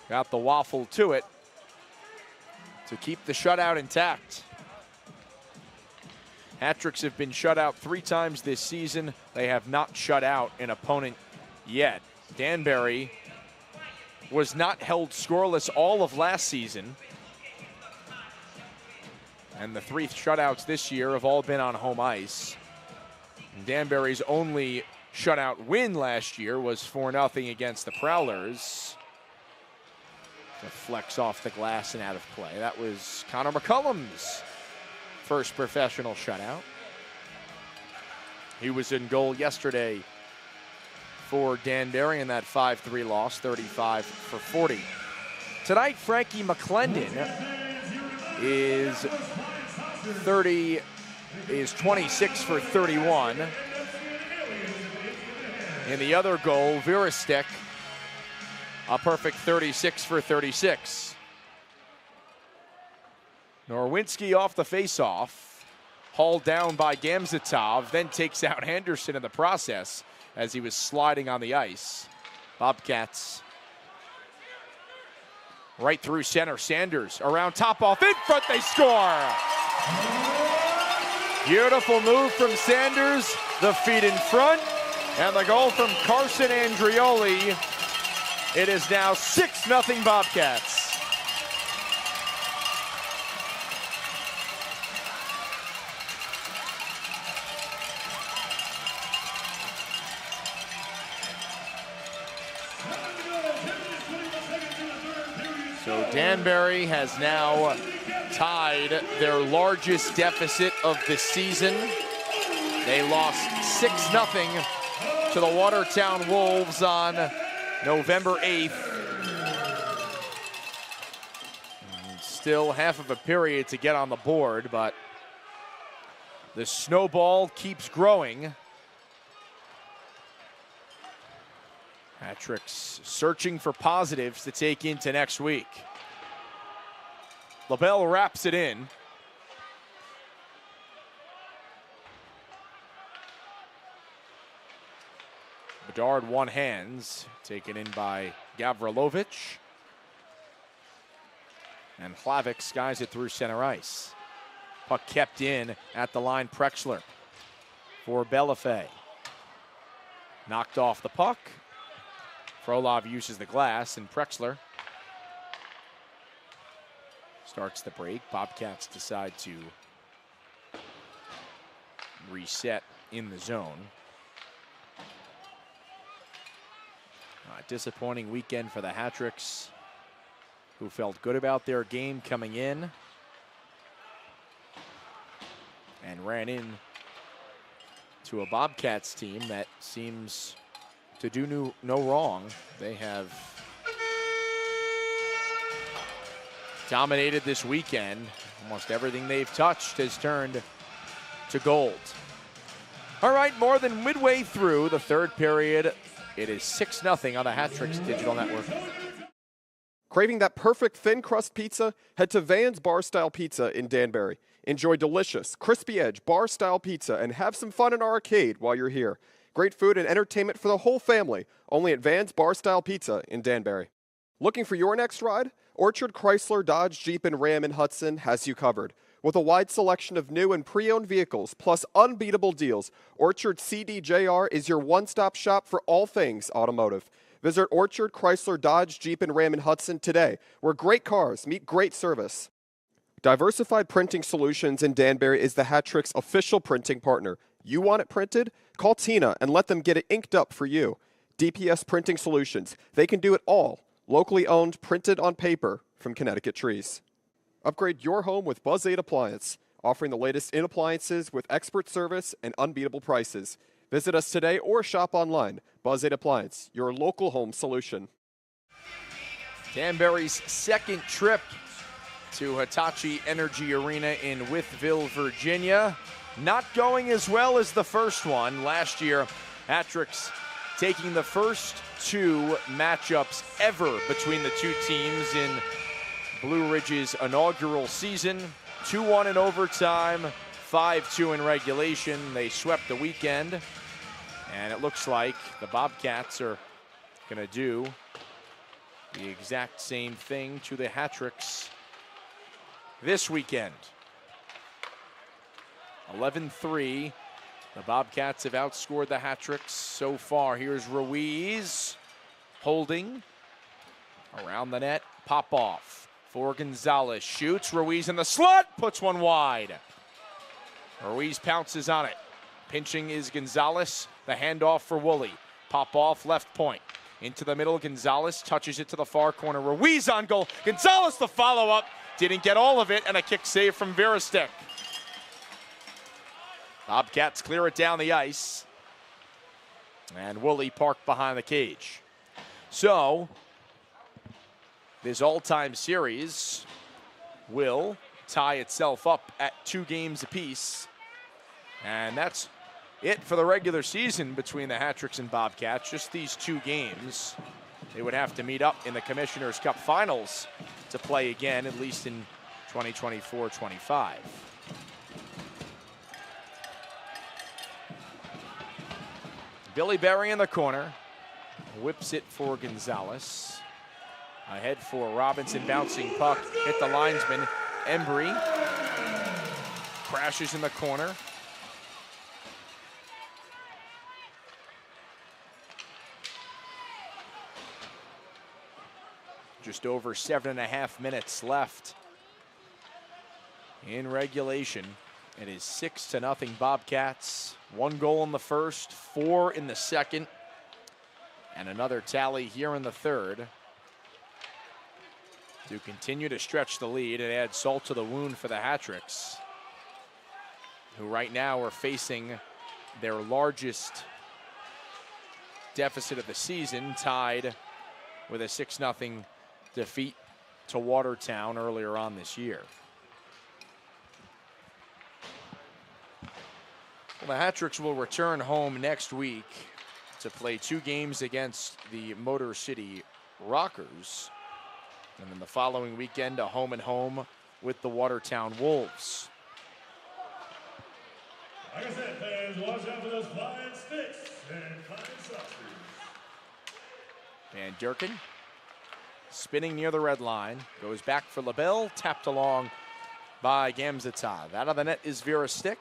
got the waffle to it to keep the shutout intact. Hat-tricks have been shut out 3 times this season. They have not shut out an opponent yet. Danbury was not held scoreless all of last season. And the 3 shutouts this year have all been on home ice. And Danbury's only shutout win last year was 4-0 against the Prowlers. To flex off the glass and out of play. That was Connor McCullum's first professional shutout. He was in goal yesterday for Danbury in that 5-3 loss, 35 for 40. Tonight, Frankie McClendon is 26 for 31. In the other goal, Virostek, a perfect 36 for 36. Norwinski off the faceoff, hauled down by Gamzatov, then takes out Henderson in the process as he was sliding on the ice. Bobcats right through center. Sanders around top off in front, they score. Beautiful move from Sanders, the feet in front, and the goal from Carson Andrioli. It is now 6-0 Bobcats. So Danbury has now tied their largest deficit of the season. They lost 6-0 to the Watertown Wolves on November 8th. And still half of a period to get on the board, but the snowball keeps growing. Hat-tricks searching for positives to take into next week. LaBelle wraps it in. Bedard one hands, taken in by Gavrilovic. And Hlavik skies it through center ice. Puck kept in at the line, Prexler for Belafé. Knocked off the puck. Frolov uses the glass, and Prexler starts the break. Bobcats decide to reset in the zone. Disappointing weekend for the Hat-tricks, who felt good about their game coming in and ran in to a Bobcats team that seems to do no wrong. They have dominated this weekend. Almost everything they've touched has turned to gold. All right, more than midway through the third period. It is 6-0 on the Hat-tricks Digital Network.
Craving that perfect thin crust pizza? Head to Van's Bar Style Pizza in Danbury. Enjoy delicious, crispy edge bar style pizza and have some fun in our arcade while you're here. Great food and entertainment for the whole family, only at Van's Bar Style Pizza in Danbury. Looking for your next ride? Orchard Chrysler, Dodge, Jeep, and Ram in Hudson has you covered. With a wide selection of new and pre-owned vehicles, plus unbeatable deals, Orchard CDJR is your one-stop shop for all things automotive. Visit Orchard Chrysler, Dodge, Jeep, and Ram in Hudson today, where great cars meet great service. Diversified Printing Solutions in Danbury is the Hat-tricks official printing partner. You want it printed? Call Tina and let them get it inked up for you. DPS Printing Solutions. They can do it all. Locally owned, printed on paper from Connecticut trees. Upgrade your home with Buzz 8 Appliance, offering the latest in appliances with expert service and unbeatable prices. Visit us today or shop online. Buzz 8 Appliance, your local home solution.
Danbury's second trip to Hitachi Energy Arena in Wytheville, Virginia. Not going as well as the first one. Last year, Hat-Tricks taking the first two matchups ever between the two teams in Blue Ridge's inaugural season. 2-1 in overtime, 5-2 in regulation. They swept the weekend, and it looks like the Bobcats are going to do the exact same thing to the Hat-Tricks this weekend. 11-3. The Bobcats have outscored the Hat-Tricks so far. Here's Ruiz holding around the net. Pop off for Gonzalez. Shoots. Ruiz in the slot. Puts one wide. Ruiz pounces on it. Pinching is Gonzalez. The handoff for Woolley. Pop off left point. Into the middle. Gonzalez touches it to the far corner. Ruiz on goal. Gonzalez the follow up. Didn't get all of it. And a kick save from Verestick. Bobcats clear it down the ice. And Woolley parked behind the cage. So, this all-time series will tie itself up at 2 games apiece. And that's it for the regular season between the Hat-Tricks and Bobcats. Just these 2 games. They would have to meet up in the Commissioner's Cup Finals to play again, at least in 2024-25. Billy Berry in the corner. Whips it for Gonzalez. Ahead for Robinson, bouncing puck. Hit the linesman. Embry crashes in the corner. Just over 7.5 minutes left in regulation. It is 6-0 Bobcats. 1 goal in the first, 4 in the second, and another tally here in the third to continue to stretch the lead and add salt to the wound for the Hat-Tricks, who right now are facing their largest deficit of the season, tied with a 6-0 defeat to Watertown earlier on this year. Well, the Hat-Tricks will return home next week to play 2 games against the Motor City Rockers. And then the following weekend, a home-and-home with the Watertown Wolves.
Like I said, fans, watch out for those flying sticks and flying saucers.
Van Durkin spinning near the red line. Goes back for LaBelle. Tapped along by Gamzatov. Out of the net is Verestick.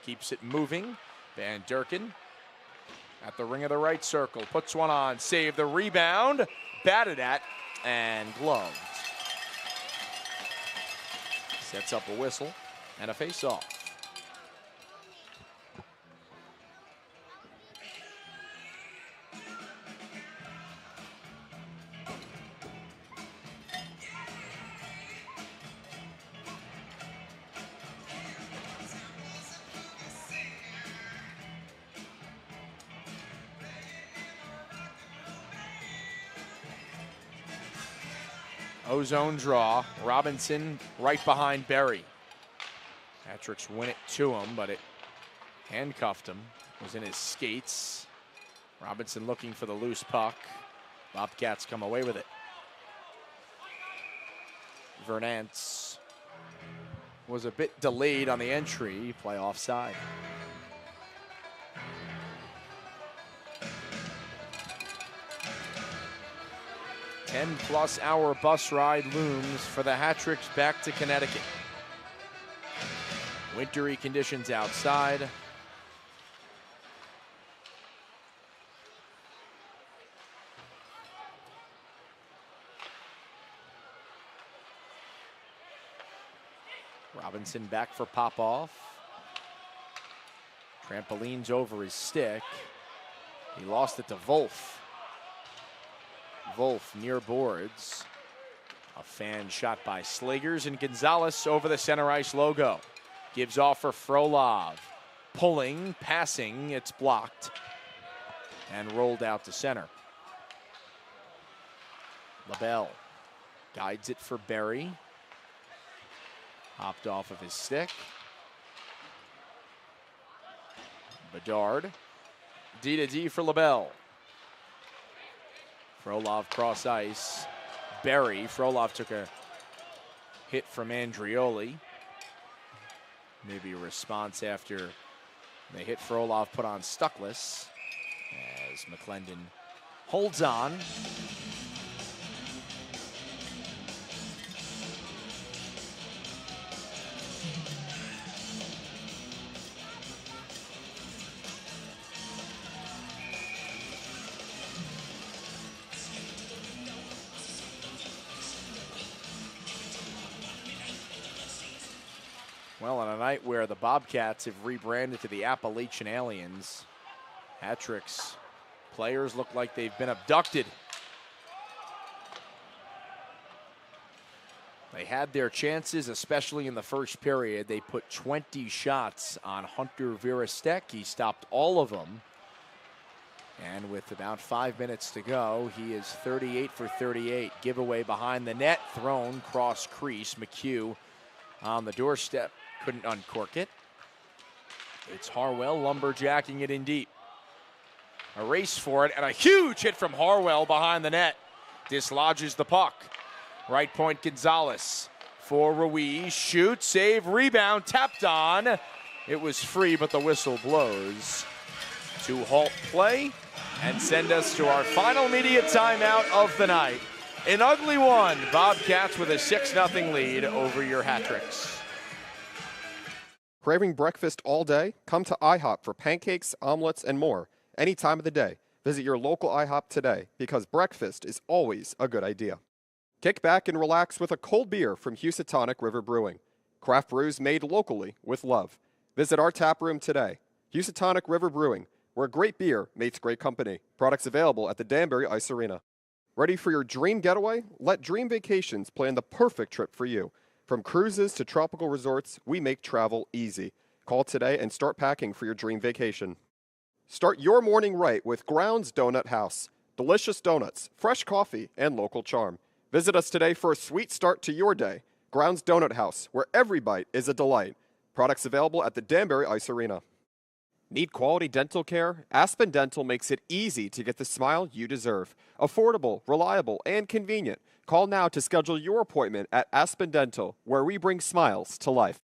Keeps it moving. Van Durkin at the ring of the right circle. Puts one on. Save the rebound. Batted at and gloved. Sets up a whistle and a face-off. O-zone draw. Robinson right behind Berry. Hat-Tricks win it to him, but it handcuffed him. Was in his skates. Robinson looking for the loose puck. Bobcats come away with it. Vernance was a bit delayed on the entry. Play offside. +10-hour bus ride looms for the Hat-Tricks back to Connecticut. Wintry conditions outside. Robinson back for Popoff. Trampolines over his stick. He lost it to Wolf. Wolf near boards. A fan shot by Slagers, and Gonzalez over the center ice logo. Gives off for Frolov. Pulling, passing, it's blocked. And rolled out to center. LaBelle guides it for Berry. Hopped off of his stick. Bedard. D to D for LaBelle. Frolov cross ice. Berry. Frolov took a hit from Andrioli. Maybe a response after they hit Frolov, put on Stuckless. As McClendon holds on. Well, on a night where the Bobcats have rebranded to the Appalachian Aliens, Hat-Trick's players look like they've been abducted. They had their chances, especially in the first period. They put 20 shots on Hunter Virastek. He stopped all of them. And with about 5 minutes to go, he is 38 for 38. Giveaway behind the net, thrown cross crease. McHugh on the doorstep. Couldn't uncork it. It's Harwell lumberjacking it in deep. A race for it, and a huge hit from Harwell behind the net. Dislodges the puck. Right point Gonzalez for Ruiz. Shoot, save, rebound, tapped on. It was free, but the whistle blows to halt play and send us to our final media timeout of the night. An ugly one. Bobcats with a 6-0 lead over your Hat-Tricks.
Craving breakfast all day? Come to IHOP for pancakes, omelets, and more any time of the day. Visit your local IHOP today because breakfast is always a good idea. Kick back and relax with a cold beer from Housatonic River Brewing. Craft brews made locally with love. Visit our tap room today. Housatonic River Brewing, where great beer meets great company. Products available at the Danbury Ice Arena. Ready for your dream getaway? Let Dream Vacations plan the perfect trip for you. From cruises to tropical resorts, we make travel easy. Call today and start packing for your dream vacation. Start your morning right with Grounds Donut House. Delicious donuts, fresh coffee, and local charm. Visit us today for a sweet start to your day. Grounds Donut House, where every bite is a delight. Products available at the Danbury Ice Arena. Need quality dental care? Aspen Dental makes it easy to get the smile you deserve. Affordable, reliable, and convenient. Call now to schedule your appointment at Aspen Dental, where we bring smiles to life.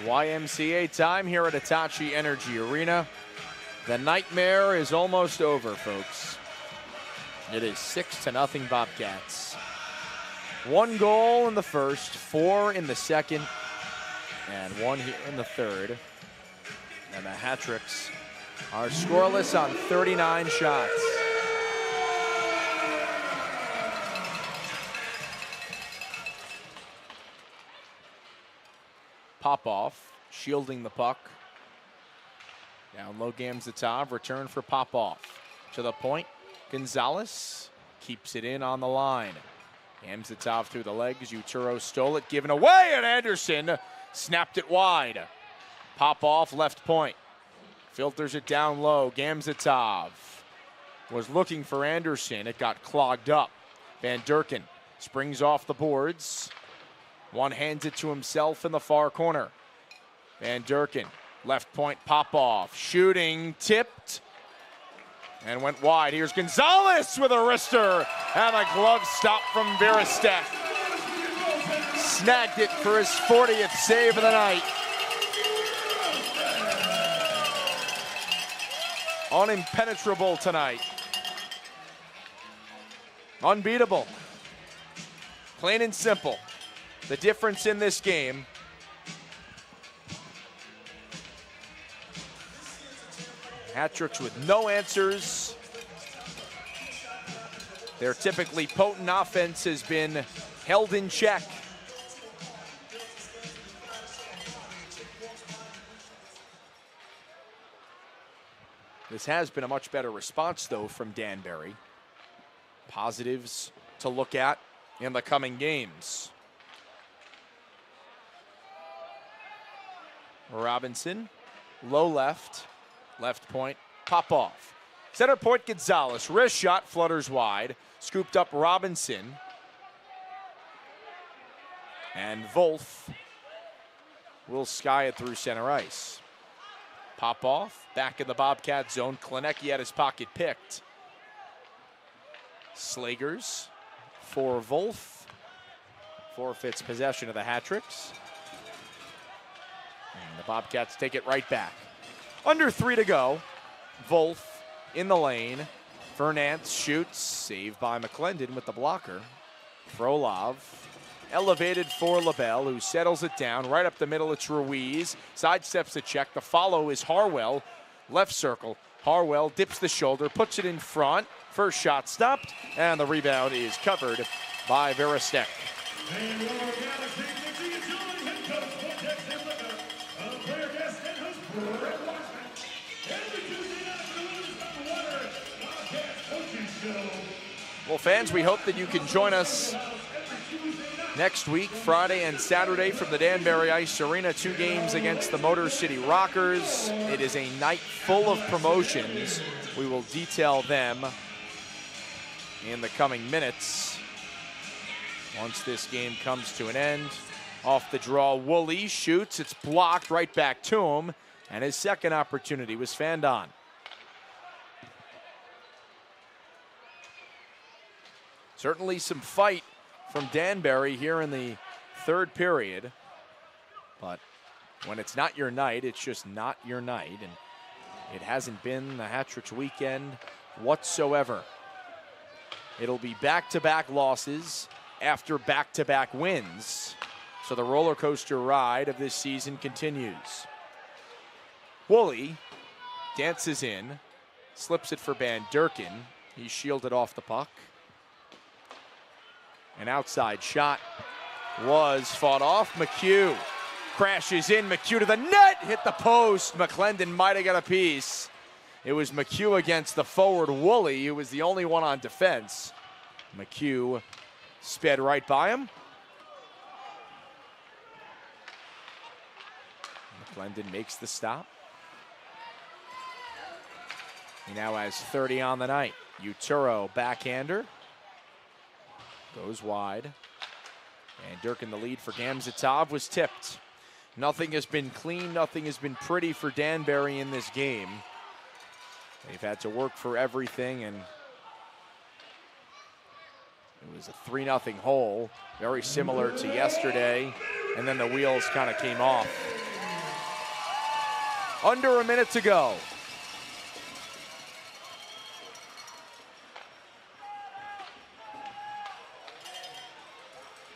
YMCA time here at Hitachi Energy Arena. The nightmare is almost over, folks. It is 6-0 Bobcats. 1 goal in the first, 4 in the second, and 1 here in the third. And the Hat-Tricks are scoreless on 39 shots. Popov shielding the puck. Down low, Gamzatov, return for Popov. To the point, Gonzalez keeps it in on the line. Gamzatov through the legs, Uturo stole it, given away, and Anderson snapped it wide. Popov, left point. Filters it down low, Gamzatov was looking for Anderson. It got clogged up. Van Durken springs off the boards. One hands it to himself in the far corner. Van Durken, left point, Popov, shooting, tipped, and went wide. Here's Gonzalez with a wrister, and a glove stop from Virastek. Snagged it for his 40th save of the night. Unimpenetrable tonight. Unbeatable. Plain and simple. The difference in this game. Hat-Tricks with no answers. Their typically potent offense has been held in check. This has been a much better response, though, from Danbury. positives to look at in the coming games. Robinson, low left, left point, pop off. Center point Gonzalez, wrist shot, flutters wide. Scooped up Robinson. And Wolf will sky it through center ice. Pop off, back in the Bobcat zone. Klinecki had his pocket picked. Slagers for Wolf. Forfeits possession of the hat-tricks. And the Bobcats take it right back. Under 3 to go. Wolf in the lane. Fernance shoots. Saved by McClendon with the blocker. Frolov elevated for LaBelle, who settles it down. Right up the middle, it's Ruiz. Sidesteps the check. The follow is Harwell. Left circle. Harwell dips the shoulder, puts it in front. First shot stopped, and the rebound is covered by Veristek.
And your Galaxy Dixie and John, head coach, Bobcats and Liquor. Player guest and host, Brett Watchman. Every Tuesday night afternoon, the Water Bobcats Coaching Show.
Well, fans, we hope that you can join us next week, Friday and Saturday, from the Danbury Ice Arena. 2 games against the Motor City Rockers. It is a night full of promotions. We will detail them in the coming minutes. Once this game comes to an end, off the draw, Woolley shoots. It's blocked right back to him, and his second opportunity was fanned on. Certainly some fight from Danbury here in the third period, but when it's not your night, it's just not your night, and it hasn't been the Hat-Tricks weekend whatsoever. It'll be back-to-back losses after back-to-back wins, so the roller coaster ride of this season continues. Woolley dances in, slips it for Van Durken. He's shielded off the puck. An outside shot was fought off. McHugh crashes in. McHugh to the net, hit the post. McClendon might have got a piece. It was McHugh against the forward Woolley, who was the only one on defense. McHugh sped right by him. McClendon makes the stop. He now has 30 on the night. Uturo backhander. Goes wide. And Durkin, the lead for Gamzatov, was tipped. Nothing has been clean, nothing has been pretty for Danbury in this game. They've had to work for everything, and it was a 3-0 hole, very similar to yesterday, and then the wheels kind of came off. Under a minute to go.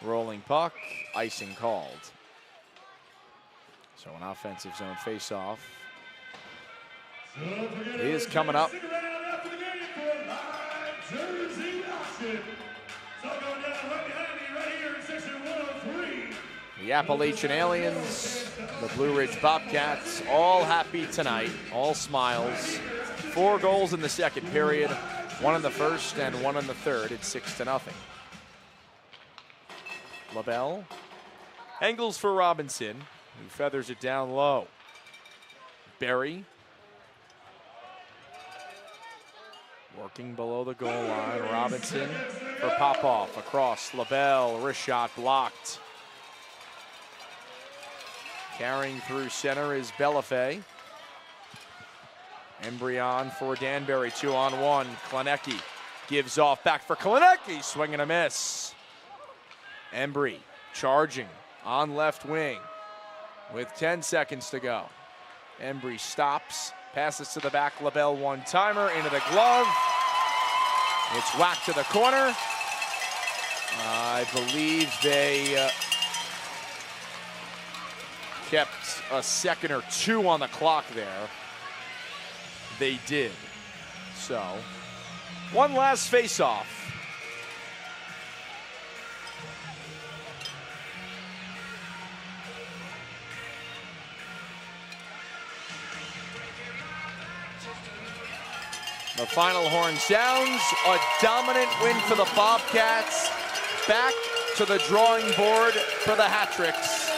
Rolling puck, icing called. So an offensive zone face-off is coming up.
Stick around after the game for live jersey auction. So going down right behind me, right here in section 103.
The Appalachian Aliens, the Blue Ridge Bobcats, all happy tonight, all smiles. 4 goals in the second period, 1 in the first and 1 in the third. It's 6-0. LaBelle angles for Robinson, who feathers it down low. Berry working below the goal line. Robinson for pop-off across. LaBelle, wrist shot blocked. Carrying through center is Bellafay. Embryon for Danbury, 2-on-1. Klinecki gives off, back for Klinecki, swing and a miss. Embry charging on left wing with 10 seconds to go. Embry stops, passes to the back, LaBelle one-timer into the glove. It's whacked to the corner. I believe they kept a second or 2 on the clock there. They did. So, one last face-off. The final horn sounds. A dominant win for the Bobcats. Back to the drawing board for the Hat-Tricks.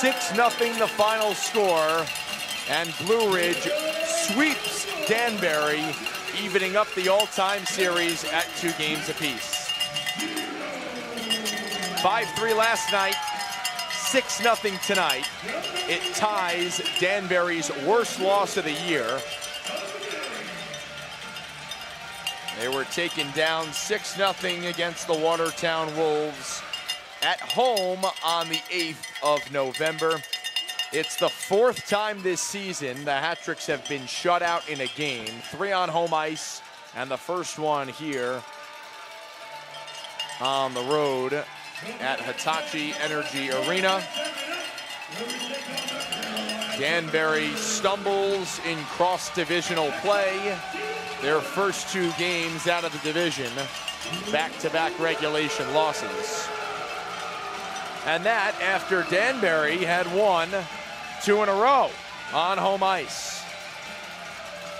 6-0 the final score. And Blue Ridge sweeps Danbury, evening up the all-time series at 2 games apiece. 5-3 last night, 6-0 tonight. It ties Danbury's worst loss of the year. They were taken down 6-0 against the Watertown Wolves at home on the 8th of November. It's the 4th time this season the Hat-Tricks have been shut out in a game. 3 on home ice, and the first one here on the road at Hitachi Energy Arena. Danbury stumbles in cross-divisional play. Their first 2 games out of the division, back-to-back regulation losses. And that after Danbury had won 2 in a row on home ice.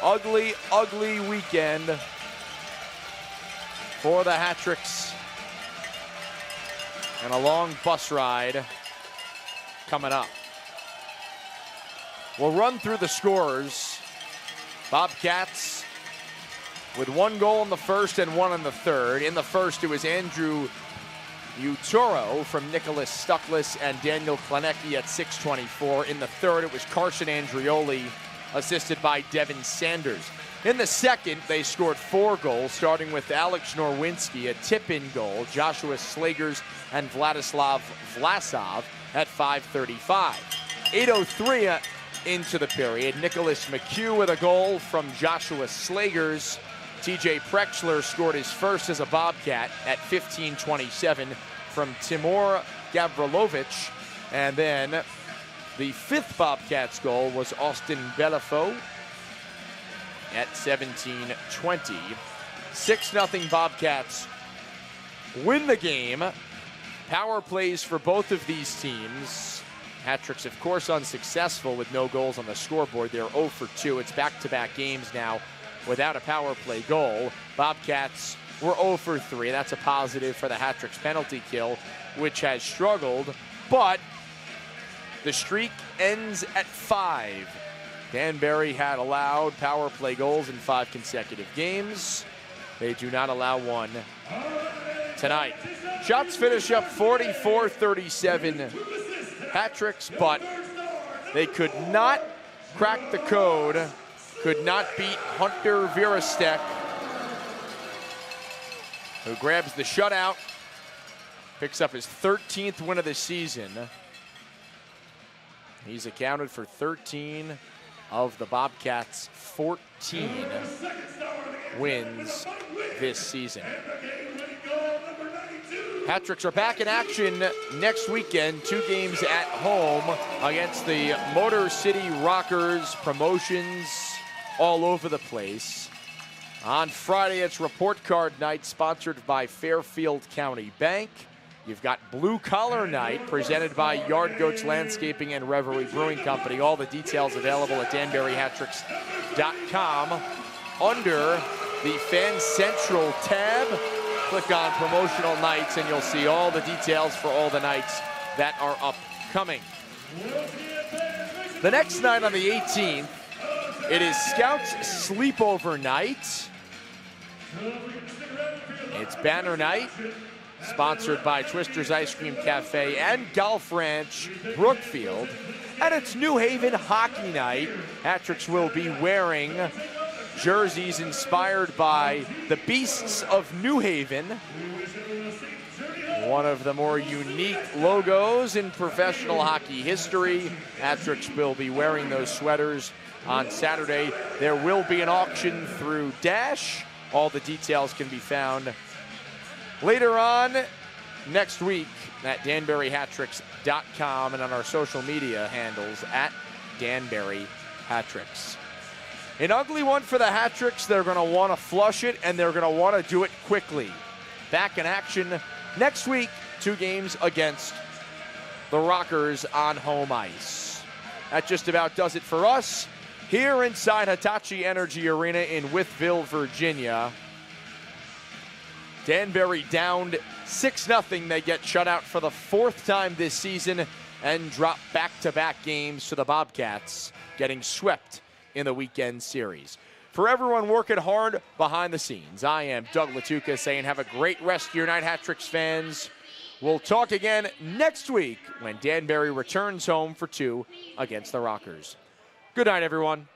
Ugly, ugly weekend for the Hat-Tricks. And a long bus ride coming up. We'll run through the scores. Bobcats with 1 goal in the first and 1 in the third. In the first, it was Andrew Utoro from Nicholas Stuckless and Daniel Klenecki at 6:24. In the third, it was Carson Andrioli, assisted by Devin Sanders. In the second, they scored 4 goals, starting with Alex Norwinski, a tip-in goal, Joshua Slagers and Vladislav Vlasov at 5:35. 8:03 into the period, Nicholas McHugh with a goal from Joshua Slagers. TJ Prexler scored his first as a Bobcat at 15:27 from Timur Gavrilovich. And then the 5th Bobcats goal was Austin Belafo at 17:20. 6-0 Bobcats win the game. Power plays for both of these teams. Hat-Tricks, of course, unsuccessful with no goals on the scoreboard. They're 0 for 2. It's back-to-back games now without a power play goal. Bobcats were 0 for 3. That's a positive for the Hat-Tricks penalty kill, which has struggled, but the streak ends at 5. Danbury had allowed power play goals in 5 consecutive games. They do not allow one tonight. Shots finish up 44-37 Hat-Tricks, but they could not crack the code, could not beat Hunter Virastek, who grabs the shutout, picks up his 13th win of the season. He's accounted for 13 of the Bobcats' 14 wins this season. Hat-Tricks are back in action next weekend, 2 games at home against the Motor City Rockers. Promotions all over the place. On Friday, it's Report Card Night, sponsored by Fairfield County Bank. You've got Blue Collar Night, presented by Yard Goats Landscaping and Reverie Brewing Company. All the details available at DanburyHattricks.com. Under the Fan Central tab, click on Promotional Nights, and you'll see all the details for all the nights that are upcoming. The next night on the 18th, it is Scouts Sleepover Night. It's Banner Night, sponsored by Twister's Ice Cream Cafe and Golf Ranch Brookfield. And it's New Haven Hockey Night. Hat-Tricks will be wearing jerseys inspired by the Beasts of New Haven, one of the more unique logos in professional hockey history. Hat-Tricks will be wearing those sweaters on Saturday. There will be an auction through Dash. All the details can be found later on next week at DanburyHattricks.com and on our social media handles at Danbury Hat-Tricks. An ugly one for the Hat-Tricks. They're going to want to flush it, and they're going to want to do it quickly. Back in action next week, 2 games against the Rockers on home ice. That just about does it for us. here inside Hitachi Energy Arena in Wytheville, Virginia. Danbury downed 6-0. They get shut out for the 4th time this season and drop back-to-back games to the Bobcats, getting swept in the weekend series. For everyone working hard behind the scenes, I am Doug Latuka saying have a great rest of your night, Hat-Tricks fans. We'll talk again next week when Danbury returns home for 2 against the Rockers. Good night, everyone.